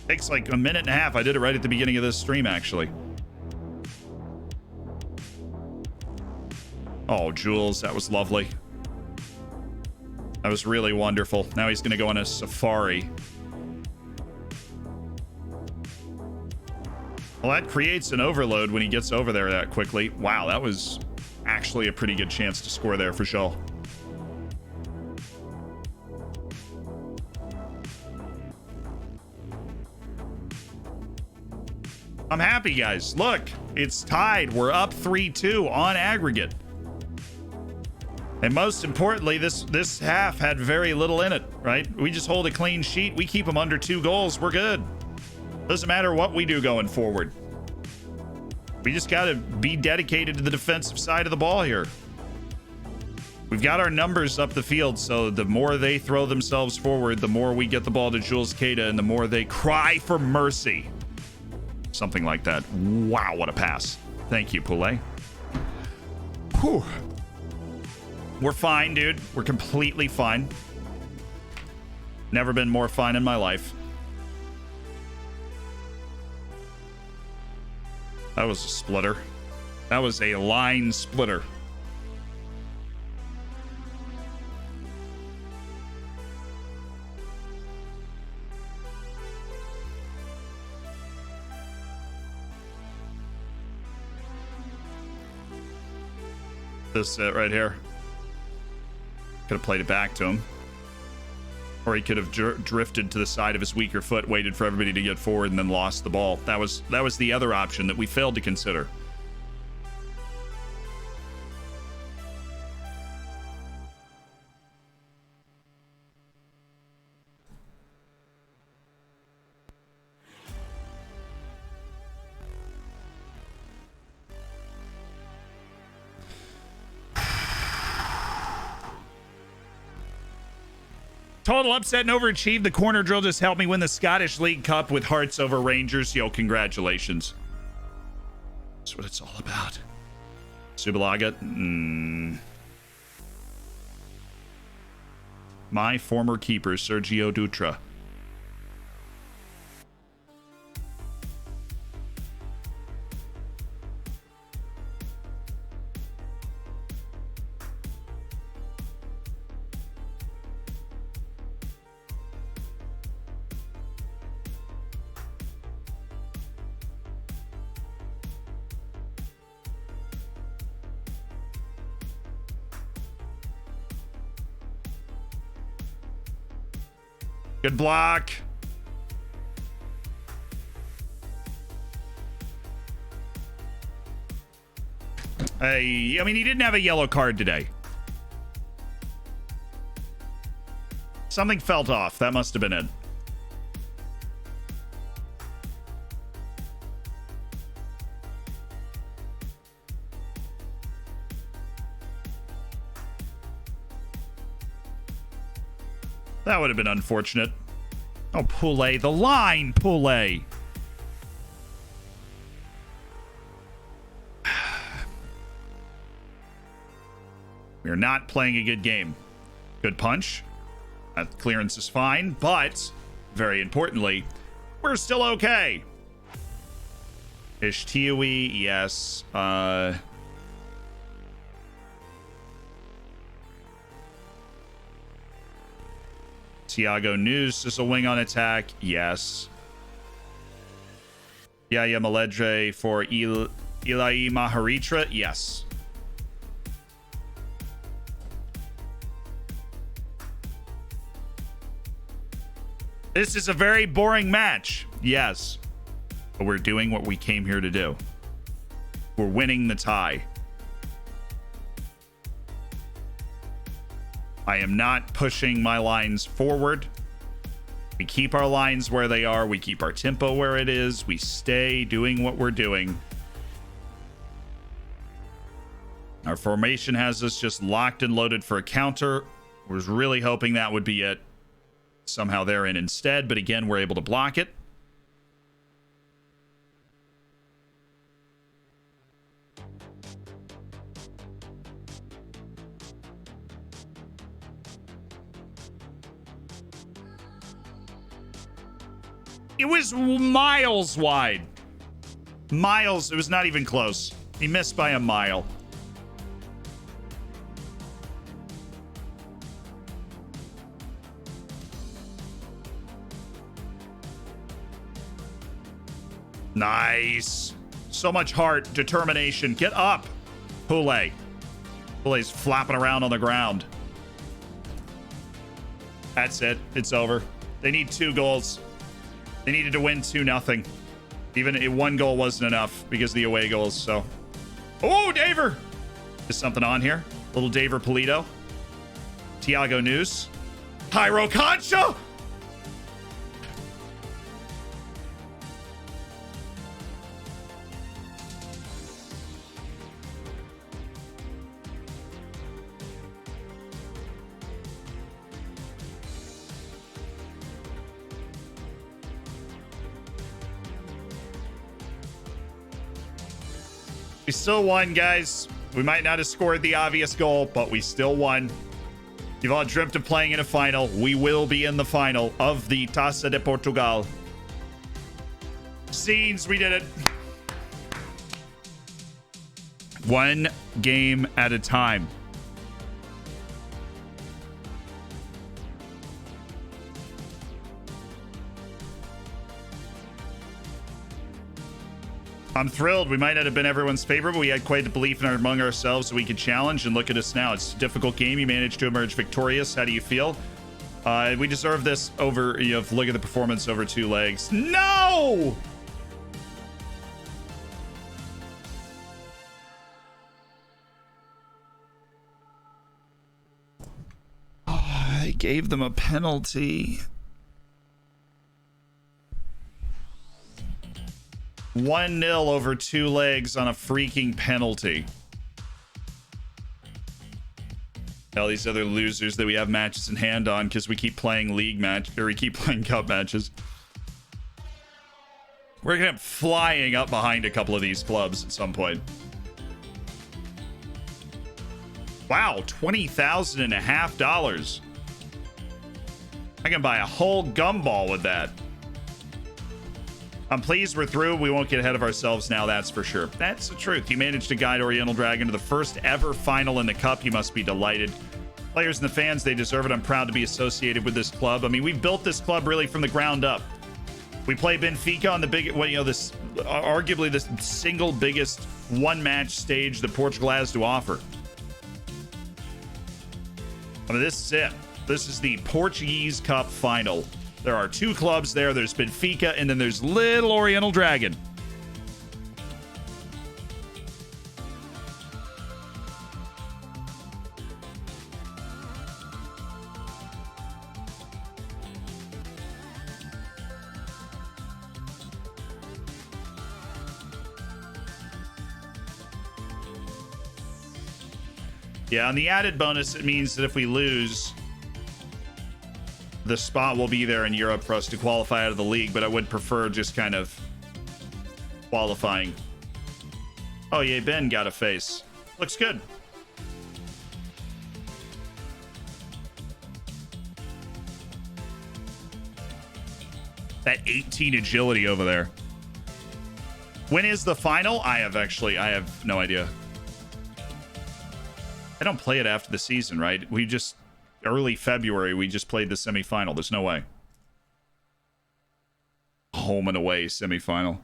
Takes like a minute and a half. I did it right at the beginning of this stream, actually. Oh, Jules, that was lovely. That was really wonderful. Now he's gonna go on a safari. Well, that creates an overload when he gets over there that quickly. Wow, that was actually a pretty good chance to score there for sure. I'm happy, guys. Look, it's tied. We're up 3-2 on aggregate. And most importantly, this half had very little in it, right? We just hold a clean sheet. We keep them under 2 goals. We're good. Doesn't matter what we do going forward. We just got to be dedicated to the defensive side of the ball here. We've got our numbers up the field, so the more they throw themselves forward, the more we get the ball to Jules Kata, and the more they cry for mercy. Something like that. Wow, what a pass. Thank you, Poulet. Whew. We're fine, dude. We're completely fine. Never been more fine in my life. That was a splitter. That was a line splitter. This is it right here. Could have played it back to him. Or he could have drifted to the side of his weaker foot, waited for everybody to get forward, and then lost the ball. That was the other option that we failed to consider. Total upset and overachieved. The corner drill just helped me win the Scottish League Cup with Hearts over Rangers. Yo, congratulations. That's what it's all about. Subalaga. My former keeper, Sergio Dutra. Good block. I mean, he didn't have a yellow card today. Something felt off. That must have been it. That would have been unfortunate. Oh, Poulet. The line, Poulet. We're not playing a good game. Good punch. Clearance is fine, but very importantly, We're still okay. Ishtiwi, yes. Tiago News is a wing on attack, yes. Yaya Maledre for Ilai Maharitra, yes. This is a very boring match, yes. But we're doing what we came here to do. We're winning the tie. I am not pushing my lines forward. We keep our lines where they are. We keep our tempo where it is. We stay doing what we're doing. Our formation has us just locked and loaded for a counter. Was really hoping that would be it. Somehow they're in instead, but again, we're able to block it. It was miles wide. Miles. It was not even close. He missed by a mile. Nice. So much heart, determination. Get up. Pule. Pule's flapping around on the ground. That's it. It's over. They need 2 goals. They needed to win 2-0. Even 1 goal wasn't enough because of the away goals, so. Oh, Daver! Is something on here? Little Daver Polito. Tiago News. Hyro Concha! We still won, guys. We might not have scored the obvious goal, but we still won. You've all dreamt of playing in a final. We will be in the final of the Taça de Portugal. Scenes, we did it. 1 game at a time. I'm thrilled. We might not have been everyone's favorite, but we had quite the belief among ourselves that we could challenge, and look at us now. It's a difficult game. You managed to emerge victorious. How do you feel? We deserve this over, look at the performance over 2 legs. No! Oh, I gave them a penalty. 1-0 over 2 legs on a freaking penalty. All these other losers that we have matches in hand on because we keep playing we keep playing cup matches. We're gonna be flying up behind a couple of these clubs at some point. Wow, $20,500. I can buy a whole gumball with that. I'm pleased we're through. We won't get ahead of ourselves now, that's for sure. That's the truth. You managed to guide Oriental Dragon to the first ever final in the Cup. You must be delighted. Players and the fans, they deserve it. I'm proud to be associated with this club. I mean, we've built this club really from the ground up. We play Benfica on the this arguably the single biggest one-match stage that Portugal has to offer. I mean, this is it. This is the Portuguese Cup final. There are 2 clubs there. There's Benfica, and then there's little Oriental Dragon. Yeah, on the added bonus, it means that if we lose, the spot will be there in Europe for us to qualify out of the league, but I would prefer just kind of qualifying. Oh, yeah, Ben got a face. Looks good. That 18 agility over there. When is the final? I have no idea. I don't play it after the season, right? Early February, we just played the semifinal. There's no way. Home and away semifinal.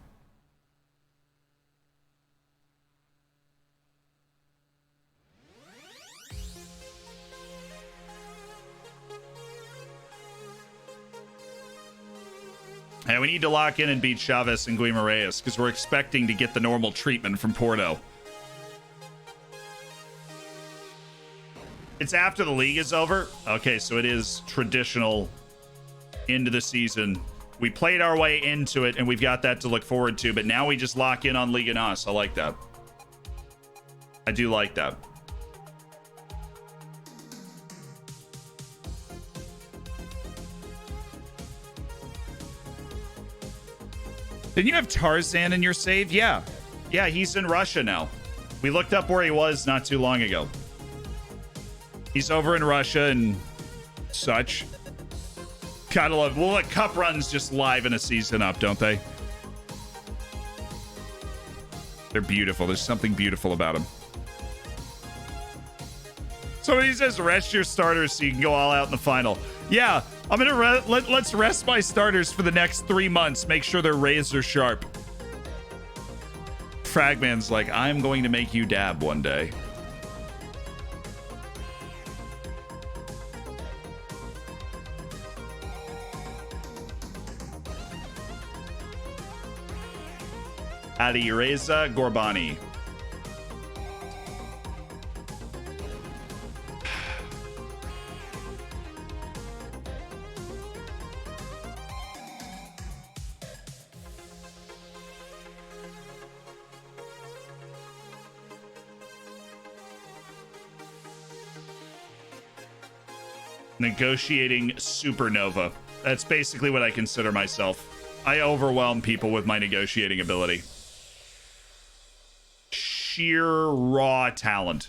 And we need to lock in and beat Chavez and Guimaraes because we're expecting to get the normal treatment from Porto. It's after the league is over. Okay, so it is traditional into the season. We played our way into it, and we've got that to look forward to. But now we just lock in on Liga NOS. I like that. I do like that. Didn't you have Tarzan in your save? Yeah. Yeah, he's in Russia now. We looked up where he was not too long ago. He's over in Russia and such. Gotta love. Well, look, Cup runs just liven a season up, don't they? They're beautiful. There's something beautiful about them. Somebody says rest your starters so you can go all out in the final. Yeah, I'm gonna let's rest my starters for the next 3 months. Make sure they're razor sharp. Fragman's like, I'm going to make you dab one day. Alireza Gorbani. Negotiating supernova. That's basically what I consider myself. I overwhelm people with my negotiating ability. Sheer raw talent.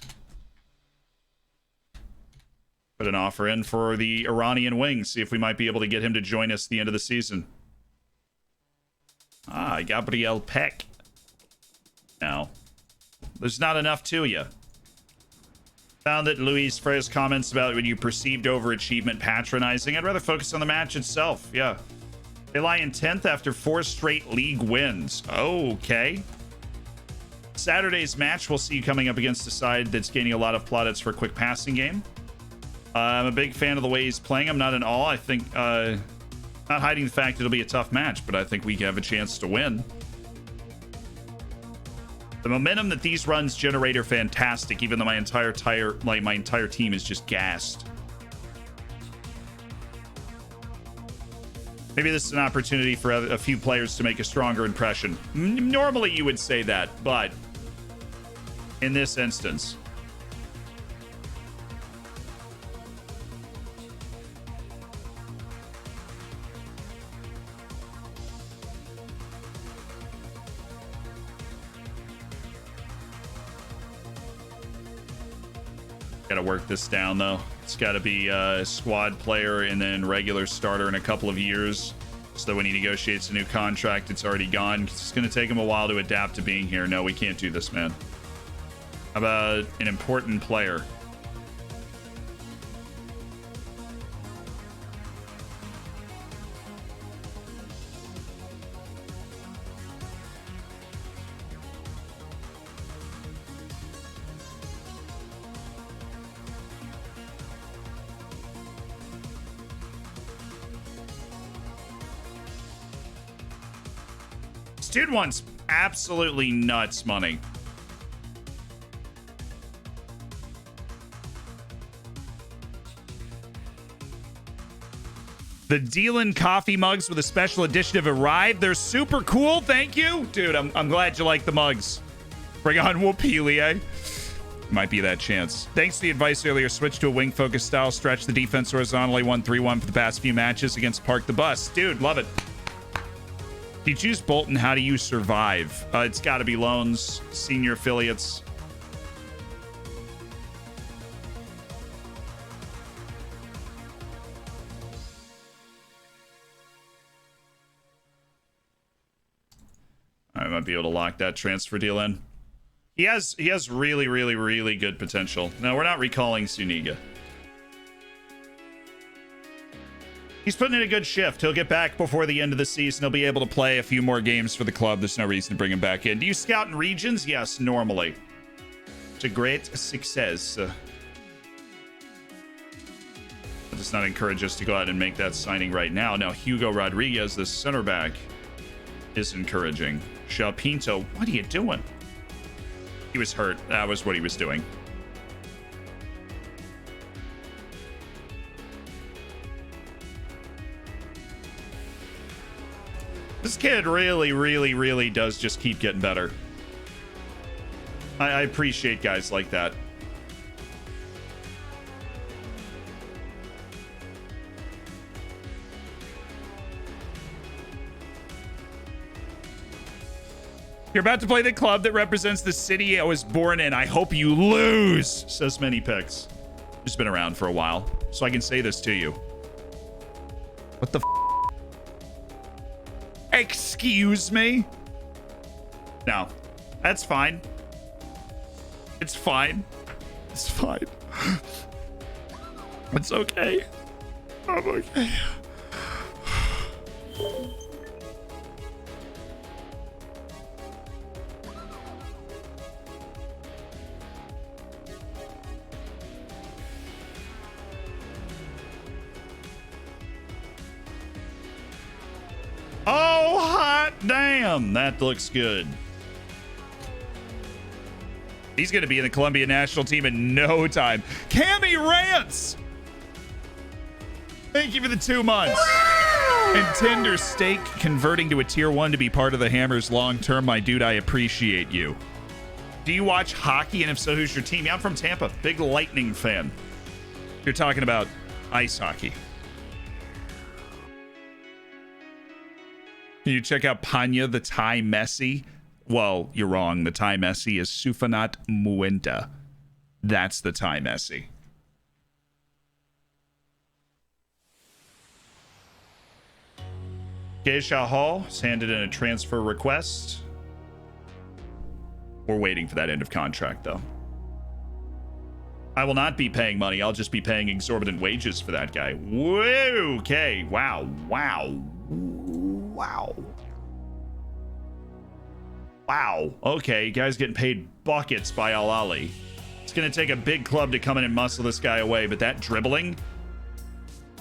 Put an offer in for the Iranian wing. See if we might be able to get him to join us at the end of the season. Ah, Gabriel Peck. No. There's not enough to you. Found that Luis Freya's comments about when you perceived overachievement patronizing. I'd rather focus on the match itself. Yeah. They lie in 10th after 4 straight league wins. Okay. Saturday's match, we'll see you coming up against a side that's gaining a lot of plaudits for a quick passing game. I'm a big fan of the way he's playing. I'm not in awe. I think, not hiding the fact it'll be a tough match, but I think we have a chance to win. The momentum that these runs generate are fantastic, even though my entire team is just gassed. Maybe this is an opportunity for a few players to make a stronger impression. Normally you would say that, but in this instance. Gotta work this down though. It's gotta be a squad player and then regular starter in a couple of years, so that when he negotiates a new contract, it's already gone. It's gonna take him a while to adapt to being here. No, we can't do this, man. How about an important player? Dude wants absolutely nuts money. The Dealin' coffee mugs with a special edition have arrived. They're super cool. Thank you. Dude, I'm glad you like the mugs. Bring on Wopili, eh? Might be that chance. Thanks to the advice earlier, switch to a wing-focused style. Stretch the defense horizontally 1-3-1 for the past few matches against Park the Bus. Dude, love it. If you choose Bolton, how do you survive? It's got to be loans, senior affiliates. might be able to lock that transfer deal in. He has really, really, really good potential. No, we're not recalling Suniga. He's putting in a good shift. He'll get back before the end of the season. He'll be able to play a few more games for the club. There's no reason to bring him back in. Do you scout in regions? Yes, normally. It's a great success. It does not encourage us to go out and make that signing right now. Now, Hugo Rodriguez, the center back, is encouraging. João Pinto, what are you doing? He was hurt. That was what he was doing. This kid really, really, really does just keep getting better. I appreciate guys like that. You're about to play the club that represents the city I was born in. I hope you lose, says Many Picks. It's been around for a while, so I can say this to you. What the f? Excuse me? No, that's fine. It's fine. It's fine. It's okay. I'm okay. Oh, hot damn. That looks good. He's going to be in the Colombia national team in no time. Cammy Rants! Thank you for the 2 months. And Tender Steak converting to a tier 1 to be part of the Hammers long term. My dude, I appreciate you. Do you watch hockey? And if so, who's your team? Yeah, I'm from Tampa. Big Lightning fan. You're talking about ice hockey. Can you check out Panya, the Thai Messi? Well, you're wrong. The Thai Messi is Sufanat Muenta. That's the Thai Messi. Geisha Hall has handed in a transfer request. We're waiting for that end of contract, though. I will not be paying money. I'll just be paying exorbitant wages for that guy. Whoa, okay. Wow. Wow. Wow. Wow. Okay, guy's getting paid buckets by Al Ali. It's going to take a big club to come in and muscle this guy away, but that dribbling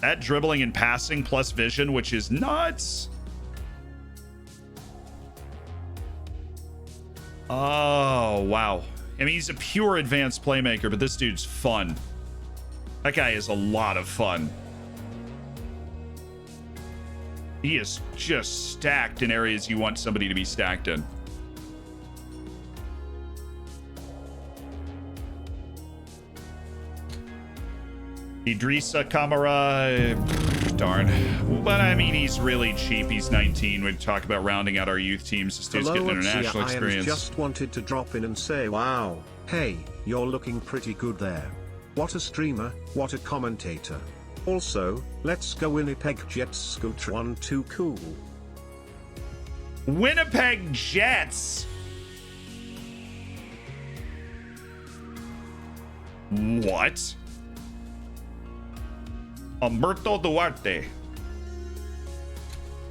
and passing plus vision, which is nuts. Oh, wow. I mean, he's a pure advanced playmaker, but this dude's fun. That guy is a lot of fun. He is just stacked in areas you want somebody to be stacked in. Idrissa Kamara, darn. But I mean, he's really cheap. He's 19. We talk about rounding out our youth teams. This dude's getting international experience. I just wanted to drop in and say, wow, hey, you're looking pretty good there. What a streamer, what a commentator. Also, let's go Winnipeg Jets Scooter 1 too cool. Winnipeg Jets. What? Humberto Duarte.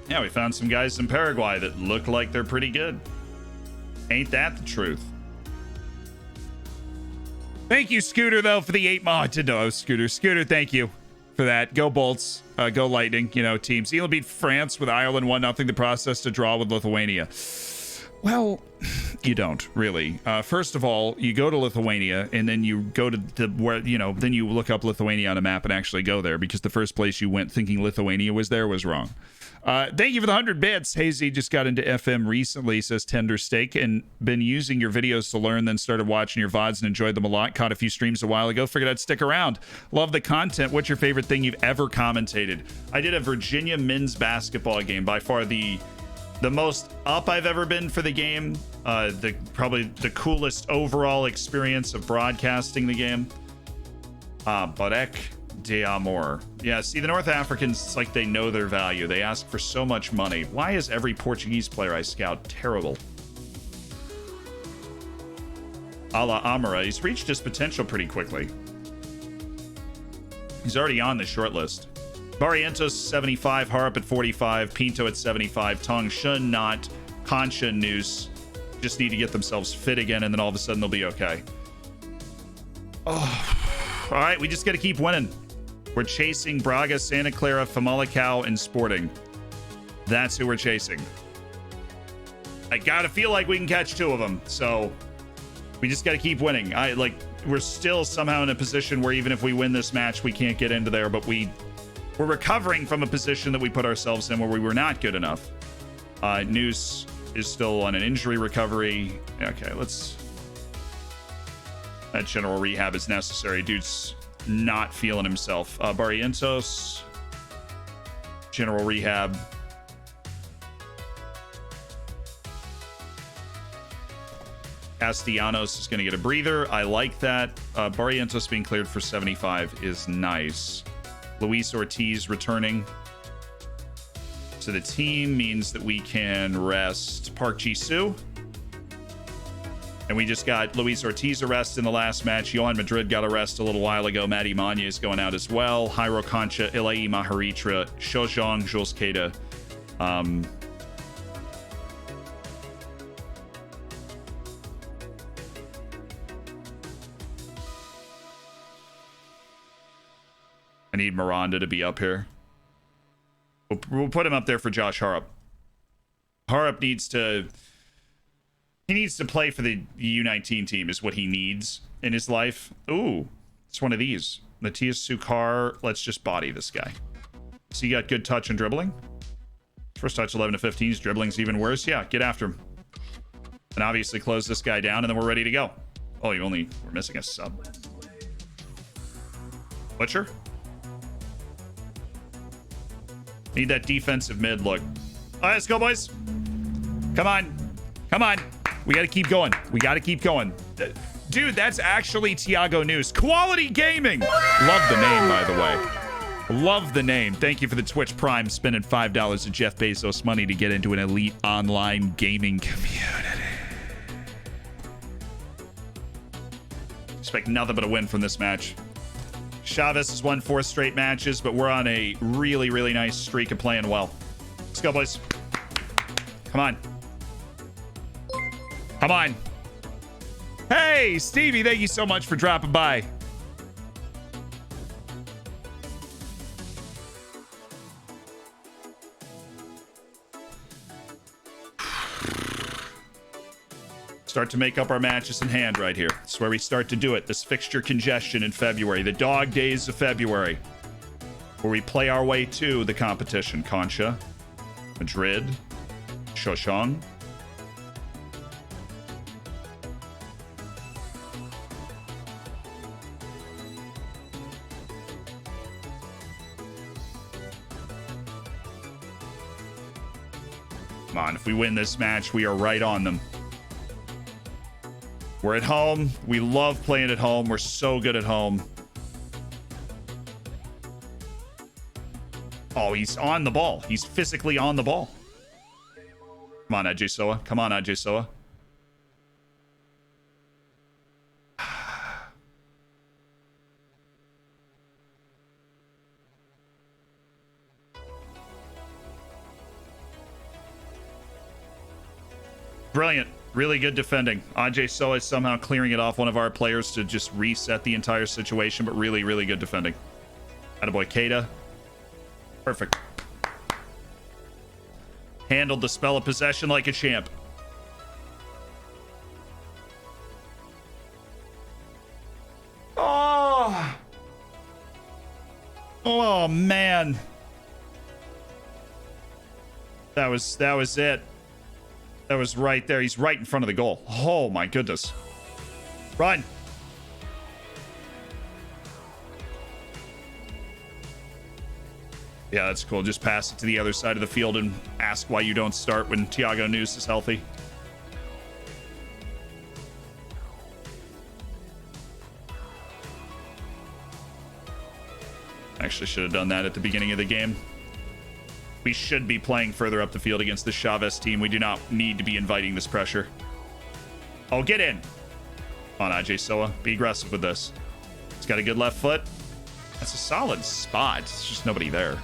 Yeah, we found some guys in Paraguay that look like they're pretty good. Ain't that the truth? Thank you, Scooter, though, for the 8 months. No, Scooter, thank you for that. Go Bolts. Go Lightning. You know, Team Zealand beat France with Ireland 1-0. The process to draw with Lithuania. Well, you don't really. First of all, you go to Lithuania and then you go to then you look up Lithuania on a map and actually go there, because the first place you went thinking Lithuania was there was wrong. Thank you for the 100 bits. Hazy just got into FM recently, says Tender Steak, and been using your videos to learn, then started watching your VODs and enjoyed them a lot. Caught a few streams a while ago. Figured I'd stick around. Love the content. What's your favorite thing you've ever commentated? I did a Virginia men's basketball game. By far the most up I've ever been for the game. Probably the coolest overall experience of broadcasting the game. Barek de Amor. Yeah, see, the North Africans, it's like they know their value. They ask for so much money. Why is every Portuguese player I scout terrible? a la Amara. He's reached his potential pretty quickly. He's already on the short list. Barrientos 75, Harp at 45, Pinto at 75, Tong Shun not, Concha and Noose just need to get themselves fit again, and then all of a sudden they'll be okay. Oh, all right, we just got to keep winning. We're chasing Braga, Santa Clara, Famalicão, and Sporting. That's who we're chasing. I gotta feel like we can catch 2 of them, so we just got to keep winning. We're still somehow in a position where even if we win this match, we can't get into there, but we're recovering from a position that we put ourselves in where we were not good enough. Noose is still on an injury recovery. Okay, that general rehab is necessary. Dude's not feeling himself. Barrientos, general rehab. Castellanos is going to get a breather. I like that. Barrientos being cleared for 75 is nice. Luis Ortiz returning to the team means that we can rest Park Ji-soo. And we just got Luis Ortiz a rest in the last match. Johan Madrid got a rest a little while ago. Matty Manya is going out as well. Jairo Concha, Ilai Maharitra, Shojong, Jules Keita. I need Miranda to be up here. We'll put him up there for Josh Harrop. Harrop needs to play for the U19 team is what he needs in his life. Ooh, it's one of these. Matthias Sukar. Let's just body this guy. So you got good touch and dribbling. First touch 11 to 15. His dribbling's even worse. Yeah, get after him. And obviously close this guy down, and then we're ready to go. Oh, we're missing a sub. Butcher. Need that defensive mid look. All right, let's go, boys. Come on. Come on. We got to keep going. We got to keep going. Dude, that's actually Tiago News. Quality Gaming. Love the name, by the way. Love the name. Thank you for the Twitch Prime, spending $5 of Jeff Bezos money to get into an elite online gaming community. Expect nothing but a win from this match. Chavez has won 4 straight matches, but we're on a really, really nice streak of playing well. Let's go, boys. Come on. Come on. Hey, Stevie, thank you so much for dropping by. Start to make up our matches in hand right here. It's where we start to do it. This fixture congestion in February, the dog days of February, where we play our way to the competition. Concha, Madrid, Shoshong. Come on, if we win this match, we are right on them. We're at home. We love playing at home. We're so good at home. Oh, he's on the ball. He's physically on the ball. Come on, Ajay Soa. Come on, Ajay Soa. Brilliant. Really good defending. Ajay Soa is somehow clearing it off one of our players to just reset the entire situation, but really, really good defending. Attaboy Keita. Perfect. Handled the spell of possession like a champ. Oh! Oh, man. That was it. That was right there. He's right in front of the goal. Oh, my goodness. Run. Yeah, that's cool. Just pass it to the other side of the field and ask why you don't start when Tiago News is healthy. Actually, should have done that at the beginning of the game. We should be playing further up the field against the Chavez team. We do not need to be inviting this pressure. Oh, get in. Come on, AJ Soa. Be aggressive with this. He's got a good left foot. That's a solid spot. It's just nobody there.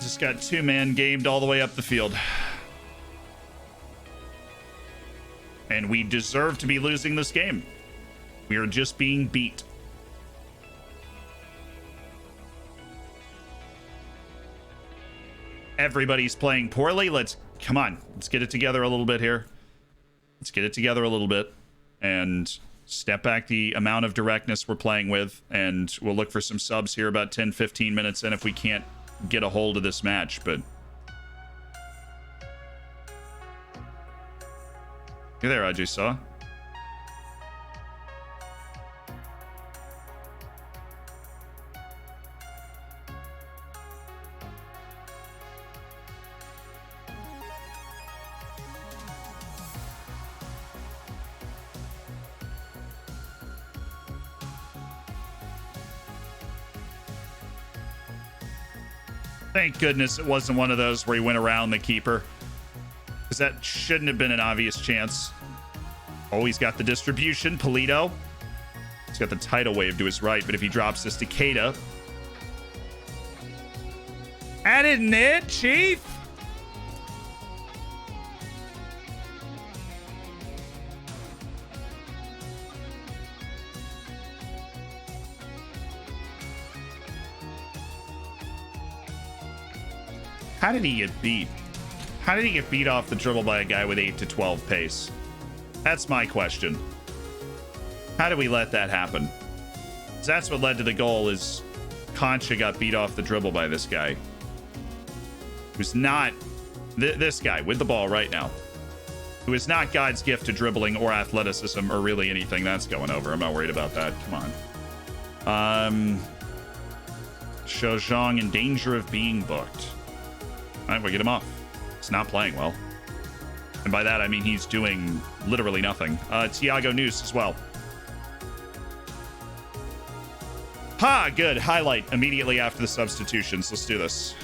Just got 2-man gamed all the way up the field. And we deserve to be losing this game. We are just being beat. Everybody's playing poorly. Come on. Let's get it together a little bit here. Let's get it together a little bit and step back the amount of directness we're playing with. And we'll look for some subs here about 10, 15 minutes in if we can't get a hold of this match. But you're there, AJ Saw. Thank goodness it wasn't one of those where he went around the keeper, because that shouldn't have been an obvious chance. Oh, he's got the distribution. Polito. He's got the tidal wave to his right, but if he drops this to Keita. Added it, Chief. How did he get beat? How did he get beat off the dribble by a guy with 8 to 12 pace? That's my question. How did we let that happen? 'Cause that's what led to the goal, is Concha got beat off the dribble by this guy. Who's not... this guy with the ball right now. Who is not God's gift to dribbling or athleticism or really anything. That's going over. I'm not worried about that. Come on. Shou Zhang in danger of being booked. All right, we'll get him off. He's not playing well. And by that, I mean he's doing literally nothing. Thiago News as well. Ha! Good. Highlight immediately after the substitutions. Let's do this.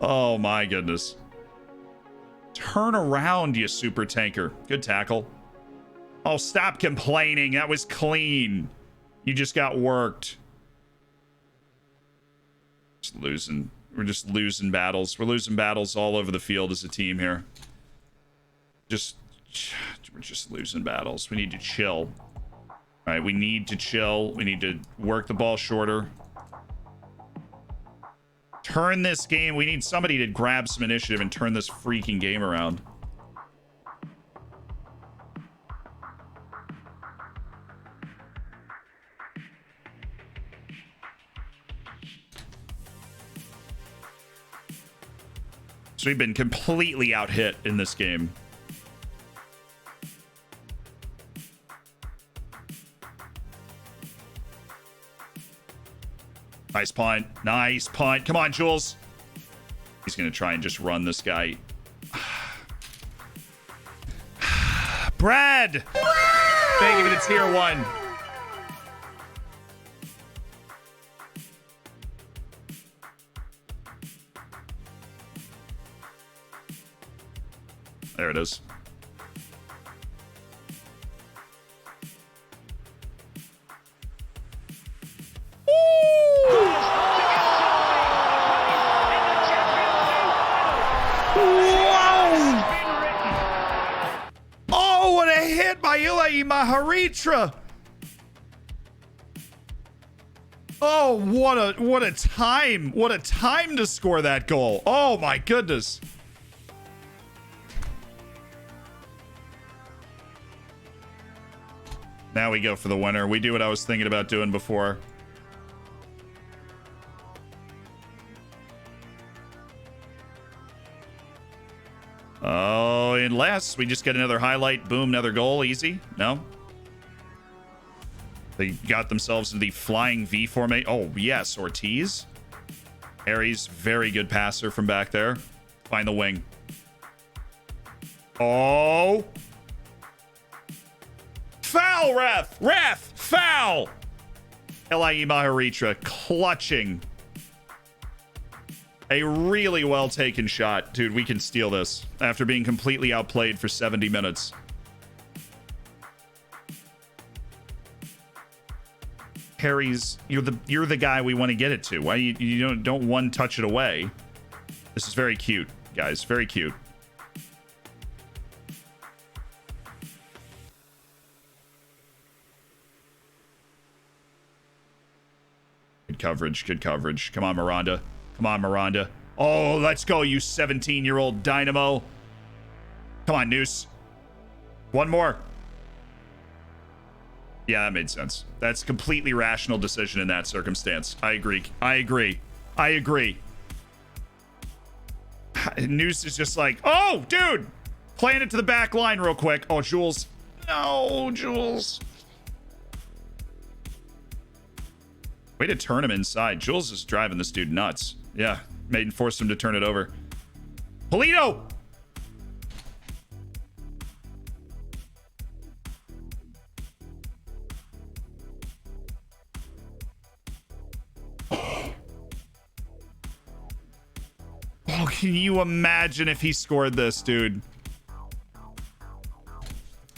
Oh my goodness. Turn around, you super tanker. Good tackle. Oh, stop complaining. That was clean. You just got worked. Just losing. We're just losing battles. We're losing battles all over the field as a team here. We're just losing battles. We need to chill. All right, we need to chill. We need to work the ball shorter. Turn this game. We need somebody to grab some initiative and turn this freaking game around. So we've been completely out hit in this game. Nice punt. Nice punt. Come on, Jules. He's going to try and just run this guy. Brad! Thank you for the tier 1. There it is. Maharitra. Oh, what a time. What a time to score that goal. Oh my goodness. Now we go for the winner. We do what I was thinking about doing before. Oh, unless we just get another highlight, boom, another goal, easy. No. They got themselves in the flying V formation. Oh, yes, Ortiz. Harry's very good passer from back there. Find the wing. Oh. Foul, ref! Ref! Foul! L.I.E. Maharitra clutching. A really well taken shot. Dude, we can steal this after being completely outplayed for 70 minutes. Harry's, you're the guy we want to get it to. Why you don't one touch it away? This is very cute, guys. Very cute. Good coverage. Good coverage. Come on, Miranda. Come on, Miranda. Oh, let's go, you 17-year-old dynamo. Come on, Noose. One more. Yeah, that made sense. That's a completely rational decision in that circumstance. I agree. I agree. I agree. Noose is just like, oh, dude. Playing it to the back line real quick. Oh, Jules. No, Jules. Way to turn him inside. Jules is driving this dude nuts. Yeah, forced him to turn it over. Polito! Oh, can you imagine if he scored this, dude?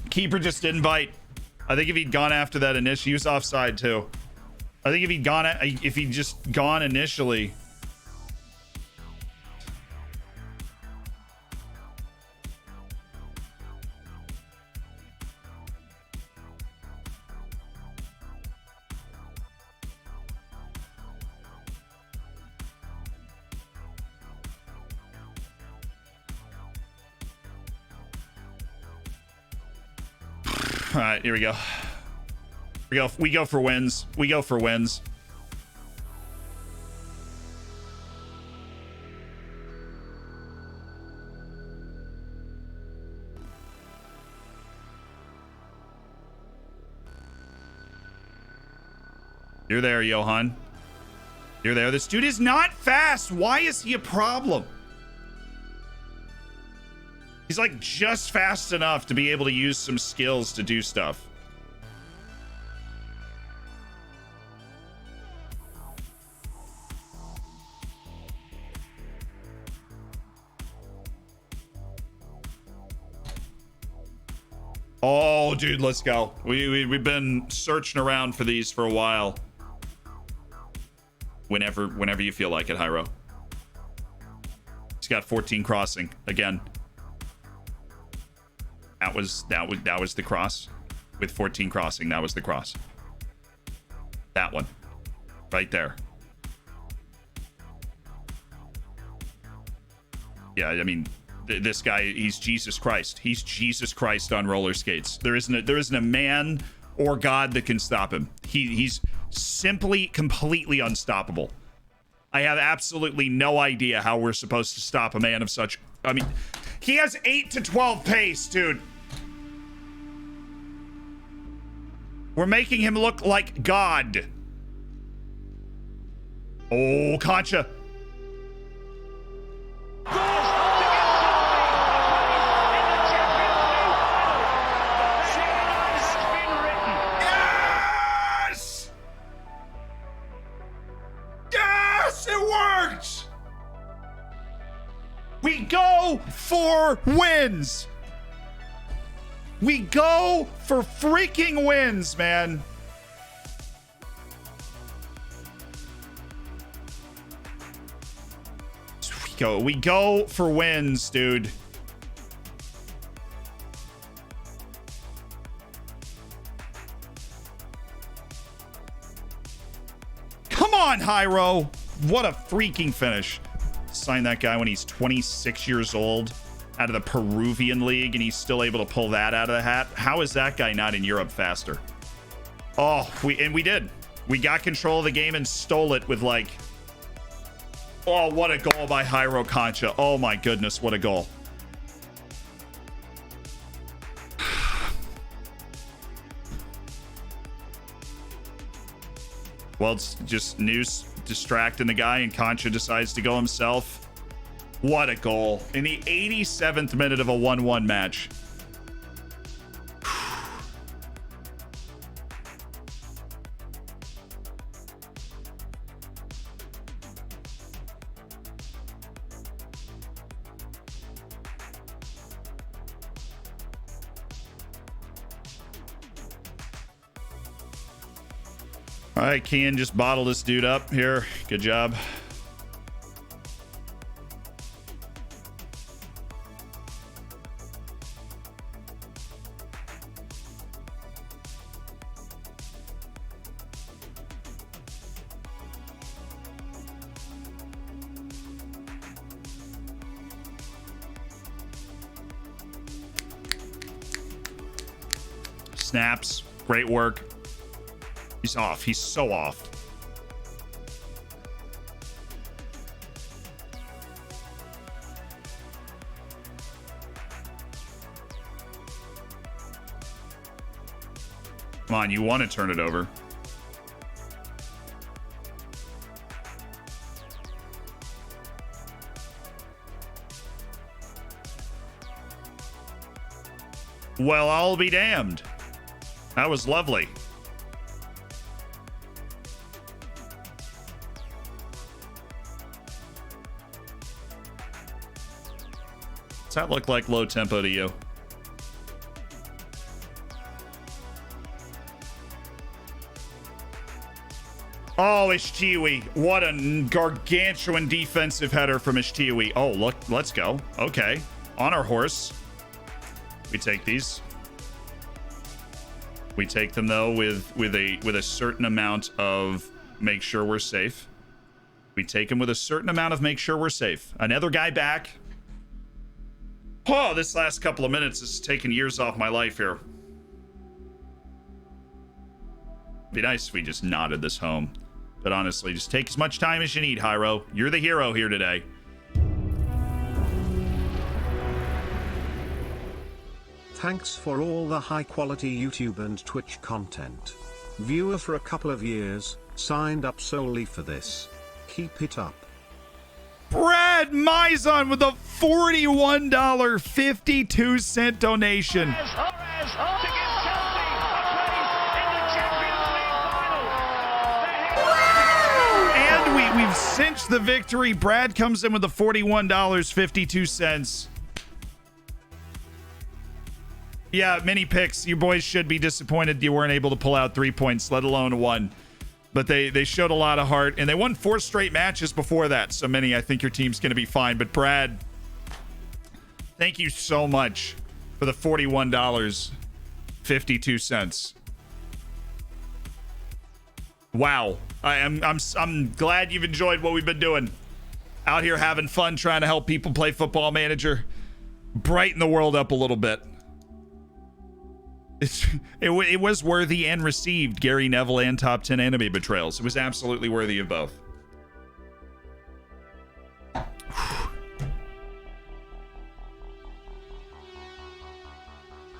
Keeper just didn't bite. I think if he'd gone after that initially, he was offside too. I think if he'd just gone initially. All right, here we go. We go for wins. We go for wins. You're there, Johan. You're there. This dude is not fast. Why is he a problem? He's like just fast enough to be able to use some skills to do stuff. Oh, dude, let's go. We've been searching around for these for a while. Whenever you feel like it, Hyro. He's got 14 crossing again. That was the cross. With 14 crossing, that was the cross. That one. Right there. Yeah, I mean, this guy, he's Jesus Christ. He's Jesus Christ on roller skates. There isn't a man or God that can stop him. He's simply completely unstoppable. I have absolutely no idea how we're supposed to stop a man of such... I mean, he has 8 to 12 pace, dude. We're making him look like God. Oh, Concha. Yes! Yes, it worked! We go for wins. We go for freaking wins, man. We go for wins, dude. Come on, Hyro. What a freaking finish. Sign that guy when he's 26 years old out of the Peruvian league, and he's still able to pull that out of the hat. How is that guy not in Europe faster? Oh, we did. We got control of the game and stole it with like... Oh, what a goal by Hyro Concha. Oh my goodness, what a goal. Well, it's just Noose distracting the guy, and Concha decides to go himself. What a goal. In the 87th minute of a 1-1 match. All right, Kian, just bottle this dude up here. Good job. Snaps. Great work. He's off. He's so off. Come on, you want to turn it over. Well, I'll be damned. That was lovely. Does that look like low tempo to you? Oh, Ishtiwi. What a gargantuan defensive header from Ishtiwi. Oh, look, let's go. Okay. On our horse. We take these. We take them though with a certain amount of make sure we're safe. We take them with a certain amount of make sure we're safe. Another guy back. Oh, this last couple of minutes has taken years off my life here. Be nice if we just nodded this home. But honestly, just take as much time as you need, Hyro. You're the hero here today. Thanks for all the high quality YouTube and Twitch content. Viewer for a couple of years, signed up solely for this. Keep it up. Brad Mizon with a $41.52 donation. And we've cinched the victory. Brad comes in with the $41.52. Yeah, mini picks. You boys should be disappointed you weren't able to pull out 3 points, let alone one. But they showed a lot of heart, and they won 4 straight matches before that. So many, I think your team's going to be fine. But Brad, thank you so much for the $41.52. Wow, I'm glad you've enjoyed what we've been doing. Out here having fun, trying to help people play Football Manager, brighten the world up a little bit. It was worthy and received Gary Neville and top 10 anime betrayals. It was absolutely worthy of both.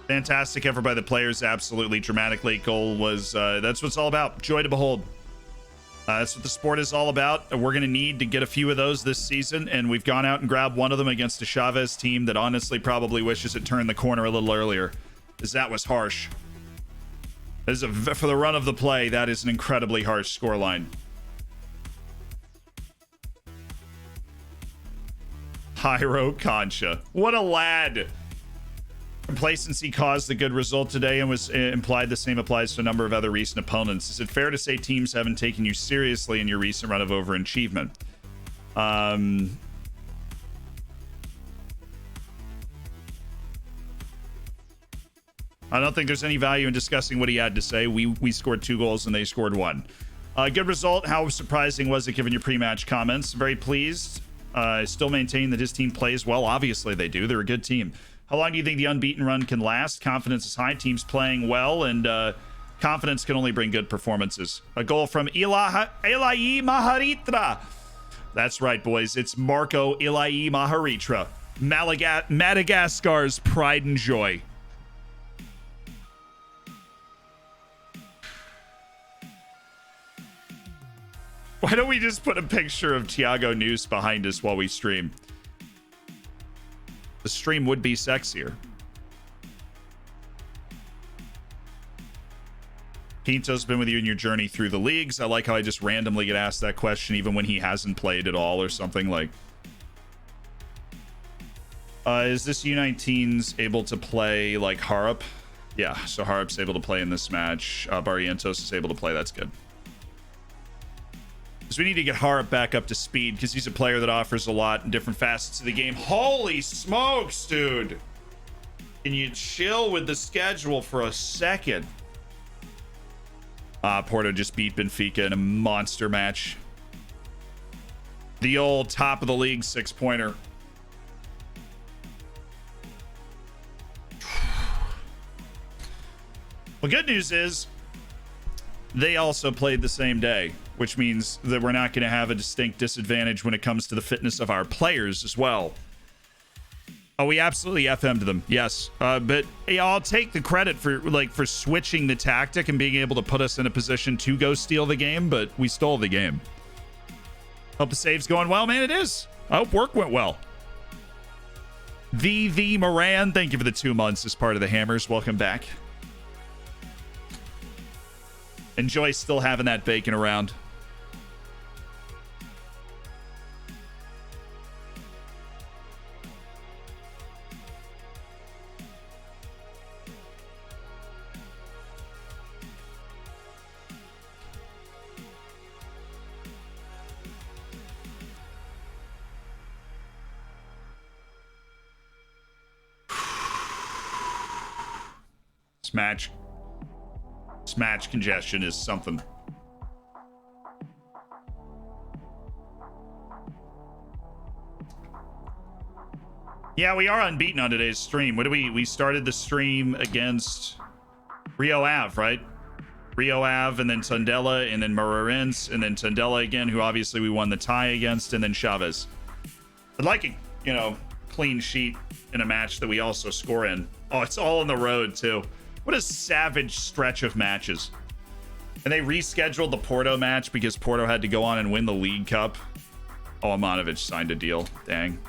Fantastic effort by the players. Absolutely dramatic late goal was that's what it's all about. Joy to behold. That's what the sport is all about. We're going to need to get a few of those this season, and we've gone out and grabbed one of them against a Chavez team that honestly probably wishes it turned the corner a little earlier, as that was harsh. For the run of the play, that is an incredibly harsh scoreline. Hyro Concha. What a lad. Complacency caused the good result today and was implied the same applies to a number of other recent opponents. Is it fair to say teams haven't taken you seriously in your recent run of overachievement? I don't think there's any value in discussing what he had to say. We scored 2 goals and they scored 1. Good result. How surprising was it given your pre-match comments? Very pleased. Still maintain that his team plays well. Obviously they do. They're a good team. How long do you think the unbeaten run can last? Confidence is high. Team's playing well, and confidence can only bring good performances. A goal from Ilai Maharitra. That's right, boys. It's Marco Ilai Maharitra. Madagascar's pride and joy. Why don't we just put a picture of Thiago Noose behind us while we stream? The stream would be sexier. Pinto's been with you in your journey through the leagues. I like how I just randomly get asked that question even when he hasn't played at all or something. Like, is this U19s able to play like Harp? Yeah, so Harp's able to play in this match. Barrientos is able to play. That's good. Because we need to get Harp back up to speed because he's a player that offers a lot in different facets of the game. Holy smokes, dude. Can you chill with the schedule for a second? Porto just beat Benfica in a monster match. The old top of the league 6-pointer. Well, good news is they also played the same day, which means that we're not going to have a distinct disadvantage when it comes to the fitness of our players as well. Oh, we absolutely FM'd them, yes. But yeah, I'll take the credit for switching the tactic and being able to put us in a position to go steal the game, but we stole the game. Hope the save's going well, man. It is. I hope work went well. The Moran, thank you for the 2 months as part of the Hammers. Welcome back. Enjoy still having that bacon around. Match congestion is something. Yeah, we are unbeaten on today's stream. What do we started the stream against Rio Ave, right? Rio Ave, and then Tondela, and then Marinense, and then Tondela again, who obviously we won the tie against, and then Chavez. I'd like a, clean sheet in a match that we also score in. Oh, it's all on the road, too. What a savage stretch of matches. And they rescheduled the Porto match because Porto had to go on and win the League Cup. Oh, Amanovic signed a deal. Dang.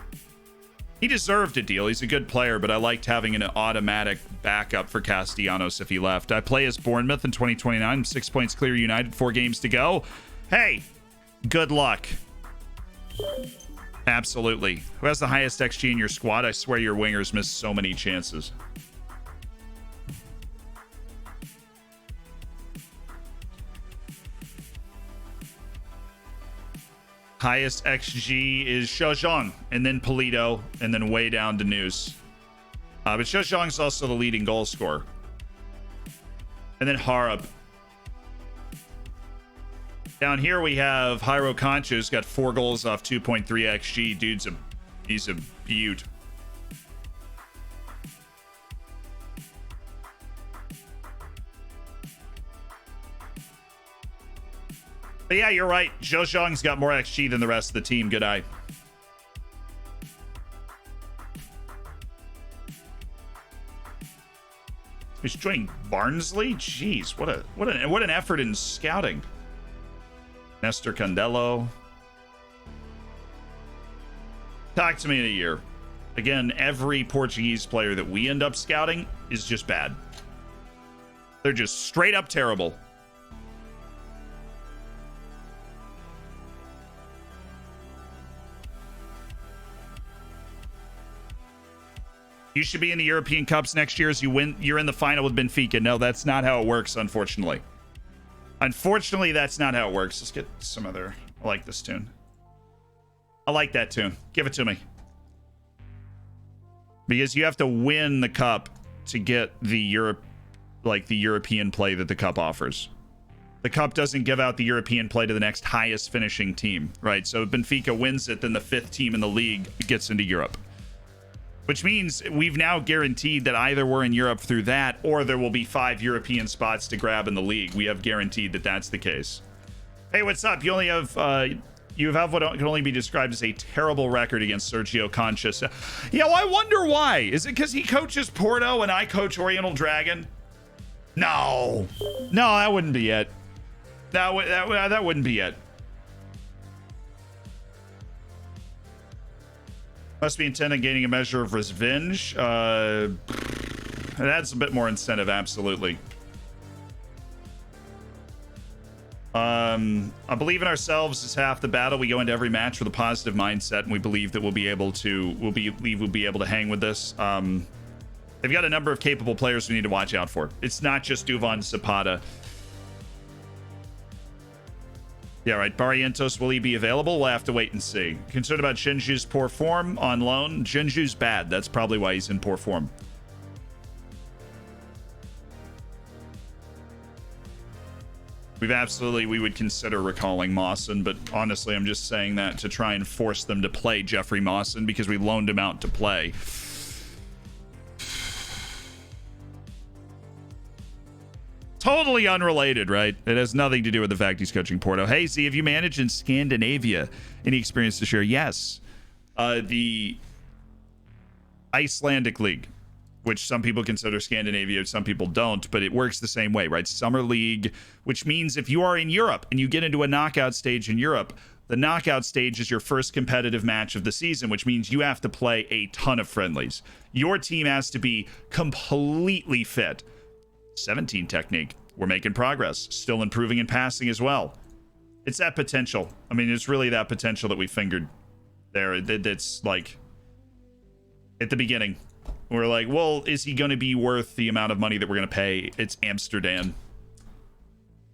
He deserved a deal. He's a good player, but I liked having an automatic backup for Castellanos if he left. I play as Bournemouth in 2029. 6 points clear United. 4 games to go. Hey, good luck. Absolutely. Who has the highest XG in your squad? I swear your wingers missed so many chances. Highest XG is Shojong, and then Polito, and then way down to Noose. But Shojong's also the leading goal scorer. And then Harp. Down here we have Jairo Concha, who's got 4 goals off 2.3 XG. He's a beaut. But yeah, you're right. Zhozhong's got more XG than the rest of the team. Good eye. He's joining Barnsley? Jeez, what an effort in scouting. Nestor Candelo. Talk to me in a year. Again, every Portuguese player that we end up scouting is just bad. They're just straight up terrible. You should be in the European Cups next year as you're in the final with Benfica. No, that's not how it works, unfortunately. Unfortunately, that's not how it works. Let's get some other... I like this tune. I like that tune. Give it to me. Because you have to win the cup to get the European play that the cup offers. The cup doesn't give out the European play to the next highest finishing team, right? So if Benfica wins it, then the 5th team in the league gets into Europe. Which means we've now guaranteed that either we're in Europe through that, or there will be 5 European spots to grab in the league. We have guaranteed that that's the case. Hey, what's up? You only have what can only be described as a terrible record against Sergio Concha. Yeah, well, I wonder why. Is it because he coaches Porto and I coach Oriental Dragon? No, that wouldn't be it. That wouldn't be it. Must be intent on gaining a measure of revenge. It adds a bit more incentive, absolutely. I believe in ourselves is half the battle. We go into every match with a positive mindset, and we believe that we'll be able to hang with this. They've got a number of capable players we need to watch out for. It's not just Duvan Zapata. Yeah, right. Barrientos, will he be available? We'll have to wait and see. Concerned about Shinju's poor form on loan? Shinju's bad. That's probably why he's in poor form. We would consider recalling Mawson, but honestly, I'm just saying that to try and force them to play Jeffrey Mawson because we loaned him out to play. Totally unrelated, right? It has nothing to do with the fact he's coaching Porto. Hey, Z, have you managed in Scandinavia? Any experience to share? Yes. The Icelandic League, which some people consider Scandinavia, some people don't, but it works the same way, right? Summer League, which means if you are in Europe and you get into a knockout stage in Europe, the knockout stage is your first competitive match of the season, which means you have to play a ton of friendlies. Your team has to be completely fit. 17 technique. We're making progress. Still improving in passing as well. It's that potential. I mean, it's really that potential that we fingered there. That's like at the beginning. We're like, well, is he going to be worth the amount of money that we're going to pay? It's Amsterdam.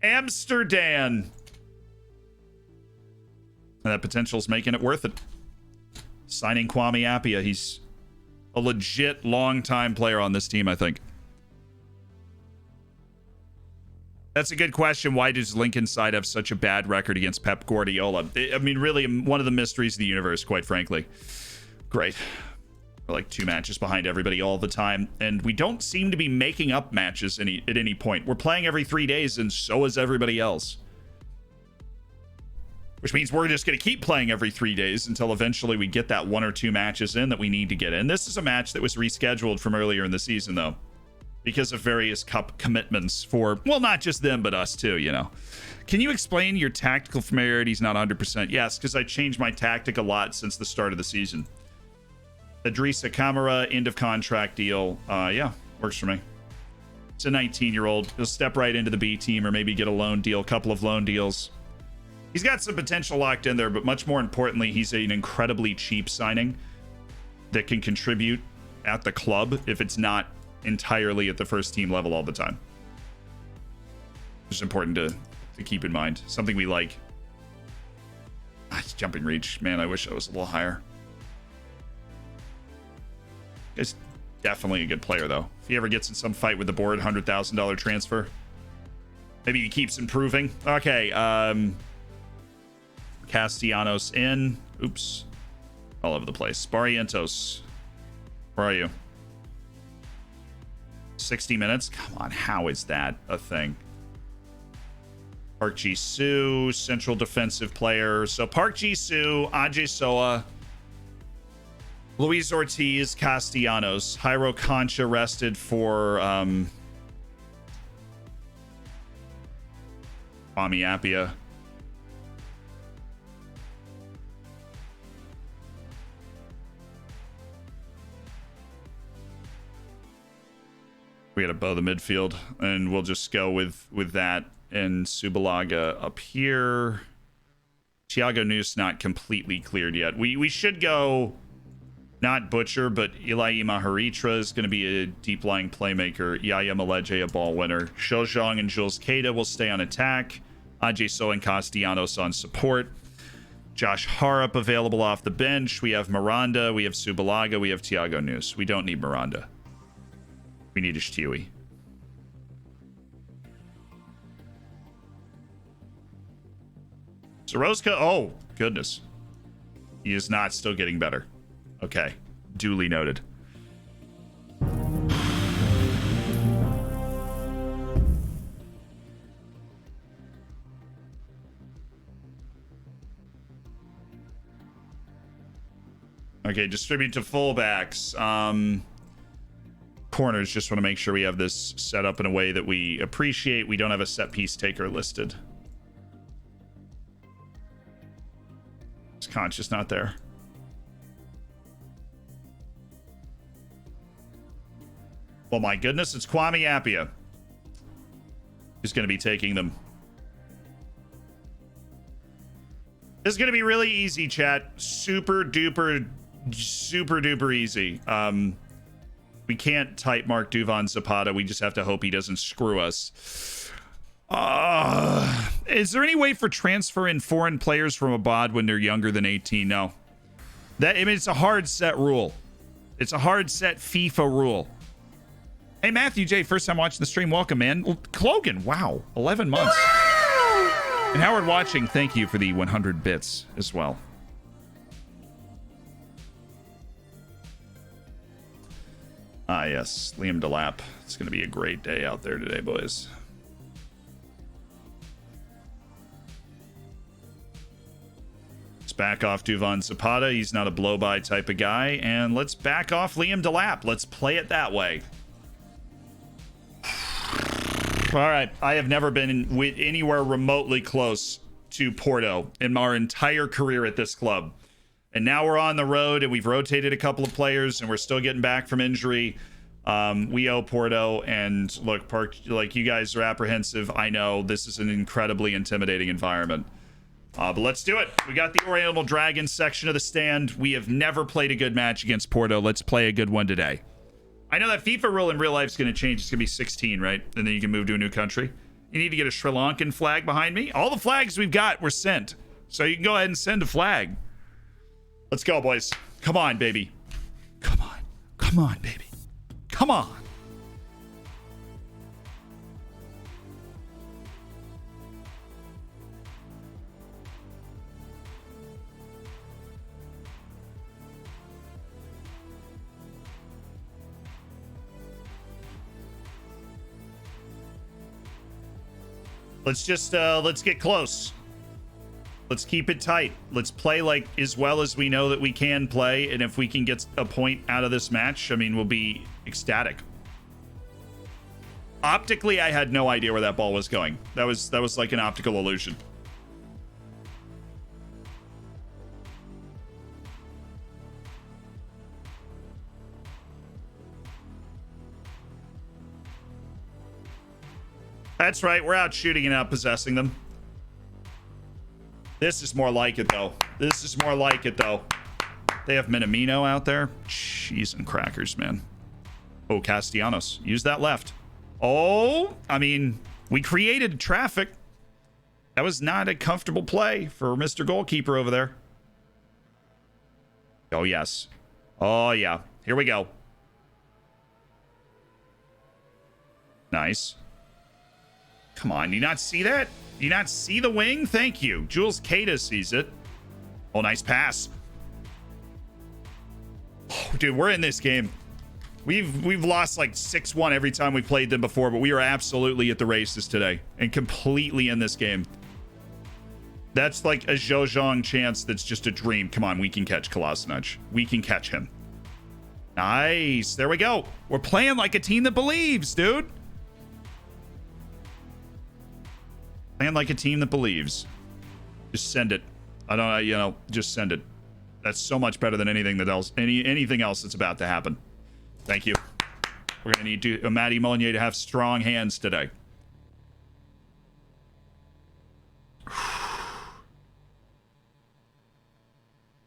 Amsterdam. And that potential's making it worth it. Signing Kwame Appiah. He's a legit long-time player on this team, I think. That's a good question. Why does Lincoln side have such a bad record against Pep Guardiola? I mean, really, one of the mysteries of the universe, quite frankly. Great. We're like 2 matches behind everybody all the time, and we don't seem to be making up matches at any point. We're playing every 3 days, and so is everybody else. Which means we're just going to keep playing every 3 days until eventually we get that 1 or 2 matches in that we need to get in. This is a match that was rescheduled from earlier in the season, though, because of various cup commitments for, well, not just them, but us too, you know. Can you explain your tactical familiarity is not 100%? Yes, because I changed my tactic a lot since the start of the season. Idrissa Camara, end of contract deal. Yeah, works for me. It's a 19-year-old. He'll step right into the B team or maybe get a loan deal, a couple of loan deals. He's got some potential locked in there, but much more importantly, he's an incredibly cheap signing that can contribute at the club if it's not entirely at the first team level all the time. It's important to keep in mind. Something we like. It's jumping reach. Man, I wish I was a little higher. He's definitely a good player, though. If he ever gets in some fight with the board, $100,000 transfer. Maybe he keeps improving. Okay, Castellanos in. Oops. All over the place. Barrientos. Where are you? 60 minutes? Come on, how is that a thing? Park Ji-soo, central defensive player. So Park Ji-soo, Ajay Soa, Luis Ortiz, Castellanos. Jairo Concha rested for Kwame Appiah. We got to bow the midfield, and we'll just go with that. And Subalaga up here. Thiago Nunes not completely cleared yet. We should go not Butcher, but Ilai Maharitra is going to be a deep-lying playmaker. Yaya Maleje, a ball winner. Shojong and Jules Keita will stay on attack. Ajay So and Castellanos on support. Josh Harrop available off the bench. We have Miranda. We have Subalaga. We have Thiago Nunes. We don't need Miranda. We need a Stewie. Zorozka, oh, goodness. He is not still getting better. Okay, duly noted. Okay, distribute to fullbacks. Corners, just want to make sure we have this set up in a way that we appreciate. We don't have a set piece taker listed. Is Concha's not there? Oh my goodness, it's Kwame Appiah who's going to be taking them. This is going to be really easy, chat. Super duper easy. We can't type Mark Duvan Zapata. We just have to hope he doesn't screw us. Is there any way for transfer in foreign players from abroad when they're younger than 18? No. It's a hard set rule. It's a hard set FIFA rule. Hey, Matthew J, first time watching the stream. Welcome, man. Clogan, wow. 11 months. And Howard watching, thank you for the 100 bits as well. Ah, yes. Liam Delap. It's going to be a great day out there today, boys. Let's back off Duvan Zapata. He's not a blow-by type of guy. And let's back off Liam Delap. Let's play it that way. All right. I have never been anywhere remotely close to Porto in our entire career at this club. And now we're on the road and we've rotated a couple of players and we're still getting back from injury. We owe Porto, and look, like, you guys are apprehensive. I know this is an incredibly intimidating environment. But let's do it. We got the Oriental Dragon section of the stand. We have never played a good match against Porto. Let's play a good one today. I know that FIFA rule in real life is going to change. It's going to be 16, right? And then you can move to a new country. You need to get a Sri Lankan flag behind me. All the flags we've got were sent. So you can go ahead and send a flag. Let's go, boys. Come on, baby. Come on. Come on, baby. Come on. Let's get close. Let's keep it tight. Let's play like as well as we know that we can play. And if we can get a point out of this match, I mean, we'll be ecstatic. Optically, I had no idea where that ball was going. That was like an optical illusion. That's right. We're out shooting and out possessing them. This is more like it, though. This is more like it, though. They have Minamino out there. Cheese and crackers, man. Oh, Castellanos. Use that left. Oh, I mean, we created traffic. That was not a comfortable play for Mr. Goalkeeper over there. Oh, yes. Oh, yeah. Here we go. Nice. Come on, do you not see that? Do you not see the wing? Thank you. Jules Keita sees it. Oh, nice pass. Oh, dude, we're in this game. We've lost like 6-1 every time we played them before, but we are absolutely at the races today and completely in this game. That's like a Zhejiang chance that's just a dream. Come on, we can catch Kolasinac. We can catch him. Nice. There we go. We're playing like a team that believes, dude. Playing like a team that believes. Just send it. I don't, you know, just send it. That's so much better than anything else that's about to happen. Thank you. We're gonna need Matty Molyneux to have strong hands today.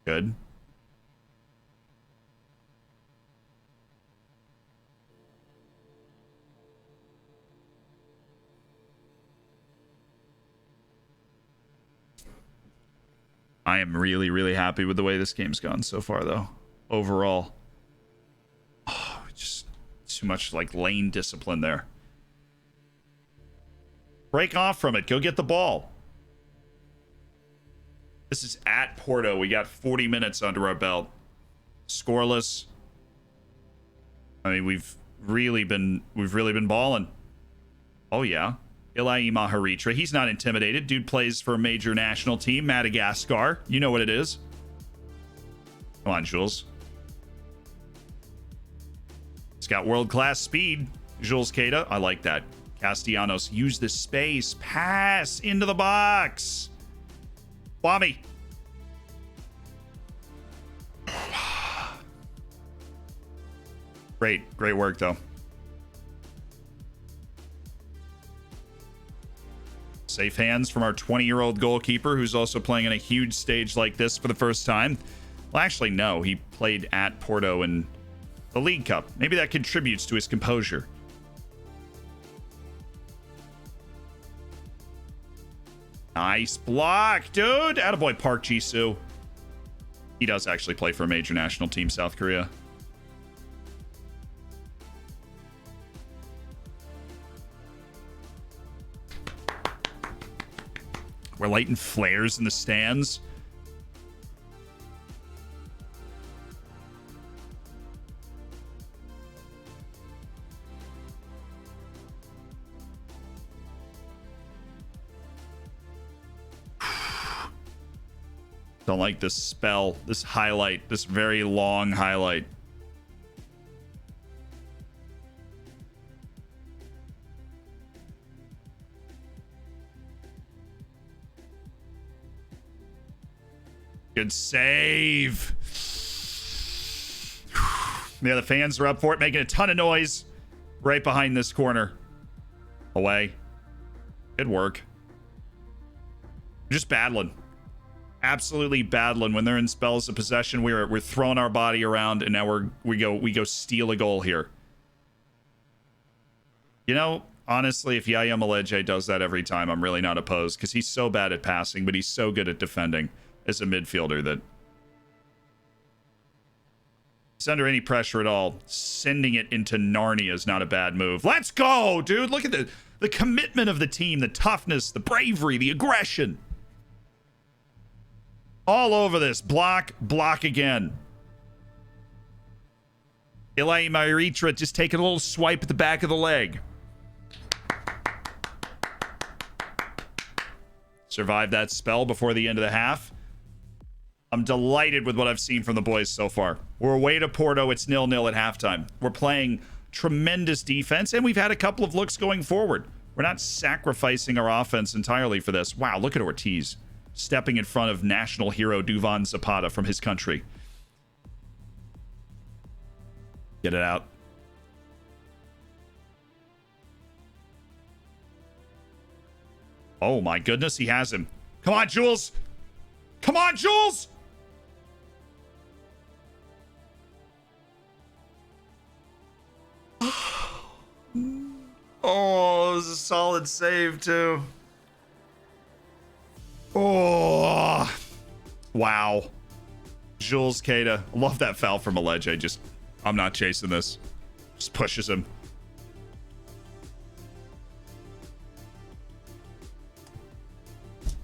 Good. I am really, really happy with the way this game's gone so far, though. Overall. Oh, just too much, like, lane discipline there. Break off from it. Go get the ball. This is at Porto. We got 40 minutes under our belt. Scoreless. I mean, we've really been balling. Oh, yeah. Ilai Maharitra. He's not intimidated. Dude plays for a major national team, Madagascar. You know what it is. Come on, Jules. He's got world-class speed. Jules Keita. I like that. Castellanos. Use the space. Pass into the box. Bobby. Great work, though. Safe hands from our 20-year-old goalkeeper, who's also playing in a huge stage like this for the first time. Well, actually, no. He played at Porto in the League Cup. Maybe that contributes to his composure. Nice block, dude. Attaboy, Park Ji-soo. He does actually play for a major national team, South Korea. We're lighting flares in the stands. Don't like this spell, this highlight, this very long highlight. Good save. Yeah, the fans are up for it, making a ton of noise right behind this corner. Away. Good work. Just battling. Absolutely battling. When they're in spells of possession, we're throwing our body around, and now we go steal a goal here. You know, honestly, if Yaya Maleje does that every time, I'm really not opposed, because he's so bad at passing, but he's so good at defending as a midfielder that he's under any pressure at all. Sending it into Narnia is not a bad move. Let's go, dude. Look at the commitment of the team, the toughness, the bravery, the aggression. All over this. Block, block again. Ilai Mairitra just taking a little swipe at the back of the leg. Survived that spell before the end of the half. I'm delighted with what I've seen from the boys so far. We're away to Porto. It's 0-0 at halftime. We're playing tremendous defense, and we've had a couple of looks going forward. We're not sacrificing our offense entirely for this. Wow, look at Ortiz stepping in front of national hero Duvan Zapata from his country. Get it out. Oh my goodness, he has him. Come on, Jules. Come on, Jules. Oh, it was a solid save, too. Oh, wow. Jules Keita. Love that foul from Maleje. I'm not chasing this. Just pushes him.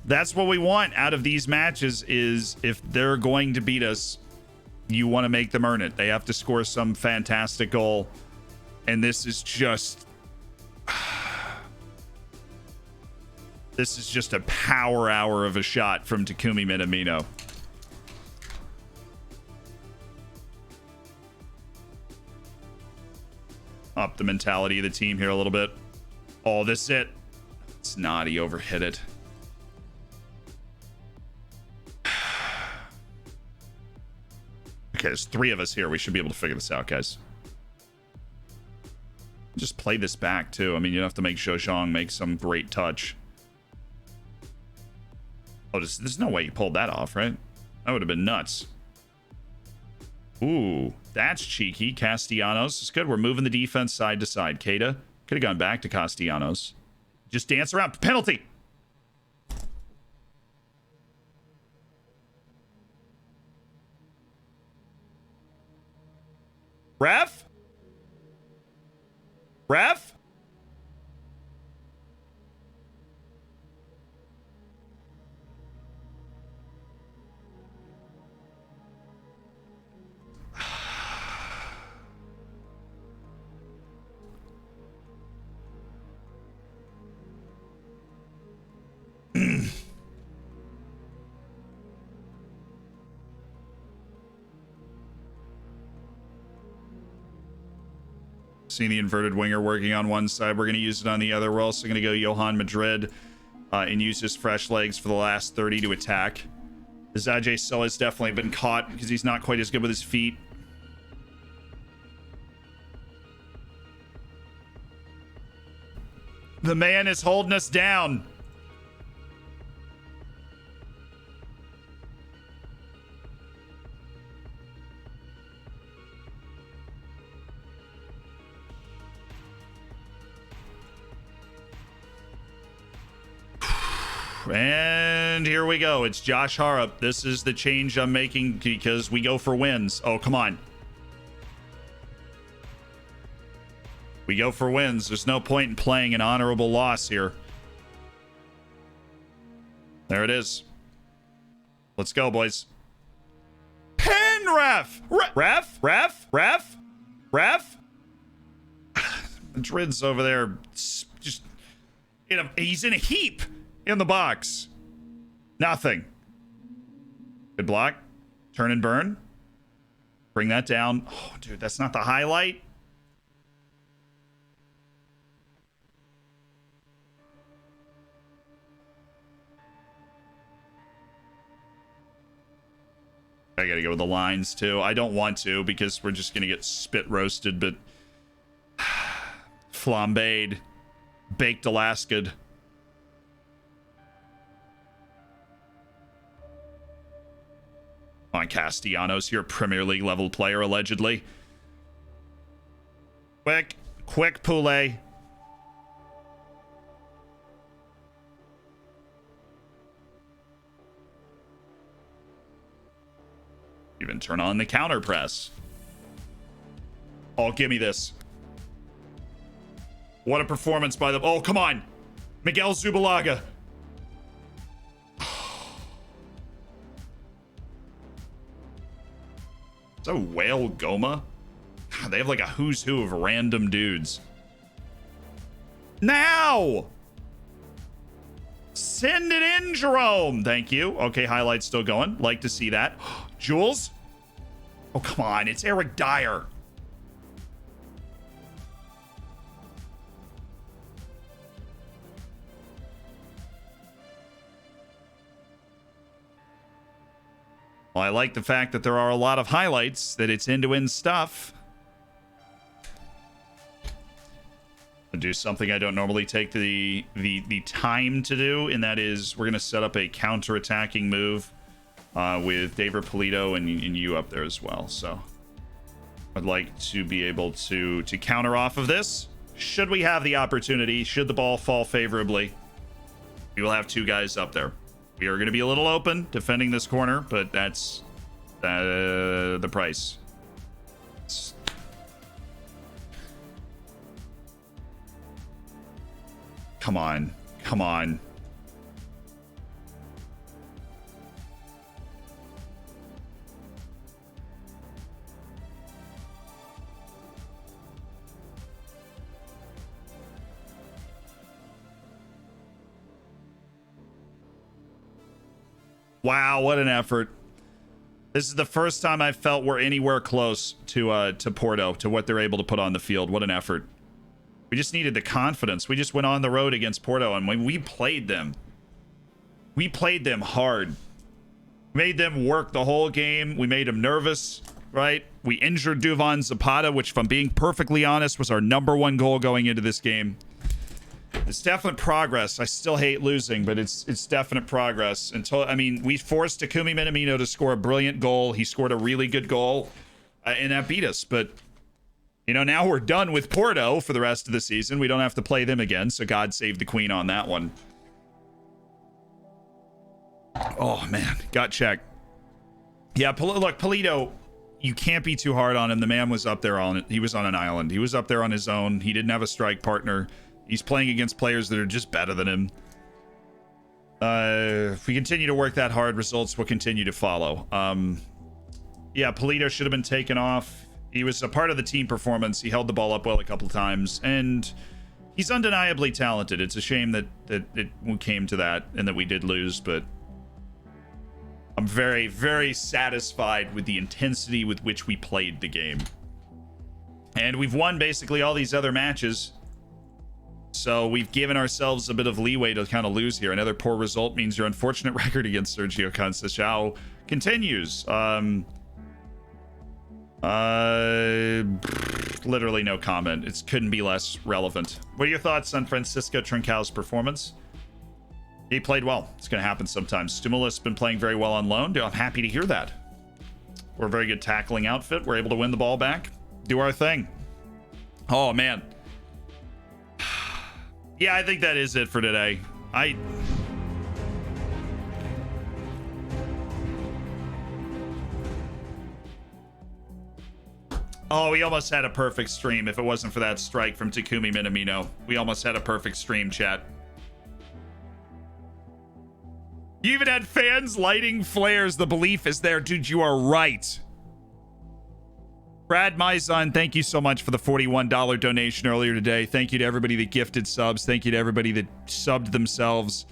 That's what we want out of these matches, is if they're going to beat us, you want to make them earn it. They have to score some fantastic goal. And this is just... This is just a power hour of a shot from Takumi Minamino. Up the mentality of the team here a little bit. Oh, this is it. It's not. He overhit it. Okay, there's 3 of us here. We should be able to figure this out, guys. Just play this back, too. I mean, you don't have to make Zhou make some great touch. Oh, there's no way you pulled that off, right? That would have been nuts. Ooh, that's cheeky. Castellanos. It's good. We're moving the defense side to side. Keita could have gone back to Castellanos. Just dance around. Penalty. Ref? Ref? Seeing the inverted winger working on one side. We're going to use it on the other. We're also going to go Johan Madrid and use his fresh legs for the last 30 to attack. Zaje Sow has definitely been caught because he's not quite as good with his feet. The man is holding us down. And here we go. It's Josh Harrop. This is the change I'm making because we go for wins. Oh, come on. We go for wins. There's no point in playing an honorable loss here. There it is. Let's go, boys. Pen ref! Ref! Madrid's over there just he's in a heap in the box. Nothing. Good block. Turn and burn. Bring that down. Oh, dude, that's not the highlight. I gotta go with the lines too. I don't want to because we're just gonna get spit roasted, but flambéed, baked Alaska'd. Come on, Castellanos, you're a Premier League level player, allegedly. Quick poulet. Even turn on the counter press. Oh, give me this. What a performance by the... Oh, come on. Miguel Zubalaga. Is that Whale Goma? God, they have like a who's who of random dudes. Now! Send it in, Jerome. Thank you. Okay, highlights still going. Like to see that. Jules? Oh, come on. It's Eric Dyer. Well, I like the fact that there are a lot of highlights, that it's end-to-end stuff. I'll do something I don't normally take the time to do, and that is we're going to set up a counter-attacking move with David Polito and you up there as well. So I'd like to be able to counter off of this. Should we have the opportunity, should the ball fall favorably, we will have two guys up there. We are going to be a little open defending this corner, but that's the price. Come on. Come on. Wow, what an effort. This is the first time I felt we're anywhere close to Porto, to what they're able to put on the field. What an effort. We just needed the confidence. We just went on the road against Porto, and when we played them hard. Made them work the whole game. We made them nervous, right? We injured Duvan Zapata, which, if I'm being perfectly honest, was our #1 goal going into this game. It's definite progress. I still hate losing, but it's definite progress. We forced Takumi Minamino to score a brilliant goal. He scored a really good goal, and that beat us. But, now we're done with Porto for the rest of the season. We don't have to play them again, so God save the Queen on that one. Oh, man. Got checked. Yeah, look, Polito, you can't be too hard on him. The man was up there he was on an island. He was up there on his own. He didn't have a strike partner. He's playing against players that are just better than him. If we continue to work that hard, results will continue to follow. Yeah, Polito should have been taken off. He was a part of the team performance. He held the ball up well a couple of times, and he's undeniably talented. It's a shame that it came to that and that we did lose, but I'm very, very satisfied with the intensity with which we played the game. And we've won basically all these other matches. So we've given ourselves a bit of leeway to kind of lose here. Another poor result means your unfortunate record against Sergio Conceição continues. Literally no comment. It couldn't be less relevant. What are your thoughts on Francisco Trincão's performance? He played well. It's going to happen sometimes. Stimulus been playing very well on loan. I'm happy to hear that. We're a very good tackling outfit. We're able to win the ball back. Do our thing. Oh, man. Yeah, I think that is it for today. Oh, we almost had a perfect stream if it wasn't for that strike from Takumi Minamino. We almost had a perfect stream, chat. You even had fans lighting flares. The belief is there. Dude, you are right. Brad Mizon, thank you so much for the $41 donation earlier today. Thank you to everybody that gifted subs. Thank you to everybody that subbed themselves.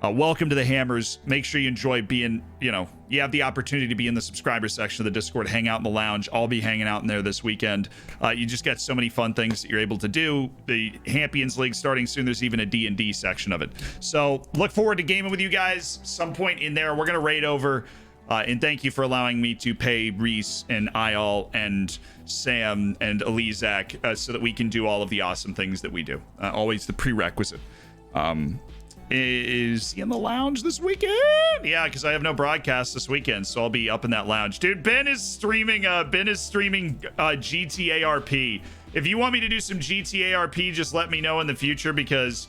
Welcome to the Hammers. Make sure you enjoy being, you have the opportunity to be in the subscriber section of the Discord, hang out in the lounge. I'll be hanging out in there this weekend. You just got so many fun things that you're able to do. The Champions League starting soon. There's even a D&D section of it. So look forward to gaming with you guys some point in there. We're going to raid over. And thank you for allowing me to pay Reece and Ayal and Sam and Elizak so that we can do all of the awesome things that we do. Always the prerequisite. Is he in the lounge this weekend? Yeah, because I have no broadcast this weekend, so I'll be up in that lounge. Dude, Ben is streaming GTA RP. If you want me to do some GTA RP, just let me know in the future, because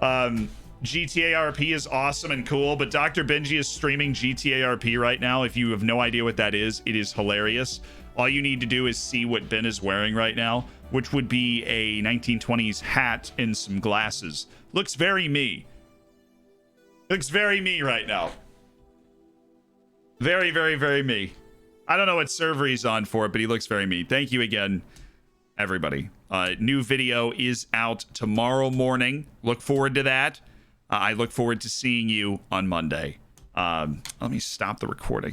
GTA RP is awesome and cool, but Dr. Benji is streaming GTA RP right now. If you have no idea what that is, it is hilarious. All you need to do is see what Ben is wearing right now, which would be a 1920s hat and some glasses. Looks very me. Looks very me right now. Very, very, very me. I don't know what server he's on for, but he looks very me. Thank you again, everybody. New video is out tomorrow morning. Look forward to that. I look forward to seeing you on Monday. Let me stop the recording.